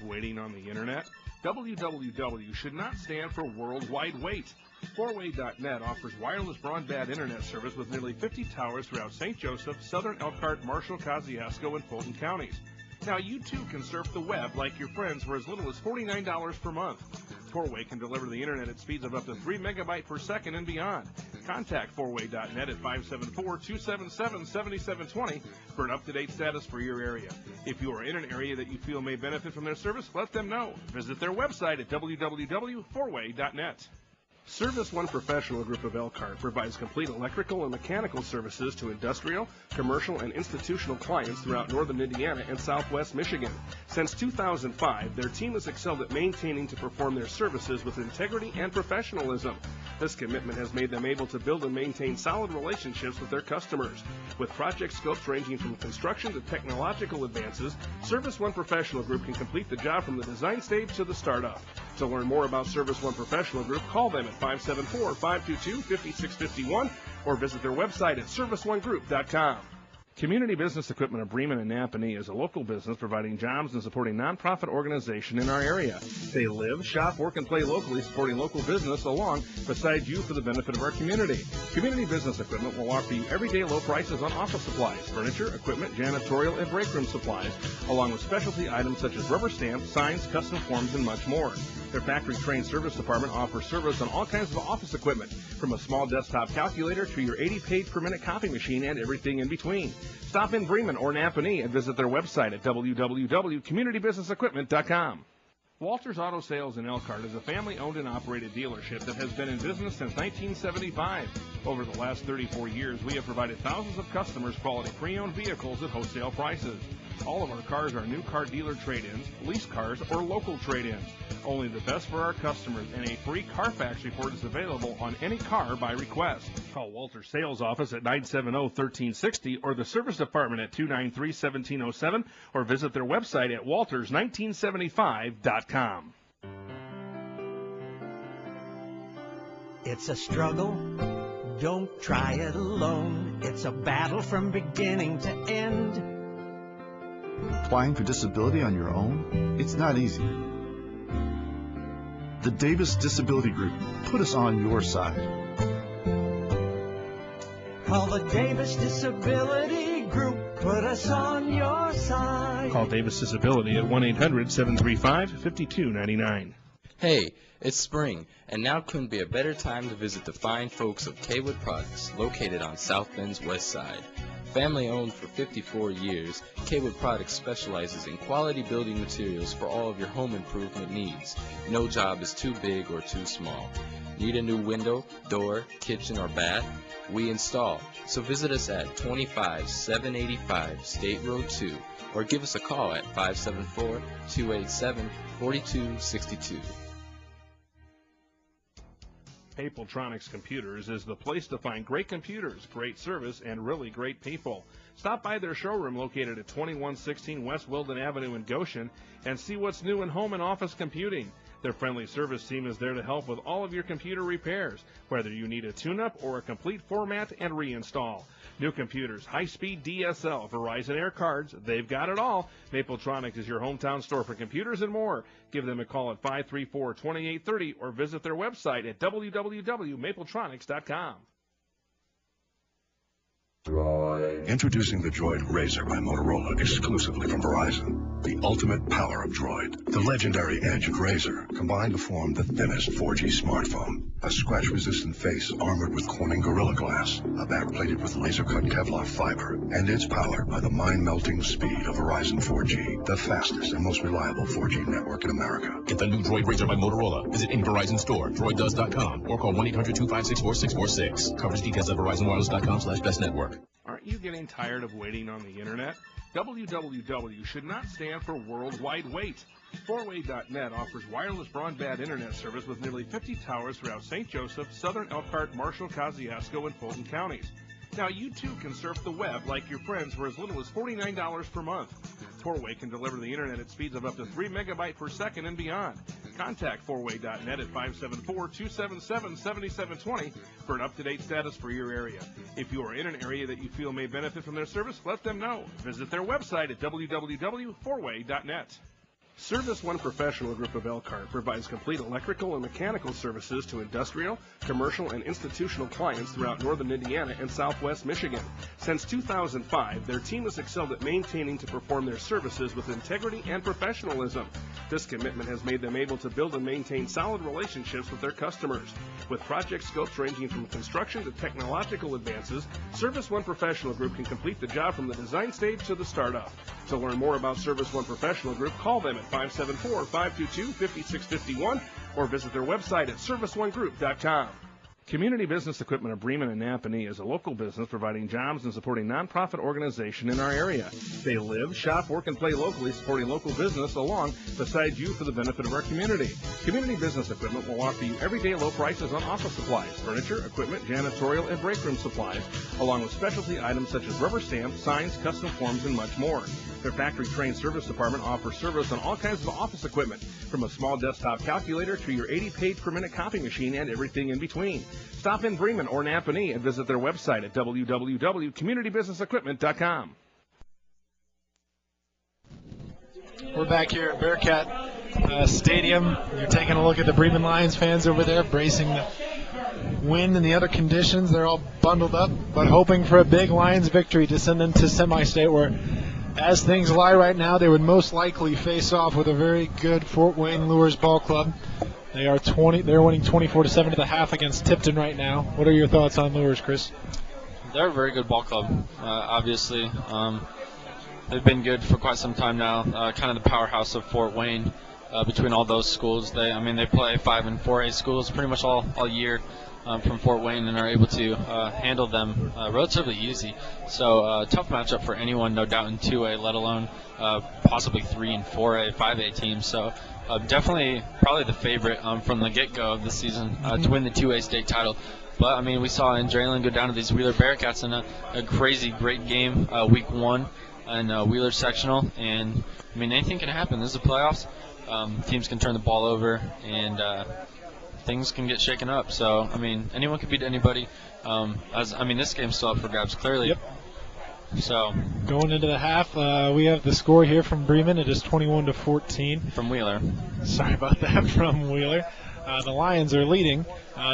Waiting on the internet? www should not stand for worldwide wait. 4way.net offers wireless broadband internet service with nearly 50 towers throughout St. Joseph, Southern Elkhart, Marshall, Kosciuszko, and Fulton counties. Now you too can surf the web like your friends for as little as $49 per month. 4way can deliver the internet at speeds of up to 3 megabytes per second and beyond. Contact 4way.net at 574-277-7720 for an up-to-date status for your area. If you are in an area that you feel may benefit from their service, let them know. Visit their website at www.4way.net. Service One Professional Group of Elkhart provides complete electrical and mechanical services to industrial, commercial, and institutional clients throughout northern Indiana and southwest Michigan. Since 2005, their team has excelled at maintaining to perform their services with integrity and professionalism. This commitment has made them able to build and maintain solid relationships with their customers. With project scopes ranging from construction to technological advances, Service One Professional Group can complete the job from the design stage to the startup. To learn more about Service One Professional Group, call them at 574-522-5651 or visit their website at serviceonegroup.com. Community Business Equipment of Bremen and Napanee is a local business providing jobs and supporting nonprofit organization in our area. They live, shop, work, and play locally, supporting local business along beside you for the benefit of our community. Community Business Equipment will offer you everyday low prices on office supplies, furniture, equipment, janitorial, and break room supplies, along with specialty items such as rubber stamps, signs, custom forms, and much more. Their factory-trained service department offers service on all kinds of office equipment, from a small desktop calculator to your 80-page-per-minute copy machine and everything in between. Stop in Bremen or Napanee and visit their website at www.communitybusinessequipment.com. Walters Auto Sales in Elkhart is a family-owned and operated dealership that has been in business since 1975. Over the last 34 years, we have provided thousands of customers quality pre-owned vehicles at wholesale prices. All of our cars are new car dealer trade-ins, lease cars, or local trade-ins. Only the best for our customers, and a free Carfax report is available on any car by request. Call Walters Sales Office at 970-1360 or the Service Department at 293-1707 or visit their website at walters1975.com. It's a struggle. Don't try it alone. It's a battle from beginning to end. Applying for disability on your own? It's not easy. The Davis Disability Group put us on your side. Call the Davis Disability Group. Put us on your side. Call Davis Disability at 1-800-735-5299. Hey, it's spring, and now couldn't be a better time to visit the fine folks of Kaywood Products, located on South Bend's west side. Family owned for 54 years, Kaywood Products specializes in quality building materials for all of your home improvement needs. No job is too big or too small. Need a new window, door, kitchen, or bath? We install. So visit us at 25785 State Road 2 or give us a call at 574-287-4262. Mapletronics Computers is the place to find great computers, great service, and really great people. Stop by their showroom located at 2116 West Wilden Avenue in Goshen and see what's new in home and office computing. Their friendly service team is there to help with all of your computer repairs, whether you need a tune-up or a complete format and reinstall. New computers, high-speed DSL, Verizon Air cards, they've got it all. Mapletronics is your hometown store for computers and more. Give them a call at 534-2830 or visit their website at www.mapletronics.com. Introducing the Droid Razr by Motorola, exclusively from Verizon. The ultimate power of Droid. The legendary edge of Razr combined to form the thinnest 4G smartphone. A scratch-resistant face armored with Corning Gorilla Glass. A back plated with laser-cut Kevlar fiber. And it's powered by the mind-melting speed of Verizon 4G. The fastest and most reliable 4G network in America. Get the new Droid Razr by Motorola. Visit any Verizon store, droiddoes.com, or call 1-800-256-4646. Coverage details at verizonwireless.com/bestnetwork. Aren't you getting tired of waiting on the internet? WWW should not stand for World Wide Wait. 4way.net offers wireless broadband internet service with nearly 50 towers throughout St. Joseph, Southern Elkhart, Marshall, Kosciuszko, and Fulton counties. Now you too can surf the web like your friends for as little as $49 per month. 4way can deliver the internet at speeds of up to 3 megabytes per second and beyond. Contact 4way.net at 574-277-7720 for an up-to-date status for your area. If you are in an area that you feel may benefit from their service, let them know. Visit their website at www.4way.net. Service One Professional Group of Elkhart provides complete electrical and mechanical services to industrial, commercial, and institutional clients throughout northern Indiana and southwest Michigan. Since 2005, their team has excelled at maintaining to perform their services with integrity and professionalism. This commitment has made them able to build and maintain solid relationships with their customers. With project scopes ranging from construction to technological advances, Service One Professional Group can complete the job from the design stage to the startup. To learn more about Service One Professional Group, call them at 574-522-5651 or visit their website at serviceonegroup.com. Community Business Equipment of Bremen and Napanee is a local business providing jobs and supporting nonprofit organization in our area. They live, shop, work, and play locally, supporting local business along beside you for the benefit of our community. Community Business Equipment will offer you everyday low prices on office supplies, furniture, equipment, janitorial, and break room supplies, along with specialty items such as rubber stamps, signs, custom forms, and much more. Their factory-trained service department offers service on all kinds of office equipment, from a small desktop calculator to your 80-page per minute copy machine and everything in between. Stop in Bremen or Napanee and visit their website at www.communitybusinessequipment.com. We're back here at Bearcat Stadium. You're taking a look at the Bremen Lions fans over there, bracing the wind and the other conditions. They're all bundled up, but hoping for a big Lions victory to send them to semi-state, where, as things lie right now, they would most likely face off with a very good Fort Wayne Lures ball club. They're winning 24-7 at the half against Tipton right now. What are your thoughts on Lures, Chris? They're a very good ball club, obviously. They've been good for quite some time now, kind of the powerhouse of Fort Wayne. Between all those schools, they play 5 and 4A schools pretty much all year from Fort Wayne and are able to handle them relatively easy. So tough matchup for anyone, no doubt, in 2A, let alone possibly 3 and 4A, 5A teams. So definitely probably the favorite from the get-go of the season to win the 2A state title. But, I mean, we saw Andreland go down to these Wheeler Bearcats in a crazy, great game week 1 in Wheeler sectional. And, I mean, anything can happen. This is the playoffs. Teams can turn the ball over, and things can get shaken up. So, I mean, anyone can beat anybody. This game's still up for grabs, clearly. Yep. So, going into the half, we have the score here from Bremen. It is 21-14. From Wheeler. Sorry about that, from Wheeler. The Lions are leading.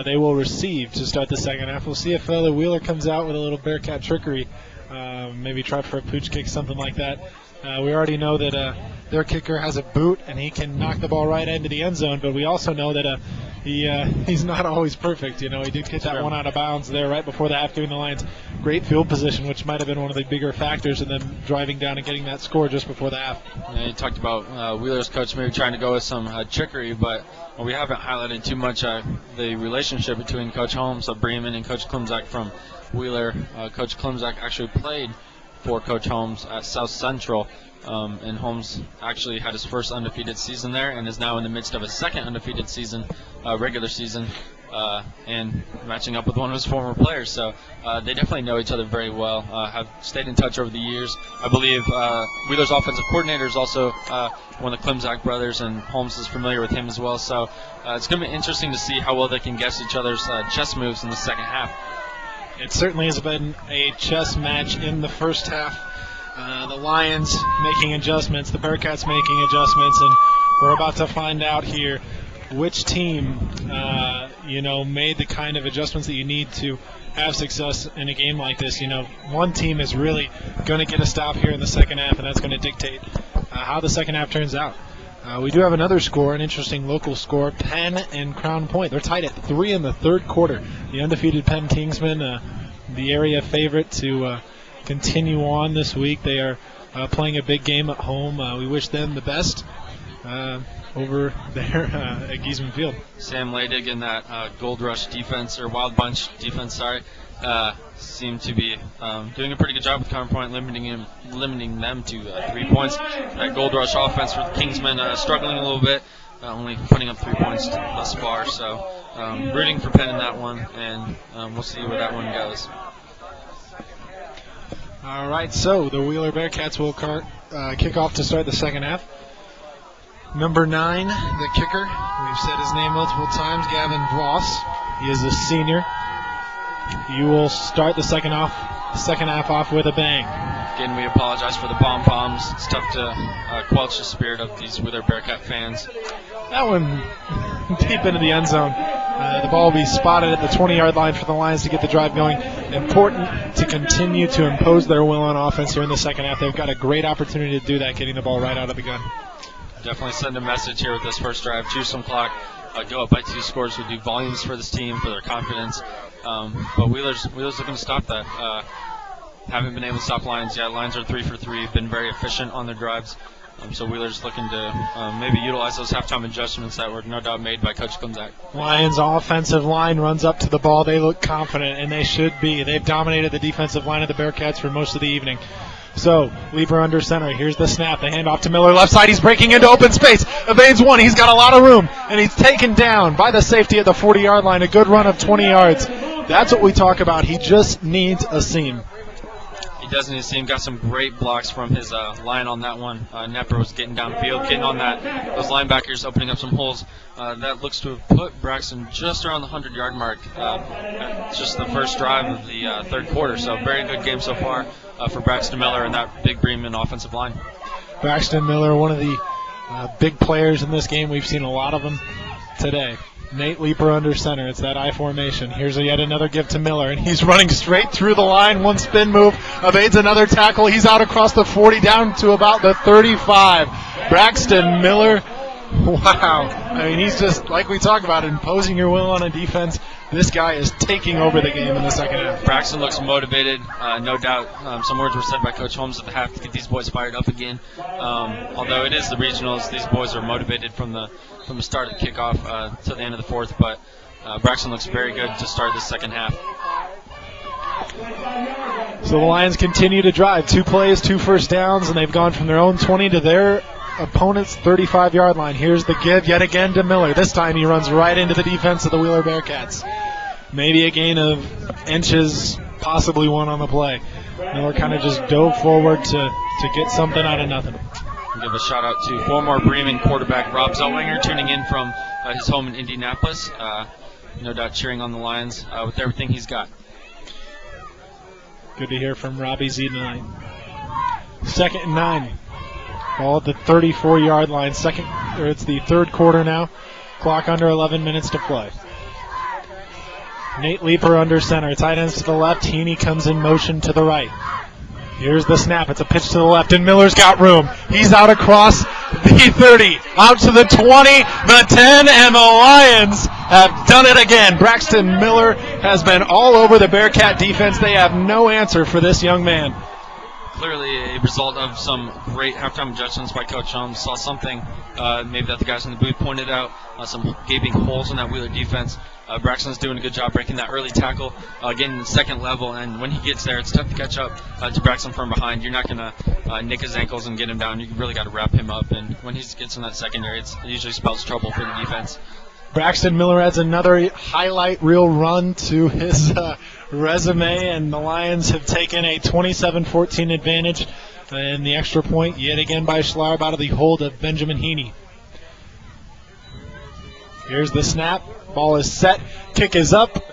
They will receive to start the second half. We'll see if the Wheeler comes out with a little Bearcat trickery. Maybe try for a pooch kick, something like that. We already know that their kicker has a boot, and he can knock the ball right into the end zone, but we also know that he's not always perfect. You know, he did get that one out of bounds there right before the half, giving the Lions great field position, which might have been one of the bigger factors in them driving down and getting that score just before the half. Yeah, you talked about Wheeler's coach maybe trying to go with some trickery, but we haven't highlighted too much the relationship between Coach Holmes of Bremen and Coach Klimzak from Wheeler. Coach Klimzak actually played for Coach Holmes at South Central, and Holmes actually had his first undefeated season there and is now in the midst of a second undefeated season, regular season, and matching up with one of his former players. So they definitely know each other very well, have stayed in touch over the years. I believe Wheeler's offensive coordinator is also one of the Klimzak brothers, and Holmes is familiar with him as well. So it's going to be interesting to see how well they can guess each other's chess moves in the second half. It certainly has been a chess match in the first half. The Lions making adjustments, the Bearcats making adjustments, and we're about to find out here which team, made the kind of adjustments that you need to have success in a game like this. You know, one team is really going to get a stop here in the second half, and that's going to dictate how the second half turns out. We do have another score, an interesting local score. Penn and Crown Point, they're tied at 3 in the third quarter. The undefeated Penn Kingsmen, the area favorite to continue on this week. They are playing a big game at home. We wish them the best over there at Giesman Field. Sam Laydig in that Gold Rush defense, or Wild Bunch defense, seem to be doing a pretty good job with Crown Point, limiting them to 3 points. That Gold Rush offense for the Kingsmen struggling a little bit, only putting up 3 points thus far. So rooting for Penn in that one, and we'll see where that one goes. All right, so the Wheeler Bearcats will kick off to start the second half. Number 9, the kicker. We've said his name multiple times, Gavin Voss. He is a senior. You will start the second half off with a bang. Again, we apologize for the pom-poms. It's tough to quench the spirit of these Wheeler Bearcat fans. That one deep into the end zone. The ball will be spotted at the 20-yard line for the Lions to get the drive going. Important to continue to impose their will on offense here in the second half. They've got a great opportunity to do that, getting the ball right out of the gun. Definitely send a message here with this first drive. Choose some clock. Go up by 2 scores would do volumes for this team, for their confidence. But Wheeler's looking to stop that. Haven't been able to stop Lions yet. Lions are 3 for 3. Been very efficient on their drives. So Wheeler's looking to maybe utilize those halftime adjustments that were no doubt made by Coach Klimczak. Lions offensive line runs up to the ball. They look confident, and they should be. They've dominated the defensive line of the Bearcats for most of the evening. So, Lieber under center. Here's the snap. The handoff to Miller. Left side. He's breaking into open space. Evades one. He's got a lot of room. And he's taken down by the safety at the 40-yard line. A good run of 20 yards. That's what we talk about. He just needs a seam. He does need a seam. Got some great blocks from his line on that one. Nepper was getting downfield, getting on those linebackers, opening up some holes. That looks to have put Braxton just around the 100-yard mark. Just the first drive of the third quarter. So, very good game so far for Braxton Miller and that big Bremen offensive line. Braxton Miller, one of the big players in this game. We've seen a lot of them today. Nate Leeper under center. It's that I formation. Here's yet another give to Miller, and he's running straight through the line. One spin move, evades another tackle. He's out across the 40 down to about the 35. Braxton Miller, wow. I mean, he's just, like we talk about, imposing your will on a defense. This guy is taking over the game in the second half. Braxton looks motivated, no doubt. Some words were said by Coach Holmes at the half to get these boys fired up again. Although it is the regionals, these boys are motivated from the start of kickoff to the end of the fourth. But Braxton looks very good to start the second half. So the Lions continue to drive. 2 plays, 2 first downs, and they've gone from their own 20 to their opponent's 35-yard line. Here's the give yet again to Miller. This time he runs right into the defense of the Wheeler Bearcats. Maybe a gain of inches, possibly one on the play. Miller kind of just dove forward to get something out of nothing. Give a shout out to former Bremen quarterback Rob Zellweger, tuning in from his home in Indianapolis. No doubt cheering on the Lions with everything he's got. Good to hear from Robbie Z tonight. 2nd and 9. Ball at the 34-yard line. It's the third quarter now. Clock under 11 minutes to play. Nate Leeper under center. Tight ends to the left. Heaney comes in motion to the right. Here's the snap. It's a pitch to the left, and Miller's got room. He's out across the 30, out to the 20, the 10, and the Lions have done it again. Braxton Miller has been all over the Bearcat defense. They have no answer for this young man. Clearly a result of some great halftime adjustments by Coach Holmes. Saw something maybe that the guys in the booth pointed out, some gaping holes in that Wheeler defense. Braxton's doing a good job breaking that early tackle, getting the second level, and when he gets there, it's tough to catch up to Braxton from behind. You're not going to nick his ankles and get him down. You really got to wrap him up, and when he gets in that secondary, it usually spells trouble for the defense. Braxton Miller adds another highlight reel run to his resume, and the Lions have taken a 27-14 advantage in the extra point yet again by Schlarb out of the hold of Benjamin Heaney. Here's the snap. Ball is set. Kick is up,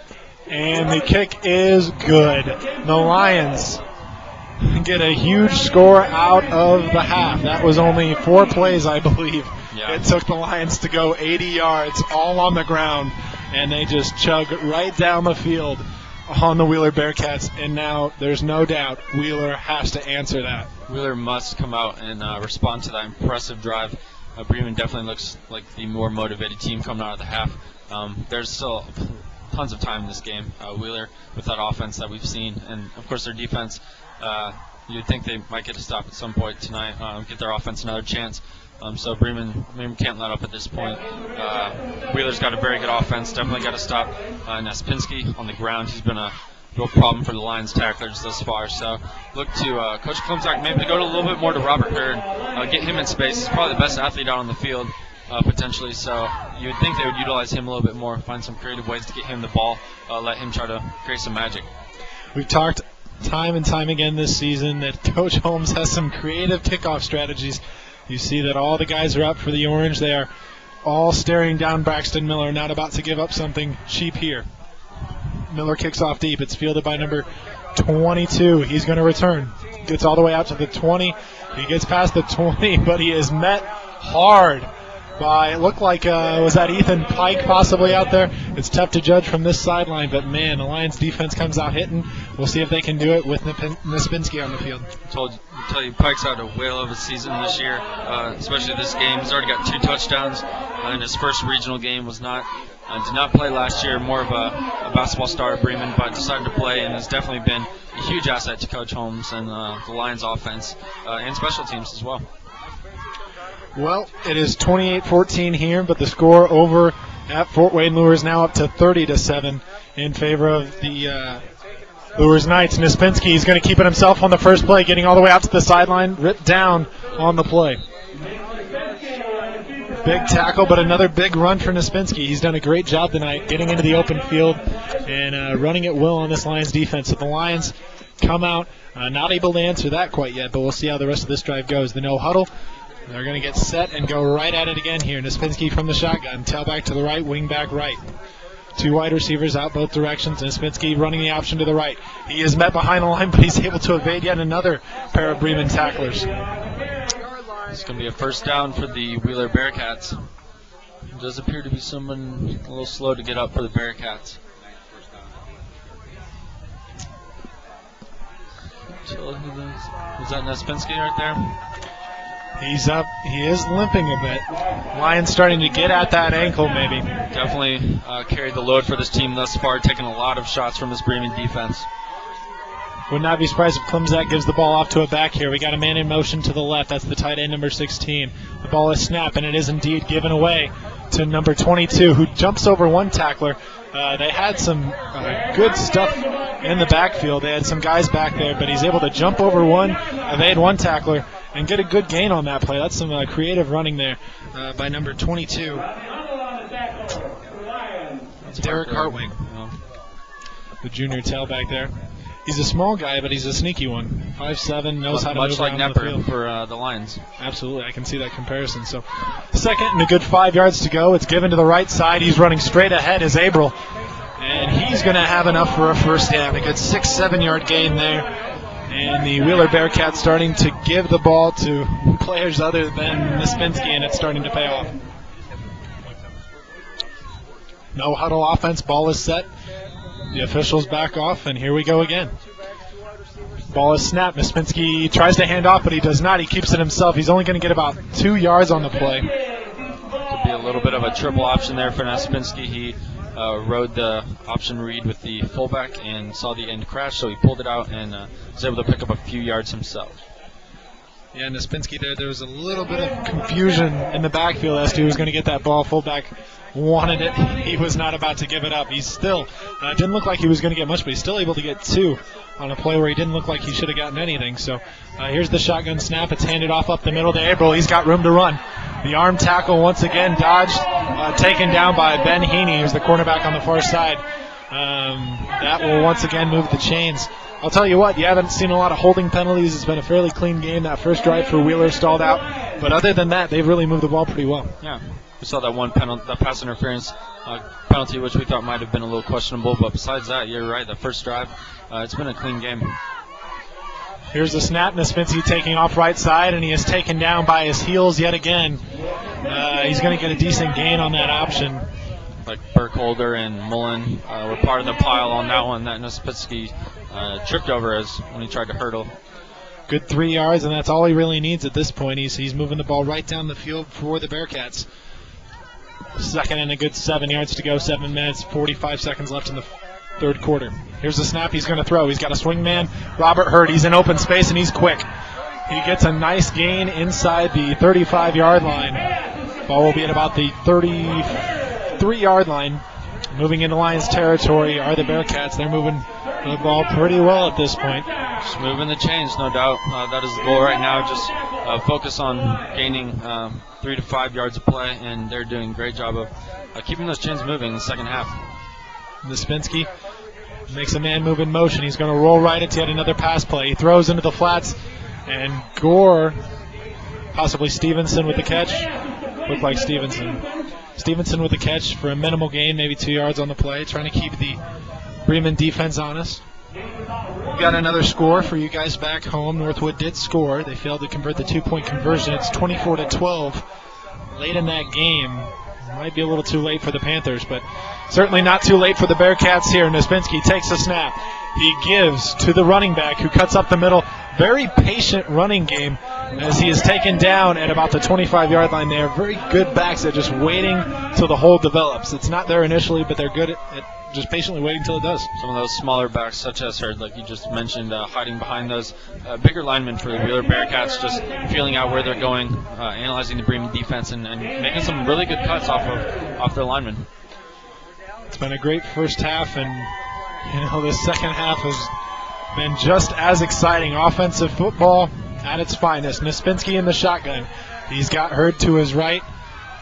and the kick is good. The Lions get a huge score out of the half. That was only 4 plays, I believe. Yeah. It took the Lions to go 80 yards all on the ground, and they just chugged right down the field on the Wheeler Bearcats, and now there's no doubt Wheeler has to answer that. Wheeler must come out and respond to that impressive drive. Bremen definitely looks like the more motivated team coming out of the half. There's still tons of time in this game. Wheeler with that offense that we've seen, and of course their defense, you'd think they might get a stop at some point tonight, get their offense another chance. So Bremen can't let up at this point. Wheeler's got a very good offense. Definitely got to stop Naspinski on the ground. He's been a real problem for the Lions tacklers thus far. So look to Coach Klimczak maybe to go a little bit more to Robert Hurd, get him in space. He's probably the best athlete out on the field potentially. So you would think they would utilize him a little bit more, find some creative ways to get him the ball, let him try to create some magic. We've talked time and time again this season that Coach Holmes has some creative kickoff strategies. You see that all the guys are up for the orange. They are all staring down Braxton Miller, not about to give up something cheap here. Miller kicks off deep. It's fielded by number 22. He's going to return. Gets all the way out to the 20. He gets past the 20, but he is met hard by, it looked like, was that Ethan Pike possibly out there? It's tough to judge from this sideline, but man, the Lions defense comes out hitting. We'll see if they can do it with Nispinski on the field. Tell you, Pike's had a whale of a season this year, especially this game. He's already got 2 touchdowns, and his first regional game did not play last year, more of a basketball star at Bremen, but decided to play and has definitely been a huge asset to Coach Holmes and the Lions offense and special teams as well. Well, it is 28-14 here, but the score over at Fort Wayne Lures now up to 30-7 in favor of the Lures Knights. Nispinski is going to keep it himself on the first play, getting all the way out to the sideline, ripped down on the play. Big tackle, but another big run for Nispinski. He's done a great job tonight getting into the open field and running at will on this Lions defense. So the Lions come out not able to answer that quite yet, but we'll see how the rest of this drive goes. The no huddle. They're going to get set and go right at it again here. Nispinski from the shotgun. Tailback to the right, wing back right. 2 wide receivers out both directions. Nispinski running the option to the right. He is met behind the line, but he's able to evade yet another pair of Bremen tacklers. It's going to be a first down for the Wheeler Bearcats. It does appear to be someone a little slow to get up for the Bearcats. Was that Nispinski right there? He's up. He is limping a bit. Lions starting to get at that ankle maybe. Definitely carried the load for this team thus far, taking a lot of shots from this Bremen defense. Would not be surprised if Klimzak gives the ball off to a back here. We got a man in motion to the left. That's the tight end, number 16. The ball is snapped, and it is indeed given away to number 22, who jumps over one tackler. They had some good stuff in the backfield. They had some guys back there, but he's able to jump over one, evade one tackler, and get a good gain on that play. That's some creative running there by number 22. That's Derek Hartwig, the junior tailback there. He's a small guy, but he's a sneaky one. 5'7", knows how to move around the field. Much like Nepper for the Lions. Absolutely, I can see that comparison. So, second and a good 5 yards to go. It's given to the right side. He's running straight ahead as Abril. And he's going to have enough for a first down. A good 6-7 yard gain there. And the Wheeler Bearcats starting to give the ball to players other than Nispinski, and it's starting to pay off. No huddle offense. Ball is set. The officials back off, and here we go again. Ball is snapped. Nispinski tries to hand off, but he does not. He keeps it himself. He's only going to get about 2 yards on the play. Could be a little bit of a triple option there for Nispinski. He rode the option read with the fullback and saw the end crash, so he pulled it out and was able to pick up a few yards himself. Yeah, Nispinski there was a little bit of confusion in the backfield as to who was going to get that ball. Fullback wanted it. He was not about to give it up. He still didn't look like he was going to get much, but he's still able to get 2 on a play where he didn't look like he should have gotten anything. So here's the shotgun snap. It's handed off up the middle to Abril. He's got room to run. The arm tackle once again dodged, taken down by Ben Heaney, who's the cornerback on the far side. That will once again move the chains. I'll tell you what, you haven't seen a lot of holding penalties. It's been a fairly clean game. That first drive for Wheeler stalled out. But other than that, they've really moved the ball pretty well. Yeah, we saw that one penalty, that pass interference penalty, which we thought might have been a little questionable. But besides that, you're right, the first drive, it's been a clean game. Here's the snap. Nispinski taking off right side, and he is taken down by his heels yet again. He's going to get a decent gain on that option. Like Burkholder and Mullen were part of the pile on that one that Nispinski tripped over as when he tried to hurdle. Good 3 yards, and that's all he really needs at this point. He's moving the ball right down the field for the Bearcats. Second and a good 7 yards to go. 7 minutes, 45 seconds left in the third quarter. Here's the snap he's going to throw. He's got a swing man, Robert Hurd. He's in open space, and he's quick. He gets a nice gain inside the 35-yard line. Ball will be at about the 33-yard line. Moving into Lions territory are the Bearcats. They're moving the ball pretty well at this point. Just moving the chains, no doubt. That is the goal right now. Just focus on gaining 3 to 5 yards of play, and they're doing a great job of keeping those chains moving in the second half. Nispinski makes a man move in motion. He's going to roll right into yet another pass play. He throws into the flats, and Gore, possibly Stevenson with the catch. Looked like Stevenson. Stevenson with the catch for a minimal gain, maybe 2 yards on the play, trying to keep the Bremen defense honest. We've got another score for you guys back home. Northwood did score. They failed to convert the 2-point conversion. It's 24-12. late in that game. Might be a little too late for the Panthers, but certainly not too late for the Bearcats here. Nispinski takes a snap. He gives to the running back who cuts up the middle. Very patient running game as he is taken down at about the 25-yard line there. Very good backs at just waiting till the hole develops. It's not there initially, but they're good at just patiently waiting till it does. Some of those smaller backs, such as Hurd, like you just mentioned, hiding behind those bigger linemen for the Wheeler Bearcats, just feeling out where they're going, analyzing the Bremen defense, and making some really good cuts off their linemen. It's been a great first half, and this second half has been just as exciting. Offensive football at its finest. Nispinski in the shotgun. He's got Hurd to his right.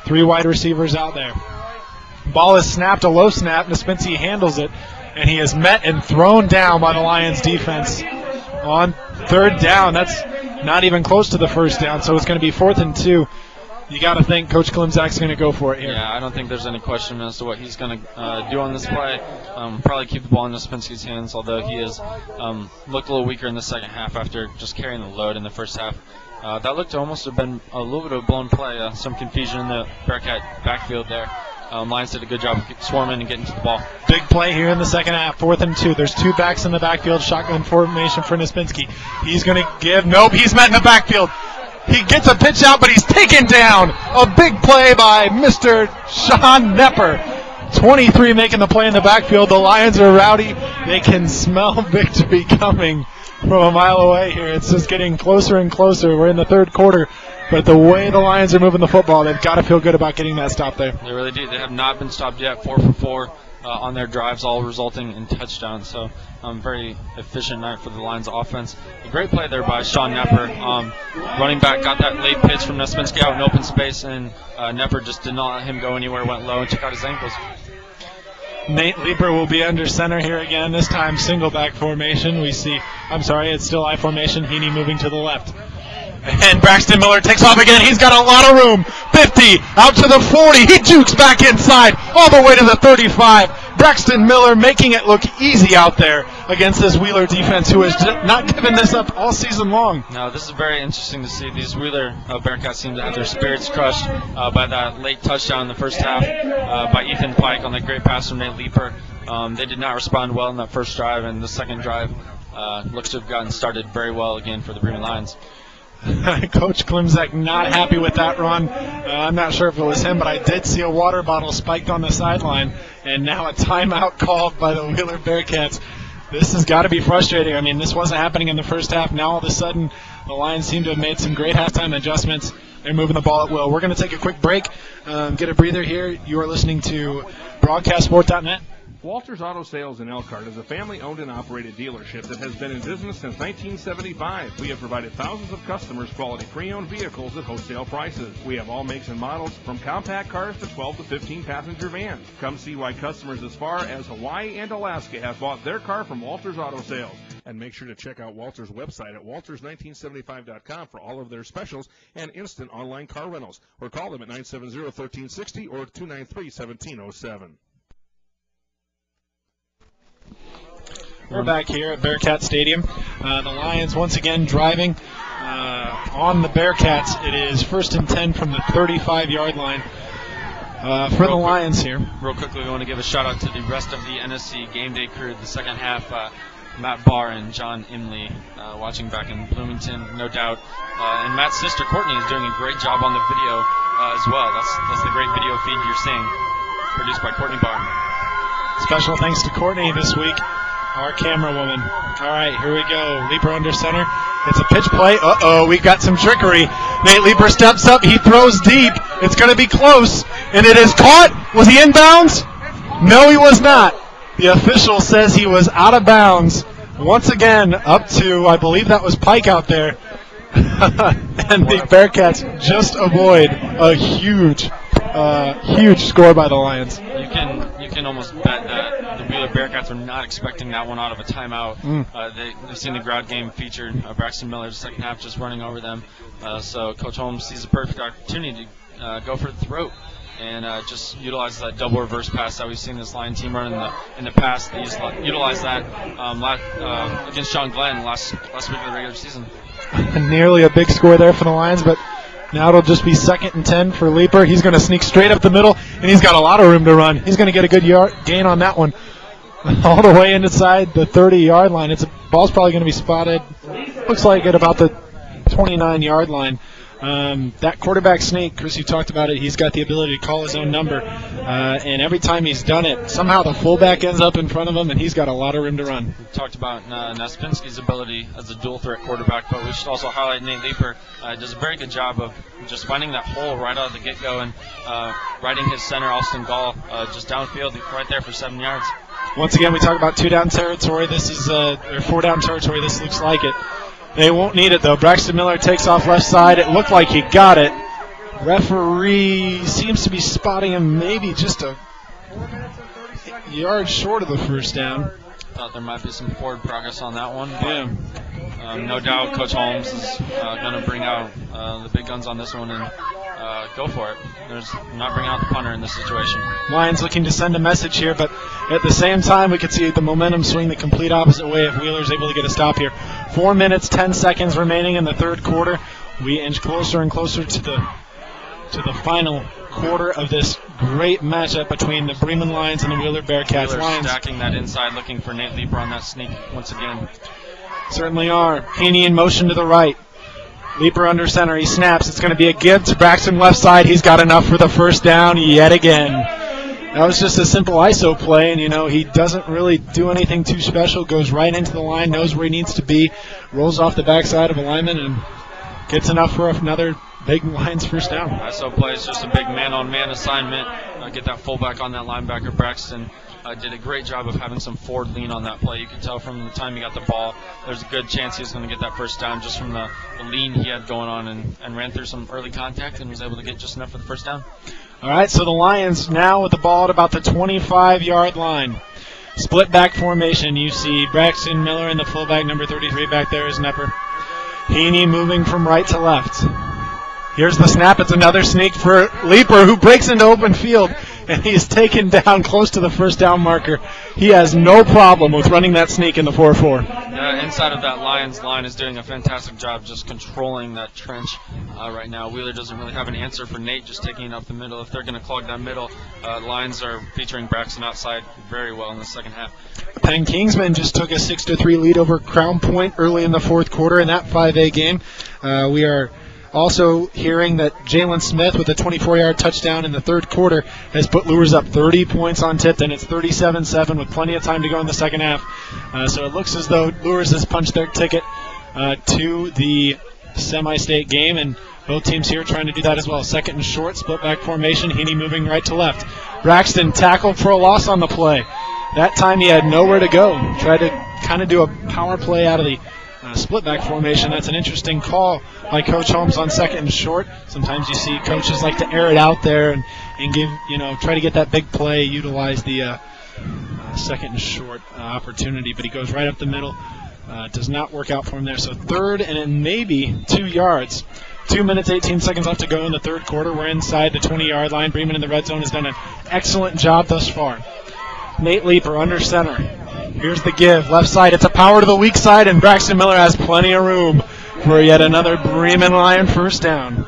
3 wide receivers out there. Ball is snapped, a low snap. Nispinski handles it, and he is met and thrown down by the Lions defense on 3rd down. That's not even close to the first down, so it's going to be 4th and 2. You got to think Coach Klimzak's going to go for it here. Yeah, I don't think there's any question as to what he's going to do on this play. Probably keep the ball in Nispinski's hands, although he has looked a little weaker in the second half after just carrying the load in the first half. That looked to almost have been a little bit of a blown play, some confusion in the Bearcat backfield there. Lions did a good job of swarming and getting to the ball. Big play here in the second half, 4th and 2. There's 2 backs in the backfield, shotgun formation for Nispinski. He's going to give, nope, he's met in the backfield. He gets a pitch out, but he's taken down. A big play by Mr. Sean Nepper. 23 making the play in the backfield. The Lions are rowdy. They can smell victory coming from a mile away here. It's just getting closer and closer. We're in the 3rd quarter. But the way the Lions are moving the football, they've got to feel good about getting that stop there. They really do. They have not been stopped yet. 4 for 4 on their drives, all resulting in touchdowns. So very efficient night for the Lions offense. A great play there by Sean Nepper. Running back got that late pitch from Nispinski out in open space, and Nepper just did not let him go anywhere, went low and took out his ankles. Nate Leeper will be under center here again, this time single back formation. It's still I formation. Heaney moving to the left. And Braxton Miller takes off again. He's got a lot of room. 50, out to the 40. He jukes back inside, all the way to the 35. Braxton Miller making it look easy out there against this Wheeler defense, who has not given this up all season long. No, this is very interesting to see. These Wheeler Bearcats seem to have their spirits crushed by that late touchdown in the first half by Ethan Pike on that great pass from Nate Leeper. They did not respond well in that first drive, and the second drive looks to have gotten started very well again for the Bremen Lions. Coach Klimzak not happy with that run. I'm not sure if it was him, but I did see a water bottle spiked on the sideline, and now a timeout called by the Wheeler Bearcats. This has got to be frustrating. I mean, this wasn't happening in the first half. Now all of a sudden, the Lions seem to have made some great halftime adjustments. They're moving the ball at will. We're going to take a quick break, get a breather here. You are listening to BroadcastSport.net. Walters Auto Sales in Elkhart is a family-owned and operated dealership that has been in business since 1975. We have provided thousands of customers quality pre-owned vehicles at wholesale prices. We have all makes and models, from compact cars to 12 to 15 passenger vans. Come see why customers as far as Hawaii and Alaska have bought their car from Walters Auto Sales. And make sure to check out Walters' website at walters1975.com for all of their specials and instant online car rentals. Or call them at 970-1360 or 293-1707. We're back here at Bearcat Stadium. The Lions once again driving on the Bearcats. It is 1st and 10 from the 35-yard line for the Lions here. Real quickly, we want to give a shout-out to the rest of the NSC Game Day crew. The second half, Matt Barr and John Imley watching back in Bloomington, no doubt. And Matt's sister, Courtney, is doing a great job on the video as well. That's the great video feed you're seeing, produced by Courtney Barr. Special thanks to Courtney this week, our camera woman. All right, here we go. Leeper under center. It's a pitch play. Uh-oh, we've got some trickery. Nate Leeper steps up. He throws deep. It's going to be close, and it is caught. Was he in bounds? No, he was not. The official says he was out of bounds. Once again, up to, I believe that was Pike out there. And the Bearcats just avoid a huge score by the Lions. You can almost bet that the Wheeler Bearcats are not expecting that one out of a timeout. They've seen the ground game featured Braxton Miller the second half just running over them. So Coach Holmes sees a perfect opportunity to go for the throat and just utilize that double reverse pass that we've seen this Lion team run in the past. They utilized that against Sean Glenn last week of the regular season. Nearly a big score there for the Lions, but Now it'll just be 2nd and 10 for Leaper. He's going to sneak straight up the middle, and he's got a lot of room to run. He's going to get a good gain on that one. All the way inside the 30-yard line. Ball's probably going to be spotted, looks like at about the 29-yard line. That quarterback sneak, Chris, you talked about it, he's got the ability to call his own number. And every time he's done it, somehow the fullback ends up in front of him, and he's got a lot of room to run. We talked about Naspinski's ability as a dual threat quarterback, but we should also highlight Nate Leaper. Does a very good job of just finding that hole right out of the get-go and riding his center, Austin Gall, just downfield right there for 7 yards. Once again, we talk about 2-down territory. This is or 4-down territory. This looks like it. They won't need it, though. Braxton Miller takes off left side. It looked like he got it. Referee seems to be spotting him maybe just a yard short of the first down. Thought there might be some forward progress on that one. Yeah. No doubt Coach Holmes is going to bring out the big guns on this one and go for it. Not bringing out the punter in this situation. Lions looking to send a message here, but at the same time, we could see the momentum swing the complete opposite way if Wheeler's able to get a stop here. 4 minutes, 10 seconds remaining in the third quarter. We inch closer and closer to the final quarter of this great matchup between the Bremen Lions and the Wheeler Bearcats. Wheeler Lions stacking that inside, looking for Nate Leaper on that sneak once again. certainly are. Haney in motion to the right. Leaper under center. He snaps. It's going to be a give to Braxton left side. He's got enough for the first down yet again. That was just a simple ISO play, and, he doesn't really do anything too special. Goes right into the line, knows where he needs to be, rolls off the backside of a lineman, and gets enough for another big Lions first down. ISO play is just a big man-on-man assignment. Get that fullback on that linebacker. Braxton did a great job of having some forward lean on that play. You can tell from the time he got the ball, there's a good chance he was going to get that first down just from the lean he had going on, and ran through some early contact and was able to get just enough for the first down. All right, so the Lions now with the ball at about the 25-yard line. Split back formation. You see Braxton Miller and the fullback, number 33, back there is Nepper. Haney moving from right to left. Here's the snap. It's another sneak for Leaper, who breaks into open field, and he's taken down close to the first down marker. He has no problem with running that sneak in the 4-4. Inside of that Lions line is doing a fantastic job just controlling that trench right now. Wheeler doesn't really have an answer for Nate just taking it up the middle. If they're going to clog that middle, Lions are featuring Braxton outside very well in the second half. Penn Kingsman just took a 6-3 lead over Crown Point early in the fourth quarter in that 5A game. We are also hearing that Jalen Smith with a 24-yard touchdown in the third quarter has put Lures up 30 points on Tipton. It's 37-7 with plenty of time to go in the second half. So it looks as though Lures has punched their ticket to the semi-state game, and both teams here trying to do that as well. Second and short, split back formation, Heaney moving right to left. Braxton tackled for a loss on the play. That time he had nowhere to go. Tried to kind of do a power play out of the split back formation. That's an interesting call by Coach Holmes on second and short. Sometimes you see coaches like to air it out there and give, try to get that big play, utilize the second and short opportunity, but he goes right up the middle. Does not work out for him there. So third and then maybe 2 yards. 2 minutes, 18 seconds left to go in the third quarter. We're inside the 20-yard line. Bremen in the red zone has done an excellent job thus far. Nate Leaper under center. Here's the give. Left side. It's a power to the weak side, and Braxton Miller has plenty of room for yet another Bremen Lion first down.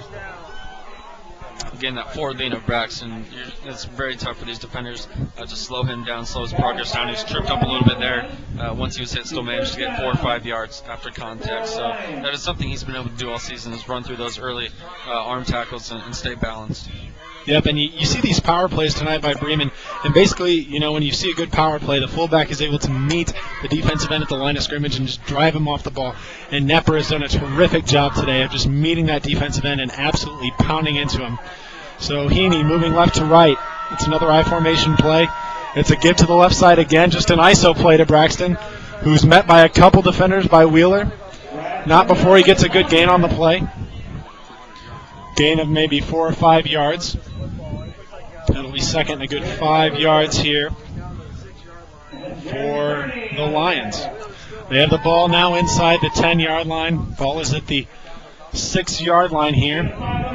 Again, that forward lean of Braxton, it's very tough for these defenders to slow him down, slow his progress down. He's tripped up a little bit there. Once he was hit, still managed to get 4 or 5 yards after contact. So that is something he's been able to do all season, is run through those early arm tackles and stay balanced. Yep, and you see these power plays tonight by Bremen, and basically, when you see a good power play, the fullback is able to meet the defensive end at the line of scrimmage and just drive him off the ball. And Nepper has done a terrific job today of just meeting that defensive end and absolutely pounding into him. So Heaney moving left to right. It's another I formation play. It's a give to the left side again, just an ISO play to Braxton, who's met by a couple defenders by Wheeler. Not before he gets a good gain on the play. Gain of maybe 4 or 5 yards. That'll be second and a good 5 yards here for the Lions. They have the ball now inside the 10-yard line. Ball is at the 6-yard line here.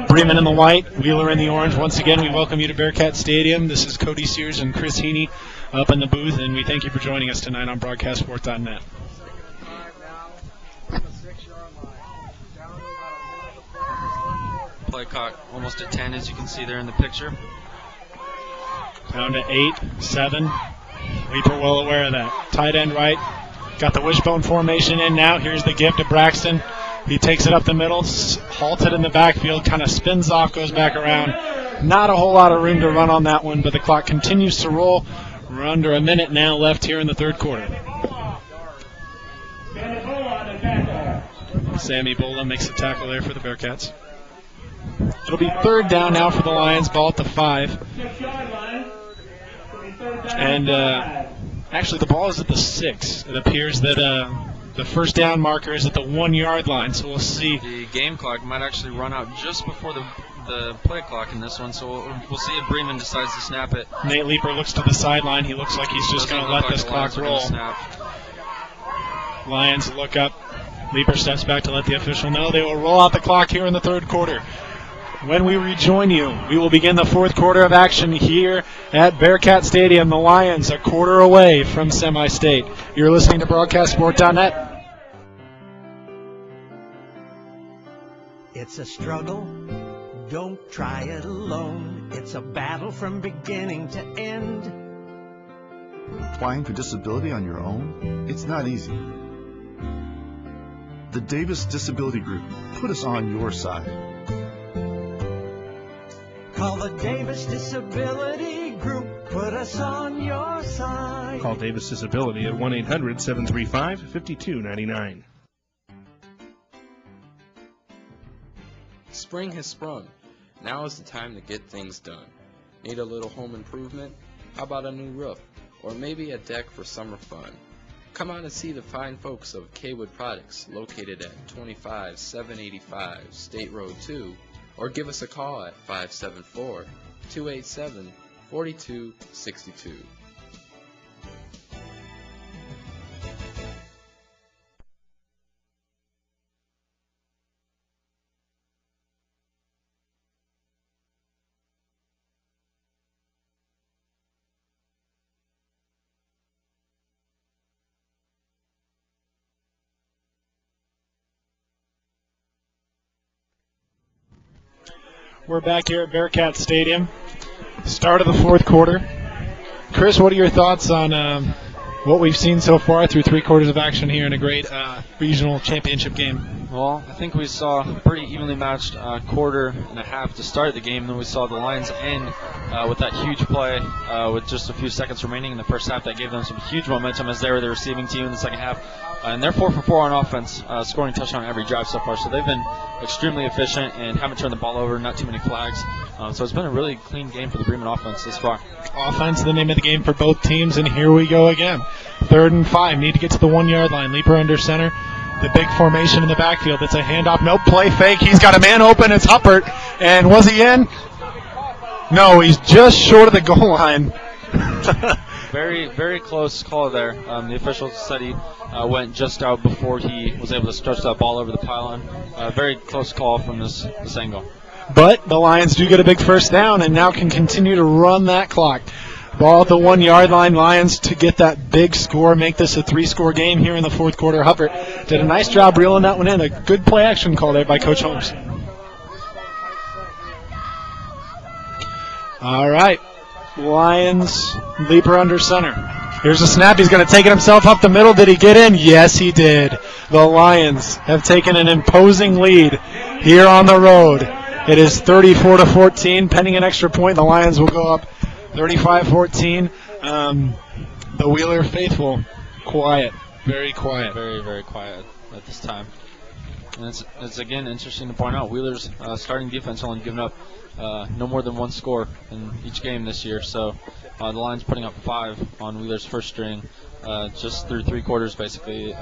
Bremen in the white, Wheeler in the orange. Once again, we welcome you to Bearcat Stadium. This is Cody Sears and Chris Heaney up in the booth, and we thank you for joining us tonight on BroadcastSport.net. play clock almost at 10, as you can see there in the picture. Down to 8, 7. Leaper well aware of that. Tight end right. Got the wishbone formation in now. Here's the give to Braxton. He takes it up the middle, halted in the backfield, kind of spins off, goes back around. Not a whole lot of room to run on that one, but the clock continues to roll. We're under a minute now left here in the third quarter. Sammy Bola makes the tackle there for the Bearcats. It'll be third down now for the Lions, ball at the 5. And actually the ball is at the 6. It appears that the first down marker is at the 1 yard line, so we'll see. The game clock might actually run out just before the play clock in this one, so we'll see if Breeman decides to snap it. Nate Leaper looks to the sideline. He looks like he's just going to let this clock roll. Lions look up. Leaper steps back to let the official know they will roll out the clock here in the third quarter. When we rejoin you, we will begin the fourth quarter of action here at Bearcat Stadium. The Lions a quarter away from semi-state. You're listening to BroadcastSport.net. It's a struggle. Don't try it alone. It's a battle from beginning to end. Applying for disability on your own? It's not easy. The Davis Disability Group put us on your side. Call the Davis Disability Group. Put us on your side. Call Davis Disability at 1-800-735-5299. Spring has sprung. Now is the time to get things done. Need a little home improvement? How about a new roof? Or maybe a deck for summer fun? Come out and see the fine folks of Kaywood Products, located at 25785 State Road 2, or give us a call at 574-287-4262. We're back here at Bearcat Stadium. Start of the fourth quarter. Chris, what are your thoughts on what we've seen so far through 3 quarters of action here in a great regional championship game? Well, I think we saw a pretty evenly matched quarter and a half to start the game. Then we saw the Lions end with that huge play with just a few seconds remaining in the first half. That gave them some huge momentum as they were the receiving team in the second half. And they're 4 for 4 on offense, scoring a touchdown on every drive so far. So they've been extremely efficient and haven't turned the ball over, not too many flags. So it's been a really clean game for the Bremen offense this far. Offense, the name of the game for both teams, and here we go again. 3rd and 5, need to get to the 1 yard line. Leaper under center. The big formation in the backfield. It's a handoff. Nope, play fake. He's got a man open. It's Huppert. And was he in? No, he's just short of the goal line. Very, very close call there. The official said he went just out before he was able to stretch that ball over the pylon. Very close call from this angle. But the Lions do get a big first down and now can continue to run that clock. Ball at the 1 yard line. Lions to get that big score, make this a 3-score game here in the fourth quarter. Huppert did a nice job reeling that one in. A good play action call there by Coach Holmes. All right. Lions, Leaper under center. Here's a snap. He's going to take it himself up the middle. Did he get in? Yes, he did. The Lions have taken an imposing lead here on the road. It is 34-14. Pending an extra point, the Lions will go up 35-14. The Wheeler faithful, quiet, very quiet. Very, very quiet at this time. And it's again interesting to point out, Wheeler's starting defense only given up no more than 1 score in each game this year. So the Lions putting up 5 on Wheeler's first string just through 3 quarters basically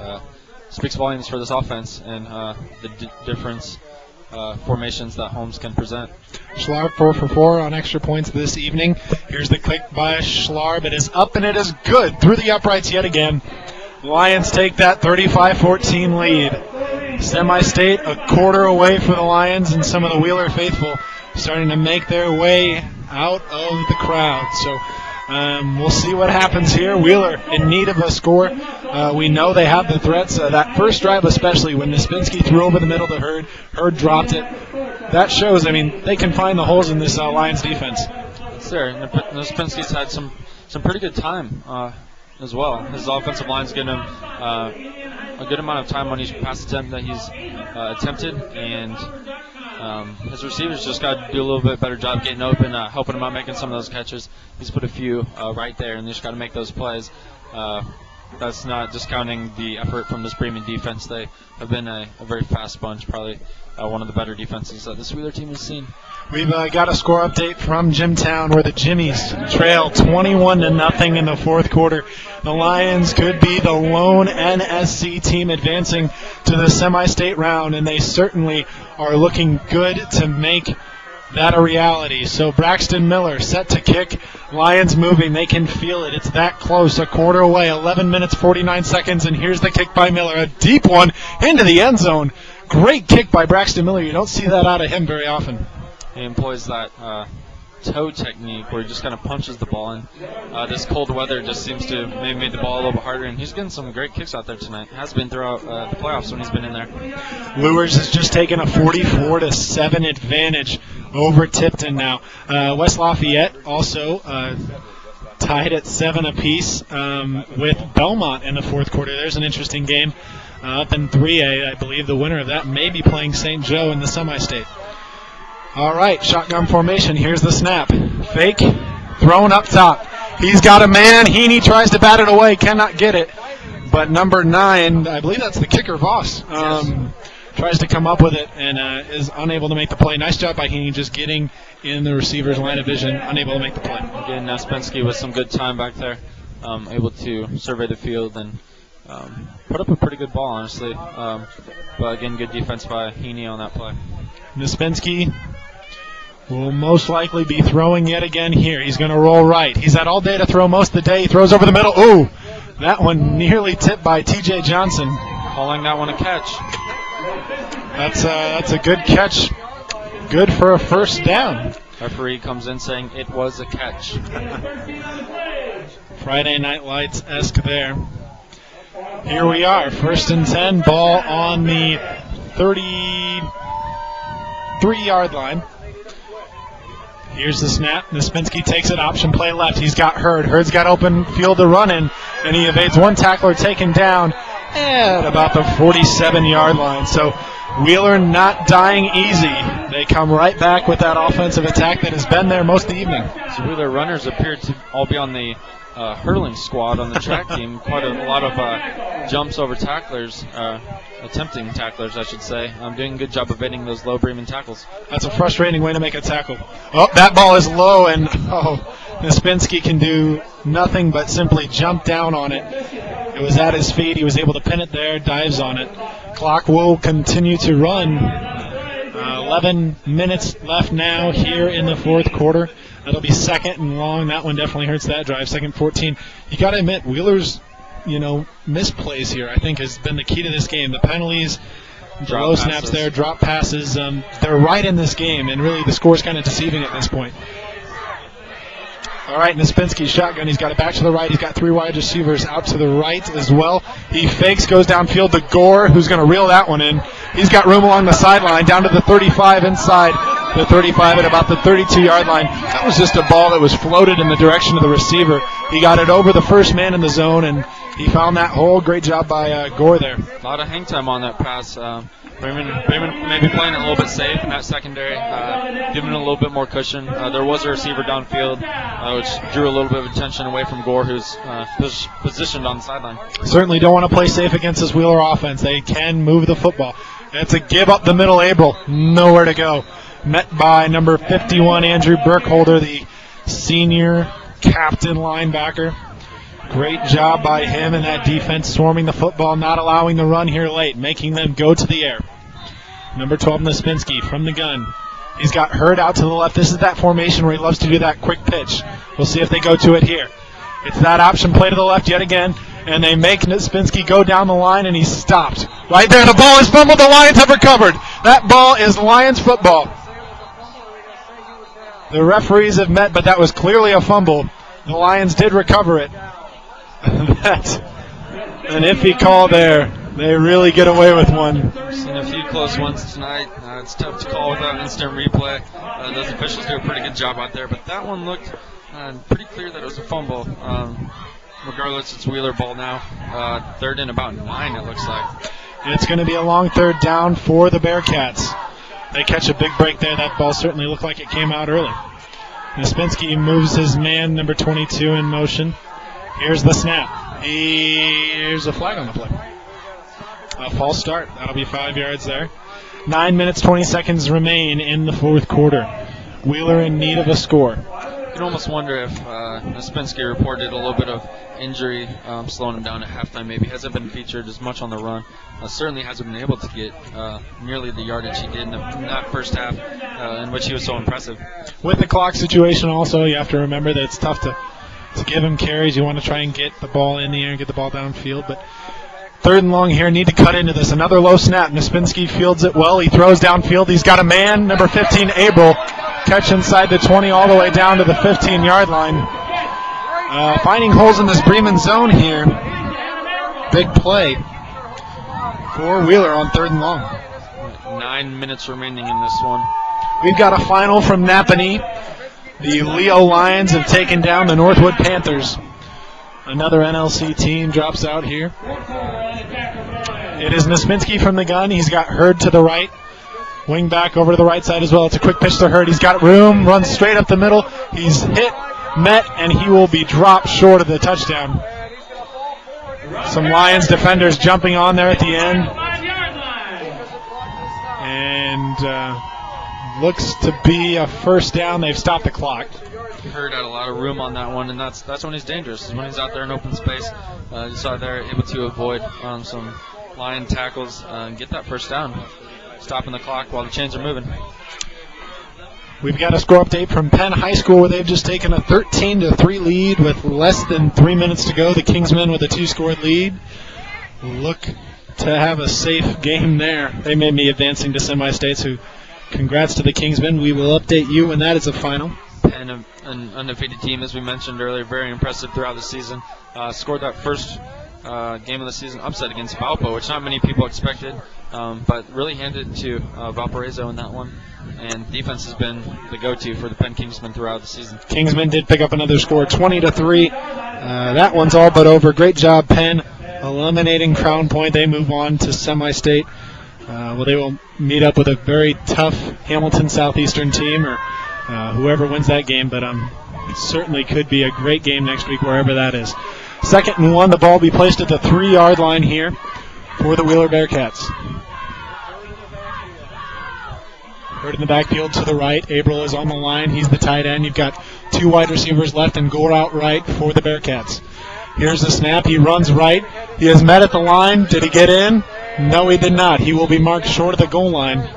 speaks volumes for this offense and the difference formations that Holmes can present. Schlarb 4 for 4 on extra points this evening. Here's the click by Schlarb. It is up and it is good through the uprights yet again. Lions take that 35-14 lead. Semi-state a quarter away for the Lions, and some of the Wheeler faithful starting to make their way out of the crowd. So We'll see what happens here. Wheeler in need of a score. We know they have the threats. That first drive especially, when Nispinski threw over the middle to Hurd, Hurd dropped it. That shows, they can find the holes in this Lions defense. Sure, Nispinski's had some pretty good time as well. His offensive line's getting him a good amount of time on each pass attempt that he's attempted, and his receivers just got to do a little bit better job getting open, helping him out making some of those catches. He's put a few right there, and they just got to make those plays. That's not discounting the effort from this Bremen defense. They have been a very fast bunch, probably one of the better defenses that this Wheeler team has seen. We've got a score update from Jimtown where the Jimmies trail 21-0 in the fourth quarter. The Lions could be the lone NSC team advancing to the semi-state round, and they certainly are looking good to make that a reality. So Braxton Miller set to kick. Lions moving. They can feel it. It's that close. A quarter away. 11 minutes, 49 seconds, and here's the kick by Miller. A deep one into the end zone. Great kick by Braxton Miller. You don't see that out of him very often. He employs that toe technique where he just kind of punches the ball in. This cold weather just seems to maybe made the ball a little bit harder, and he's getting some great kicks out there tonight. Has been throughout the playoffs when he's been in there. Lures has just taken a 44-7 advantage over Tipton now. West Lafayette also tied at 7 apiece with Belmont in the fourth quarter. There's an interesting game up in 3A. I believe the winner of that may be playing St. Joe in the semi-state. All right, shotgun formation. Here's the snap. Fake, thrown up top. He's got a man. Heaney tries to bat it away, cannot get it. But number 9, I believe that's the kicker, Voss, tries to come up with it and is unable to make the play. Nice job by Heaney just getting in the receiver's line of vision, unable to make the play. Again, Nispinski with some good time back there, able to survey the field and put up a pretty good ball, honestly. But again, good defense by Heaney on that play. Nispinski will most likely be throwing yet again here. He's going to roll right. He's had all day to throw most of the day. He throws over the middle. Ooh, that one nearly tipped by T.J. Johnson. Calling that one a catch. That's a good catch. Good for a first down. Referee comes in saying it was a catch. Friday Night Lights-esque there. Here we are, 1st and 10, ball on the 33-yard line. Here's the snap. Nispinski takes it, option play left. He's got Hurd. Hurd's got open field to run in, and he evades one tackler, taken down at about the 47-yard line. So Wheeler not dying easy. They come right back with that offensive attack that has been there most of the evening. So Wheeler runners appeared to all be on the hurling squad on the track team. Quite a lot of jumps over tacklers, attempting tacklers, I should say. Doing a good job of evading those low Bremen tackles. That's a frustrating way to make a tackle. Oh, that ball is low, and Nispinski can do nothing but simply jump down on it. It was at his feet. He was able to pin it there, dives on it. Clock will continue to run. 11 minutes left now here in the fourth quarter. That'll be second and long. That one definitely hurts that drive. 2nd 14. You got to admit, Wheeler's, misplays here, I think, has been the key to this game. The penalties, low snaps there, drop passes. They're right in this game, and really the score's kind of deceiving at this point. All right, Nispinski's shotgun. He's got it back to the right. He's got 3 wide receivers out to the right as well. He fakes, goes downfield to Gore, who's going to reel that one in. He's got room along the sideline, down to the 35 inside. The 35 at about the 32-yard line. That was just a ball that was floated in the direction of the receiver. He got it over the first man in the zone, and he found that hole. Great job by Gore there. A lot of hang time on that pass. Bremen maybe playing it a little bit safe in that secondary, giving it a little bit more cushion. There was a receiver downfield, which drew a little bit of attention away from Gore, who's positioned on the sideline. Certainly don't want to play safe against this Wheeler offense. They can move the football. It's a give up the middle, Abel. Nowhere to go. Met by number 51, Andrew Burkholder, the senior captain linebacker. Great job by him and that defense swarming the football, not allowing the run here late, making them go to the air. Number 12, Nispinski from the gun. He's got Hurd out to the left. This is that formation where he loves to do that quick pitch. We'll see if they go to it here. It's that option play to the left yet again, and they make Nispinski go down the line, and he's stopped. Right there, the ball is fumbled. The Lions have recovered. That ball is Lions football. The referees have met, but that was clearly a fumble. The Lions did recover it. That's an iffy call there. They really get away with one. We've seen a few close ones tonight. It's tough to call without instant replay. Those officials do a pretty good job out there, but that one looked pretty clear that it was a fumble. Regardless, it's Wheeler ball now. Third and about 9, it looks like. It's going to be a long third down for the Bearcats. They catch a big break there. That ball certainly looked like it came out early. Nispinski moves his man, number 22, in motion. Here's the snap. Here's a flag on the play. A false start. That'll be 5 yards there. 9 minutes, 20 seconds remain in the fourth quarter. Wheeler in need of a score. You can almost wonder if Nispinski reported a little bit of injury, slowing him down at halftime maybe. Hasn't been featured as much on the run. Certainly hasn't been able to get nearly the yardage he did in that first half, in which he was so impressive. With the clock situation also, you have to remember that it's tough to give him carries. You want to try and get the ball in the air and get the ball downfield. But third and long here, need to cut into this. Another low snap. Nispinski fields it well. He throws downfield. He's got a man, number 15, Abel. Catch inside the 20 all the way down to the 15-yard line. Finding holes in this Bremen zone here. Big play for Wheeler on third and long. 9 minutes remaining in this one. We've got a final from Napanee. The Leo Lions have taken down the Northwood Panthers. Another NLC team drops out here. It is Nispinski from the gun. He's got Hurd to the right. Wing back over to the right side as well. It's a quick pitch to Hurd. He's got room, runs straight up the middle. He's hit, met, and he will be dropped short of the touchdown. Some Lions defenders jumping on there at the end. And looks to be a first down. They've stopped the clock. Hurd had a lot of room on that one, and that's when he's dangerous, is when he's out there in open space. You saw there, able to avoid some Lion tackles and get that first down. Stopping the clock while the chains are moving. We've got a score update from Penn High School where they've just taken a 13-3 lead with less than 3 minutes to go. The Kingsmen with a 2-score lead look to have a safe game there. They may be advancing to semi-states, who congrats to the Kingsmen. We will update you when that is a final. Penn, an undefeated team, as we mentioned earlier, very impressive throughout the season. Scored that first game of the season upset against Valpo, which not many people expected, but really handed it to Valparaiso in that one. And defense has been the go-to for the Penn Kingsmen throughout the season. Kingsmen did pick up another score, 20-3. That one's all but over. Great job, Penn, eliminating Crown Point. They move on to semi-state. They will meet up with a very tough Hamilton Southeastern team, or whoever wins that game, but certainly could be a great game next week wherever that is. 2nd and 1, the ball will be placed at the 3-yard line here for the Wheeler Bearcats. Hurd in the backfield to the right. Abril is on the line. He's the tight end. You've got 2 wide receivers left and go out right for the Bearcats. Here's the snap. He runs right. He is met at the line. Did he get in? No, he did not. He will be marked short of the goal line.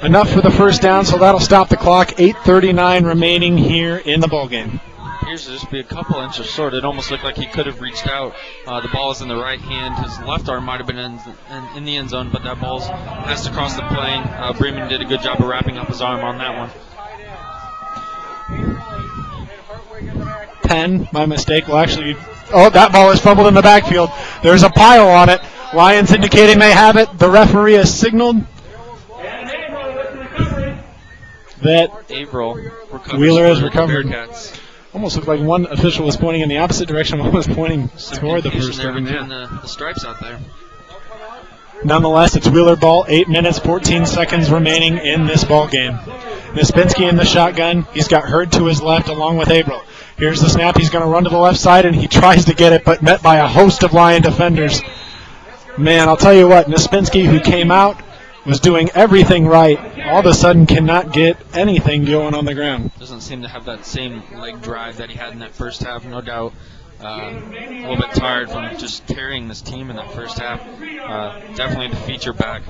Enough for the first down, so that'll stop the clock. 8:39 remaining here in the ballgame. Appears to just be a couple inches short. It almost looked like he could have reached out. The ball is in the right hand. His left arm might have been in the end zone, but that ball has to cross the plane. Breeman did a good job of wrapping up his arm on that one. Penn, my mistake, will actually... Oh, that ball is fumbled in the backfield. There's a pile on it. Lions indicating they have it. The referee has signaled that Wheeler is recovered. Almost looked like one official was pointing in the opposite direction, one was pointing toward the first down. The stripes out there. Nonetheless, it's Wheeler ball. 8 minutes, 14 seconds remaining in this ball game. Nispinski in the shotgun. He's got Hurd to his left along with Abril. Here's the snap. He's going to run to the left side, and he tries to get it, but met by a host of Lion defenders. Man, I'll tell you what, Nispinski, who came out, was doing everything right, all of a sudden cannot get anything going on the ground. Doesn't seem to have that same leg drive that he had in that first half, no doubt. A little bit tired from just carrying this team in that first half. Definitely the feature back.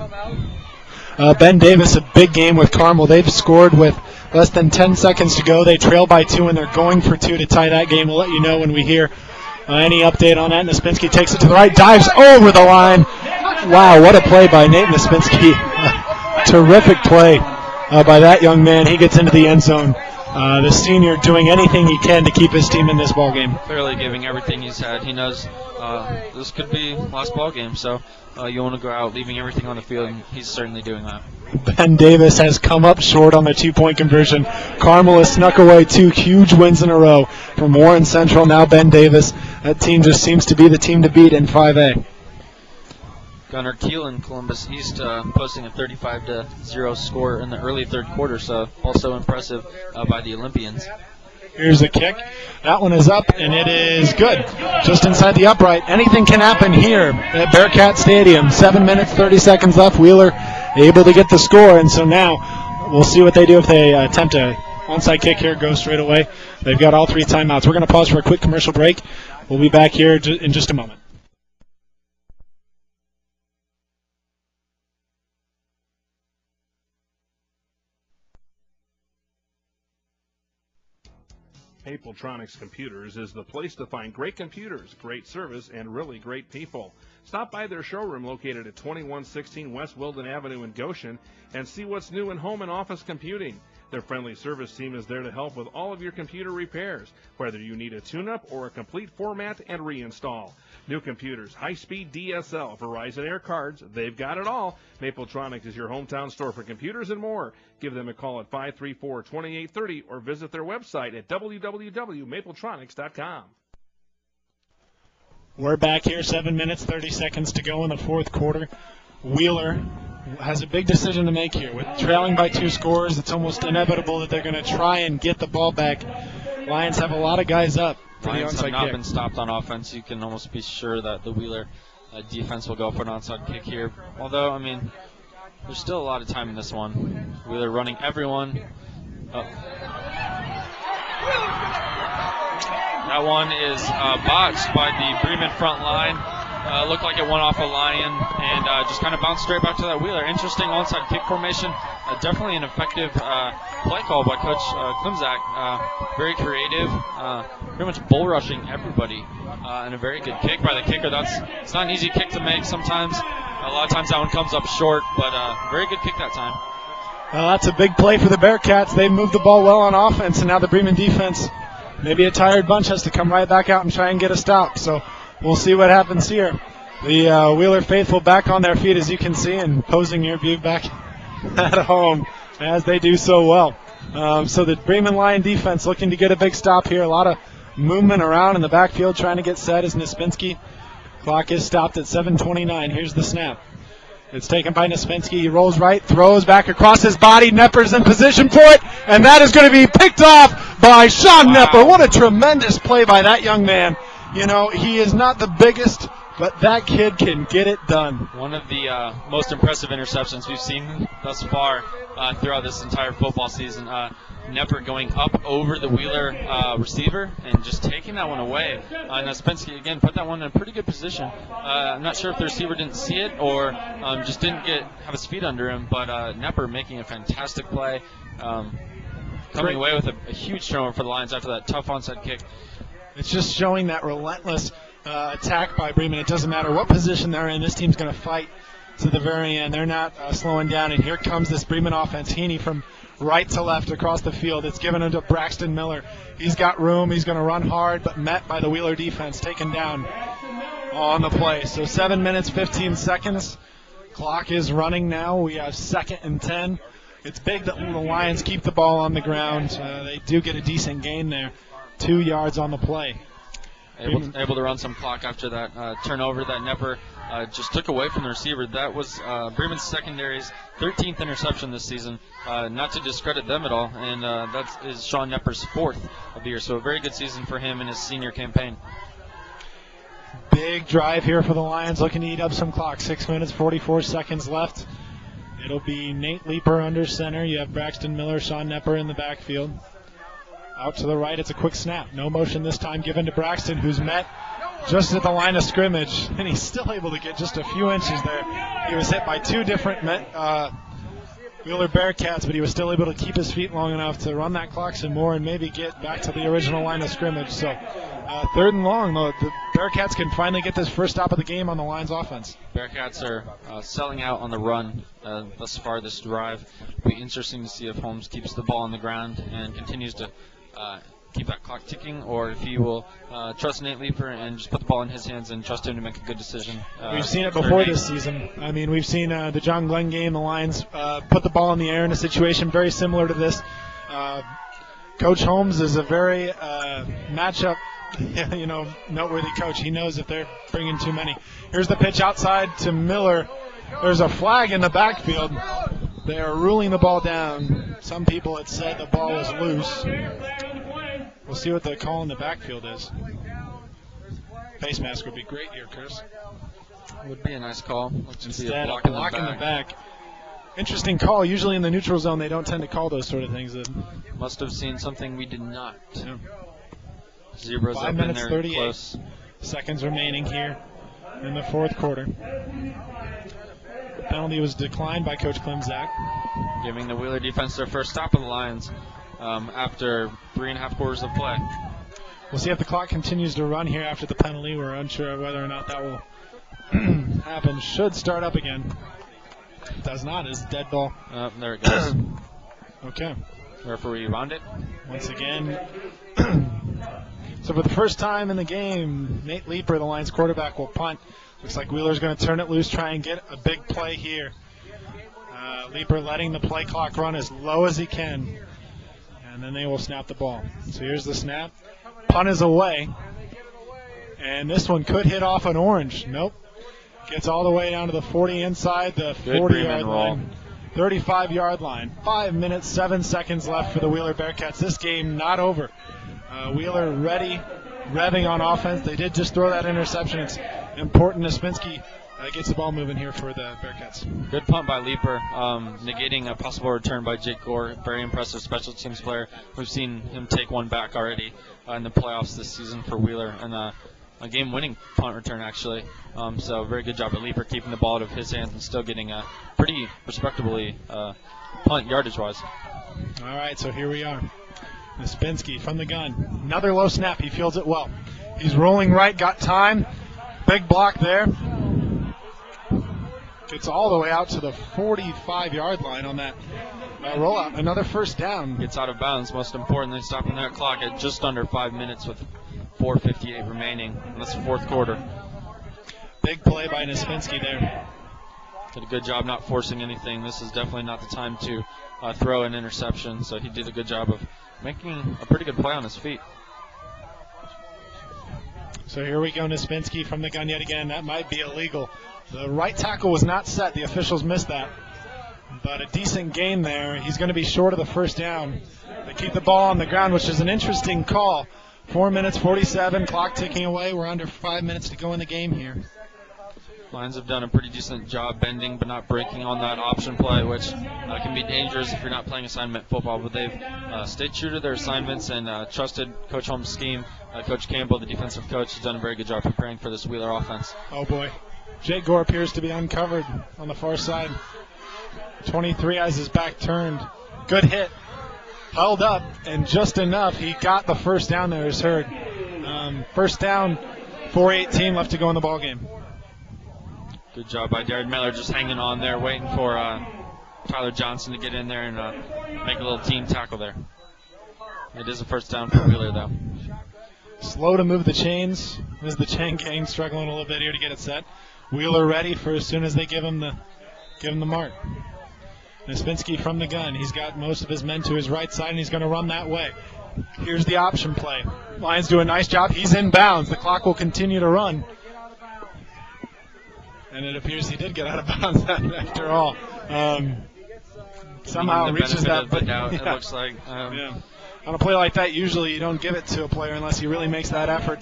Ben Davis, a big game with Carmel. They've scored with less than 10 seconds to go. They trail by 2, and they're going for 2 to tie that game. We'll let you know when we hear any update on that. Nispinski takes it to the right, dives over the line. Wow, what a play by Nate Nispinski. Terrific play by that young man. He gets into the end zone. the senior doing anything he can to keep his team in this ball game. Clearly giving everything he's had. He knows this could be last ball game, so you want to go out leaving everything on the field, and he's certainly doing that. Ben Davis has come up short on the 2-point conversion. Carmel has snuck away 2 huge wins in a row from Warren Central. Now Ben Davis. That team just seems to be the team to beat in 5A. Gunnar Keelan, Columbus East, posting a 35-0 score in the early third quarter, so also impressive by the Olympians. Here's a kick. That one is up, and it is good. Just inside the upright. Anything can happen here at Bearcat Stadium. 7 minutes, 30 seconds left. Wheeler able to get the score, and so now we'll see what they do if they attempt a onside kick here. Go straight away. They've got all 3 timeouts. We're going to pause for a quick commercial break. We'll be back here in just a moment. Mapletronics Computers is the place to find great computers, great service, and really great people. Stop by their showroom located at 2116 West Wilden Avenue in Goshen and see what's new in home and office computing. Their friendly service team is there to help with all of your computer repairs, whether you need a tune-up or a complete format and reinstall. New computers, high-speed DSL, Verizon Air cards, they've got it all. Mapletronics is your hometown store for computers and more. Give them a call at 534-2830 or visit their website at www.mapletronics.com. We're back here, 7 minutes, 30 seconds to go in the fourth quarter. Wheeler has a big decision to make here. With trailing by 2 scores, it's almost inevitable that they're going to try and get the ball back. Lions have a lot of guys up for the Lions onside have not kick. been stopped on offense. You can almost be sure that the Wheeler defense will go for an onside kick here. Although, I mean, there's still a lot of time in this one. Wheeler running everyone. That one is botched by the Bremen front line. Looked like it went off a Lion and just kind of bounced straight back to that Wheeler. Interesting onside kick formation. Definitely an effective play call by Coach Klimzak. Very creative. Pretty much bull rushing everybody. And a very good kick by the kicker. It's not an easy kick to make sometimes. A lot of times that one comes up short, but very good kick that time. That's a big play for the Bearcats. They moved the ball well on offense, and now the Bremen defense, maybe a tired bunch, has to come right back out and try and get a stop. So we'll see what happens here. The Wheeler faithful back on their feet, as you can see, and posing your view back at home, as they do so well. So the Bremen Lion defense looking to get a big stop here. A lot of movement around in the backfield trying to get set as Nispinski. Clock is stopped at 7:29. Here's the snap. It's taken by Nispinski. He rolls right, throws back across his body. Nepper's in position for it, and that is going to be picked off by Sean Nepper. What a tremendous play by that young man. You know, he is not the biggest, but that kid can get it done. One of the most impressive interceptions we've seen thus far throughout this entire football season. Nepper going up over the Wheeler receiver and just taking that one away. Nispinski, again, put that one in a pretty good position. I'm not sure if the receiver didn't see it or just didn't have his feet under him, but Nepper making a fantastic play. Coming away with a huge turnover for the Lions after that tough onside kick. It's just showing that relentless attack by Bremen. It doesn't matter what position they're in. This team's going to fight to the very end. They're not slowing down. And here comes this Bremen offense. Heaney from right to left across the field. It's given him to Braxton Miller. He's got room. He's going to run hard, but met by the Wheeler defense, taken down on the play. So 7 minutes, 15 seconds. Clock is running now. We have 2nd and 10. It's big that the Lions keep the ball on the ground. They do get a decent gain there. 2 yards on the play. Able to run some clock after that turnover that Nepper just took away from the receiver. That was Bremen's secondary's 13th interception this season. Not to discredit them at all, and that is Sean Nepper's 4th of the year. So a very good season for him in his senior campaign. Big drive here for the Lions, looking to eat up some clock. 6 minutes, 44 seconds left. It'll be Nate Leeper under center. You have Braxton Miller, Sean Nepper in the backfield. Out to the right, it's a quick snap. No motion this time given to Braxton, who's met just at the line of scrimmage, and he's still able to get just a few inches there. He was hit by 2 different Wheeler Bearcats, but he was still able to keep his feet long enough to run that clock some more and maybe get back to the original line of scrimmage. So 3rd and long, though, the Bearcats can finally get this first stop of the game on the Lions offense. Bearcats are selling out on the run thus far this drive. It'll be interesting to see if Holmes keeps the ball on the ground and continues to keep that clock ticking, or if he will trust Nate Leeper and just put the ball in his hands and trust him to make a good decision. We've seen it before this season. I mean, we've seen the John Glenn game. The Lions put the ball in the air in a situation very similar to this. Coach Holmes is a very matchup, noteworthy coach. He knows if they're bringing too many. Here's the pitch outside to Miller. There's a flag in the backfield. They are ruling the ball down. Some people had said the ball was loose. We'll see what the call in the backfield is. Face mask would be great here, Chris. Would be a nice call. Instead, a block in the back. Interesting call. Usually in the neutral zone, they don't tend to call those sort of things. Must have seen something we did not. Yeah. Zebras 5 up in minutes, there 38 close. seconds remaining here in the 4th quarter. Penalty was declined by Coach Klimzak. Giving the Wheeler defense their first stop of the Lions after 3.5 quarters of play. We'll see if the clock continues to run here after the penalty. We're unsure of whether or not that will happen. Should start up again. Does not. Is dead ball. There it goes. Okay. Referee wound it. Once again. So for the first time in the game, Nate Leeper, the Lions quarterback, will punt. Looks like Wheeler's going to turn it loose, try and get a big play here. Leeper letting the play clock run as low as he can. And then they will snap the ball. So here's the snap. Punt is away. And this one could hit off an orange. Nope. Gets all the way down to the 40 inside the 40-yard line. 35-yard line. 5 minutes, 7 seconds left for the Wheeler Bearcats. This game not over. Wheeler ready, revving on offense. They did just throw that interception. It's important Nispinski gets the ball moving here for the Bearcats. Good punt by Leeper, negating a possible return by Jake Gore. Very impressive special teams player. We've seen him take one back already in the playoffs this season for Wheeler, and a game-winning punt return, actually. So very good job by Leeper keeping the ball out of his hands and still getting a pretty respectably punt yardage-wise. All right, so here we are. Nispinski from the gun. Another low snap. He fields it well. He's rolling right, got time. Big block there. Gets all the way out to the 45-yard line on that rollout. Another first down. Gets out of bounds, most importantly, stopping that clock at just under 5 minutes with 4:58 remaining. And that's the 4th quarter. Big play by Nispinski there. Did a good job not forcing anything. This is definitely not the time to throw an interception, so he did a good job of making a pretty good play on his feet. So here we go, Nispinski from the gun yet again. That might be illegal. The right tackle was not set. The officials missed that. But a decent gain there. He's going to be short of the first down. They keep the ball on the ground, which is an interesting call. 4 minutes, 47, clock ticking away. We're under 5 minutes to go in the game here. Lions have done a pretty decent job bending but not breaking on that option play, which can be dangerous if you're not playing assignment football. But they've stayed true to their assignments and trusted Coach Holmes' scheme. Coach Campbell, the defensive coach, has done a very good job preparing for this Wheeler offense. Oh, boy. Jake Gore appears to be uncovered on the far side. 23 has his back turned. Good hit. Held up, and just enough. He got the first down there, as heard. First down, 4:18 left to go in the ballgame. Good job by Jared Miller, just hanging on there, waiting for Tyler Johnson to get in there and make a little team tackle there. It is a first down for Wheeler, though. Slow to move the chains. This is the chain gang struggling a little bit here to get it set. Wheeler ready for as soon as they give him the mark. Nispinski from the gun. He's got most of his men to his right side, and he's going to run that way. Here's the option play. Lions do a nice job. He's in bounds. The clock will continue to run. And it appears he did get out of bounds after all. Somehow reaches that. But now it looks like. On a play like that, usually you don't give it to a player unless he really makes that effort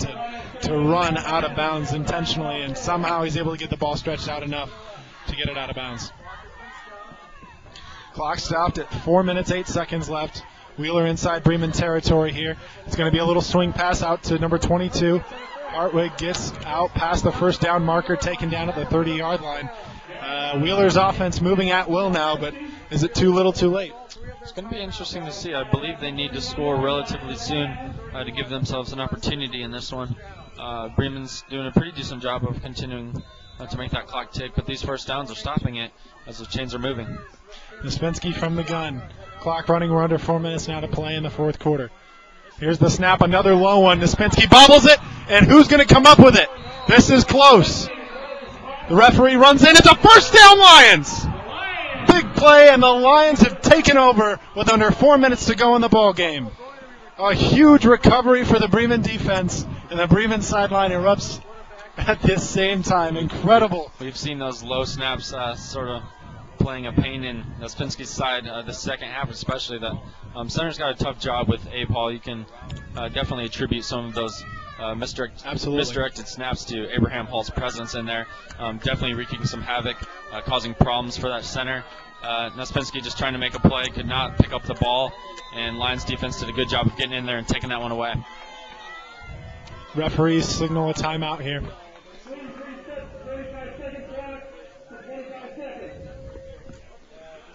to run out of bounds intentionally, and somehow he's able to get the ball stretched out enough to get it out of bounds. Clock stopped at 4 minutes, 8 seconds left. Wheeler inside Bremen territory here. It's going to be a little swing pass out to number 22. Hartwig gets out past the first down marker, taken down at the 30-yard line. Wheeler's offense moving at will now, but Is it too little, too late? It's going to be interesting to see. I believe they need to score relatively soon to give themselves an opportunity in this one. Breeman's doing a pretty decent job of continuing to make that clock tick, but these first downs are stopping it as the chains are moving. Nispinski from the gun. Clock running. We're under 4 minutes now to play in the fourth quarter. Here's the snap. Another low one. Nispinski bobbles it, and who's going to come up with it? This is close. The referee runs in. It's a first down, Lions! Big play, and the Lions have taken over with under 4 minutes to go in the ball game. A huge recovery for the Bremen defense, and the Bremen sideline erupts at the same time. Incredible. We've seen those low snaps sort of playing a pain in Nispinski's side the second half, especially. The center's got a tough job with A. Paul. You can definitely attribute some of those misdirected snaps to Abraham Hall's presence in there. Definitely wreaking some havoc, causing problems for that center. Nispinski just trying to make a play, could not pick up the ball, and Lions defense did a good job of getting in there and taking that one away. Referees signal a timeout here.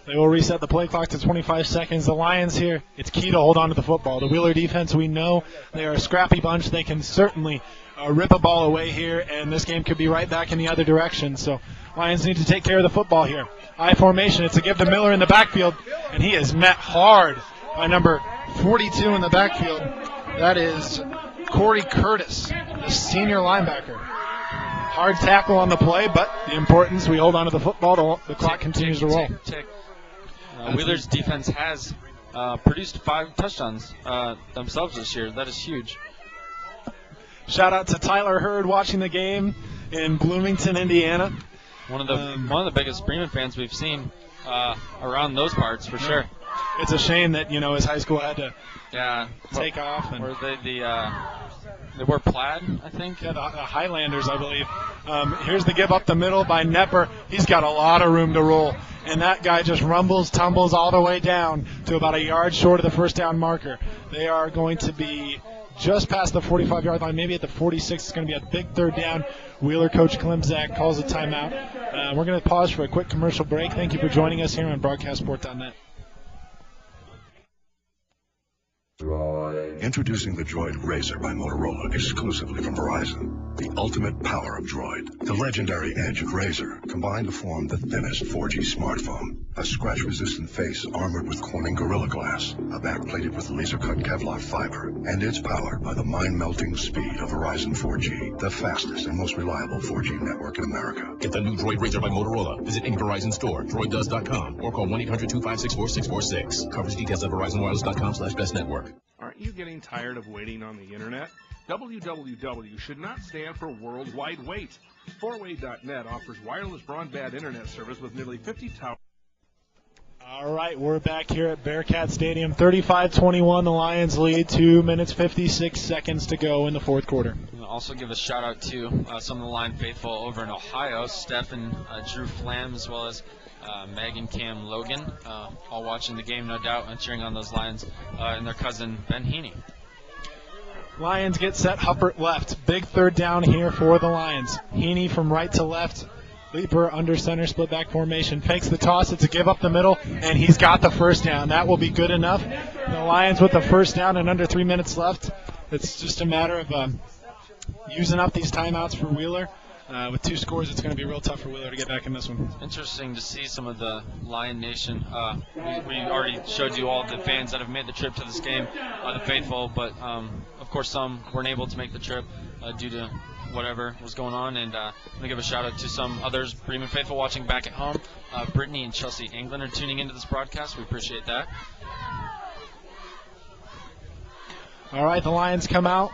They will reset the play clock to 25 seconds. The Lions here, it's key to hold on to the football. The Wheeler defense, we know they are a scrappy bunch. They can certainly rip a ball away here, and this game could be right back in the other direction. So Lions need to take care of the football here. I formation, it's a give to Miller in the backfield, and he is met hard by number 42 in the backfield. That is Corey Curtis, the senior linebacker. Hard tackle on the play, but the importance, we hold on to the football. The clock continues to roll. Wheeler's defense has produced 5 touchdowns themselves this year. That is huge. Shout out to Tyler Hurd watching the game in Bloomington, Indiana. One of the biggest Bremen fans we've seen around those parts, for sure. It's a shame that his high school had to take off. And were they were plaid, I think. Yeah, the Highlanders, I believe. Here's the give up the middle by Nepper. He's got a lot of room to roll, and that guy just tumbles all the way down to about a yard short of the first down marker. They are going to be just past the 45-yard line, maybe at the 46. It's going to be a big third down. Wheeler coach Klimzak calls a timeout. We're going to pause for a quick commercial break. Thank you for joining us here on BroadcastSport.net. Introducing the Droid Razor by Motorola, exclusively from Verizon. The ultimate power of Droid. The legendary edge of Razor, combined to form the thinnest 4G smartphone. A scratch-resistant face armored with Corning Gorilla Glass. A back plated with laser-cut Kevlar fiber. And it's powered by the mind-melting speed of Verizon 4G. The fastest and most reliable 4G network in America. Get the new Droid Razor by Motorola. Visit any Verizon store, droiddoes.com, or call 1-800-256-4646. Coverage details at verizonwireless.com/bestnetwork. Aren't you getting tired of waiting on the internet? WWW should not stand for World Wide Wait. 4way.net offers wireless broadband internet service with nearly 50 towers. All right, we're back here at Bearcat Stadium. 35-21, the Lions lead. 2 minutes, 56 seconds to go in the fourth quarter. We'll also give a shout-out to some of the Lion faithful over in Ohio, Steph and Drew Flam, as well as Meg and Cam Logan, all watching the game, no doubt, and cheering on those Lions, and their cousin Ben Heaney. Lions get set, Huppert left. Big third down here for the Lions. Heaney from right to left. Leaper under center, split back formation. Fakes the toss. It's a give up the middle, and he's got the first down. That will be good enough. The Lions with the first down and under 3 minutes left. It's just a matter of using up these timeouts for Wheeler. With 2 scores, it's going to be real tough for Wheeler to get back in this one. Interesting to see some of the Lion Nation. We already showed you all the fans that have made the trip to this game, the faithful, but of course some weren't able to make the trip due to whatever was going on. And I'm going to give a shout out to some others, Bremen faithful watching back at home. Brittany and Chelsea England are tuning into this broadcast. We appreciate that. All right, the Lions come out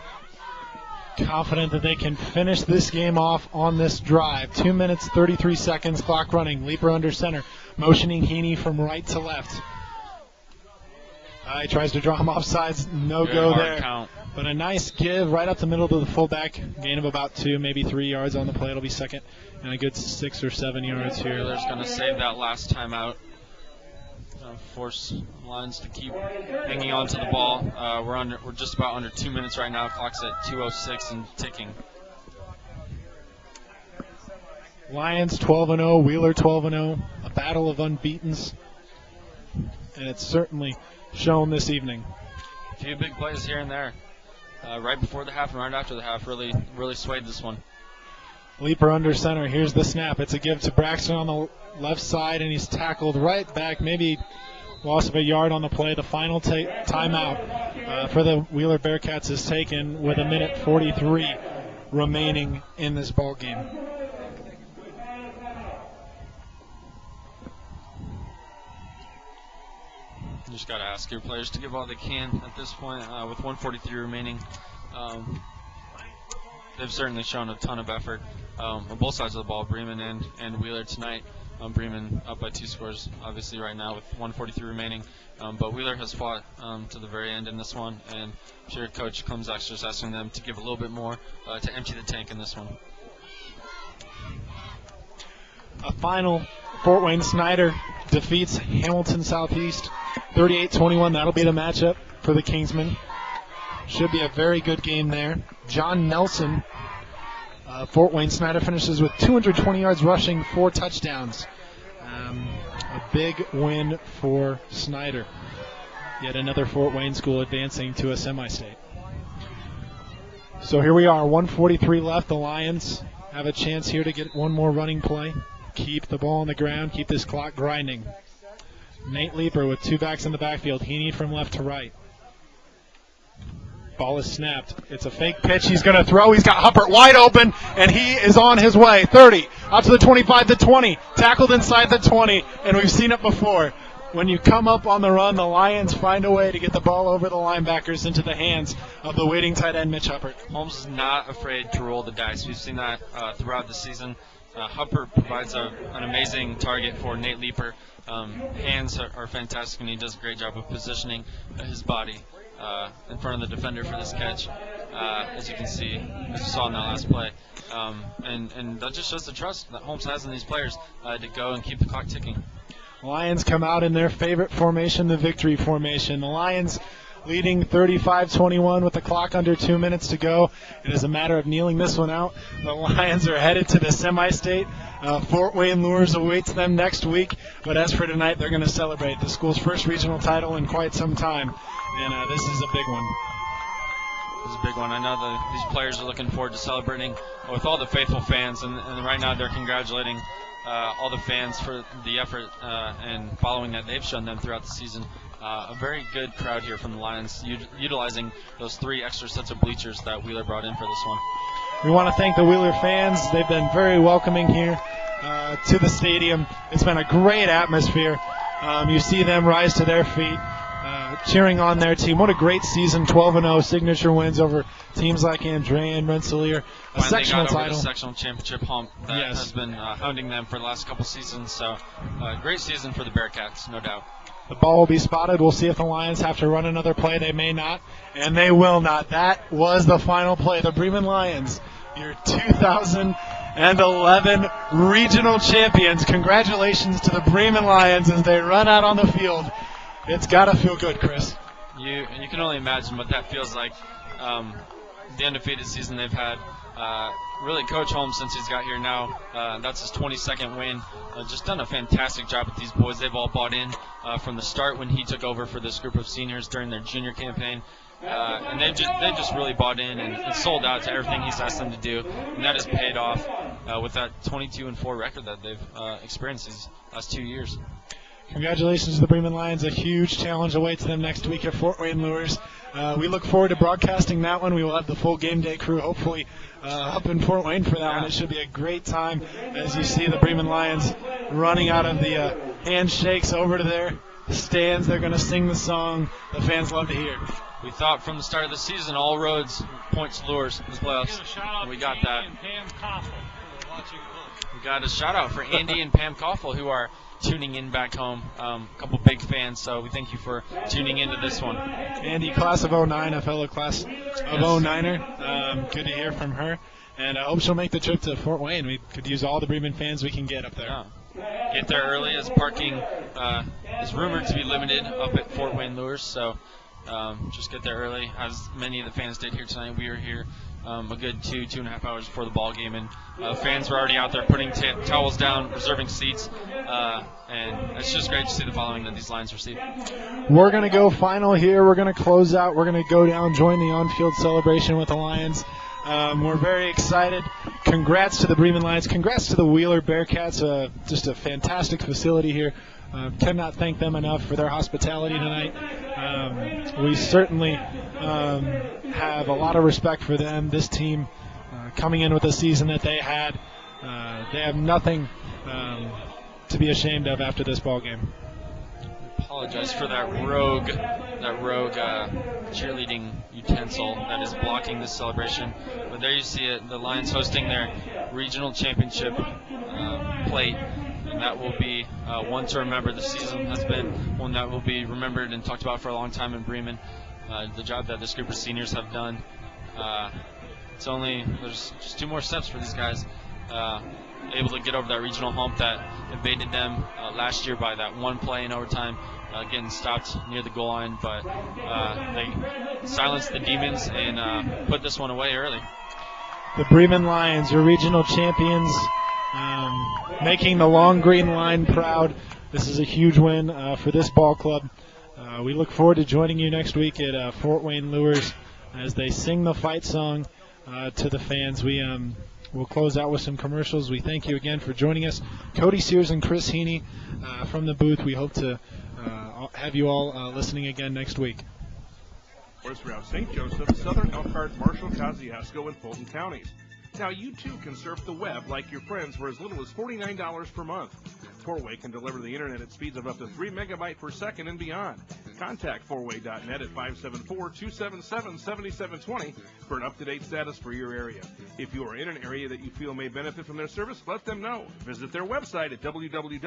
confident that they can finish this game off on this drive. 2 minutes, 33 seconds, clock running. Leaper under center, motioning Heaney from right to left. He tries to draw him off sides. No go there. Count. But a nice give right up the middle to the fullback. Gain of about 2, maybe 3 yards on the play. It'll be second and a good 6 or 7 yards here. Wheeler's going to save that last time out. Force Lions to keep hanging on to the ball. We're just about under 2 minutes right now. Clock's at 2:06 and ticking. Lions 12-0, Wheeler 12-0. A battle of unbeatens. and it's certainly shown this evening. A few big plays here and there. Right before the half and right after the half really swayed this one. Leaper under center. Here's the snap. It's a give to Braxton on the left side, and he's tackled right back, maybe loss of a yard on the play. The final timeout for the Wheeler Bearcats is taken with 1:43 remaining in this ball game. You just got to ask your players to give all they can at this point. With 1:43 remaining, they've certainly shown a ton of effort on both sides of the ball, Bremen and Wheeler tonight. Bremen up by 2 scores, obviously, right now with 1:43 remaining. But Wheeler has fought to the very end in this one, and I'm sure Coach Klumzak's just asking them to give a little bit more to empty the tank in this one. A final, Fort Wayne Snyder defeats Hamilton Southeast 38-21. That'll be the matchup for the Kingsmen. Should be a very good game there. John Nelson, Fort Wayne Snyder finishes with 220 yards rushing, 4 touchdowns. A big win for Snyder. Yet another Fort Wayne school advancing to a semi-state. So here we are, 1:43 left. The Lions have a chance here to get one more running play. Keep the ball on the ground, keep this clock grinding. Nate Leaper with 2 backs in the backfield. Heaney from left to right. Ball is snapped. It's a fake pitch. He's going to throw. He's got Huppert wide open, and he is on his way. 30, up to the 25, the 20. Tackled inside the 20, and we've seen it before. When you come up on the run, the Lions find a way to get the ball over the linebackers into the hands of the waiting tight end, Mitch Huppert. Holmes is not afraid to roll the dice. We've seen that throughout the season. Huppert provides an amazing target for Nate Leaper. Hands are fantastic, and he does a great job of positioning his body in front of the defender for this catch, as you can see, as you saw in that last play. And that just shows the trust that Holmes has in these players to go and keep the clock ticking. Lions come out in their favorite formation, the victory formation. The Lions leading 35-21 with the clock under 2 minutes to go. It is a matter of kneeling this one out. The Lions are headed to the semi-state. Fort Wayne Lures awaits them next week. But as for tonight, they're going to celebrate the school's first regional title in quite some time. And this is a big one. This is a big one. I know that these players are looking forward to celebrating with all the faithful fans. And right now they're congratulating all the fans for the effort and following that they've shown them throughout the season. A very good crowd here from the Lions, utilizing those 3 extra sets of bleachers that Wheeler brought in for this one. We want to thank the Wheeler fans. They've been very welcoming here to the stadium. It's been a great atmosphere. You see them rise to their feet, cheering on their team. What a great season, 12-0 signature wins over teams like Andrea and Rensselaer. A sectional got over title. The sectional championship hump that has been hounding them for the last couple seasons. So great season for the Bearcats, no doubt. The ball will be spotted. We'll see if the Lions have to run another play. They may not, and they will not. That was the final play. The Bremen Lions, your 2011 regional champions. Congratulations to the Bremen Lions as they run out on the field. It's got to feel good, Chris. You can only imagine what that feels like. The undefeated season they've had. Really, Coach Holmes, since he's got here now, that's his 22nd win. Just done a fantastic job with these boys. They've all bought in from the start when he took over for this group of seniors during their junior campaign. And they've just really bought in and sold out to everything he's asked them to do. And that has paid off with that 22-4 record that they've experienced these last 2 years. Congratulations to the Bremen Lions. A huge challenge awaits them next week at Fort Wayne Lures. We look forward to broadcasting that one. We will have the full game day crew hopefully up in Fort Wayne for that one. It should be a great time as you see the Bremen Lions running out of the handshakes over to their stands. They're going to sing the song the fans love to hear. We thought from the start of the season all roads point to Lures in the playoffs. And we got that. We got a shout out for Andy and Pam Koffel, who are tuning in back home. A couple big fans, so we thank you for tuning into this one. Andy, class of 09, a fellow class of 09er. Good to hear from her. And I hope she'll make the trip to Fort Wayne. We could use all the Bremen fans we can get up there. Yeah. Get there early, as parking is rumored to be limited up at Fort Wayne Lures, so just get there early, as many of the fans did here tonight. We were here a good 2.5 hours before the ball game, and fans were already out there putting towels down, reserving seats, and it's just great to see the following that these Lions receive. We're going to go final here. We're going to close out. We're going to go down, join the on-field celebration with the Lions. We're very excited. Congrats to the Bremen Lions. Congrats to the Wheeler Bearcats. Just a fantastic facility here. Cannot thank them enough for their hospitality tonight. We certainly have a lot of respect for them. This team coming in with the season that they had, they have nothing to be ashamed of after this ball game. Apologize for that rogue cheerleading utensil that is blocking this celebration. But there you see it, the Lions hosting their regional championship plate, and that will be one to remember. The season has been one that will be remembered and talked about for a long time in Bremen. The job that this group of seniors have done. There's just 2 more steps for these guys. Able to get over that regional hump that evaded them last year by that one play in overtime, getting stopped near the goal line, but they silenced the demons and put this one away early. The Bremen Lions, your regional champions, making the Long Green Line proud. This is a huge win for this ball club. We look forward to joining you next week at Fort Wayne Lures as they sing the fight song to the fans. We'll close out with some commercials. We thank you again for joining us. Cody Sears and Chris Heaney from the booth. We hope to have you all listening again next week. Horse Route St. Joseph, Southern Elkhart, Marshall, Kosciuszko, and Fulton counties. Now you too can surf the web like your friends for as little as $49 per month. Four-Way can deliver the internet at speeds of up to 3 megabytes per second and beyond. Contact fourway.net at 574-277-7720 for an up-to-date status for your area. If you are in an area that you feel may benefit from their service, let them know. Visit their website at www.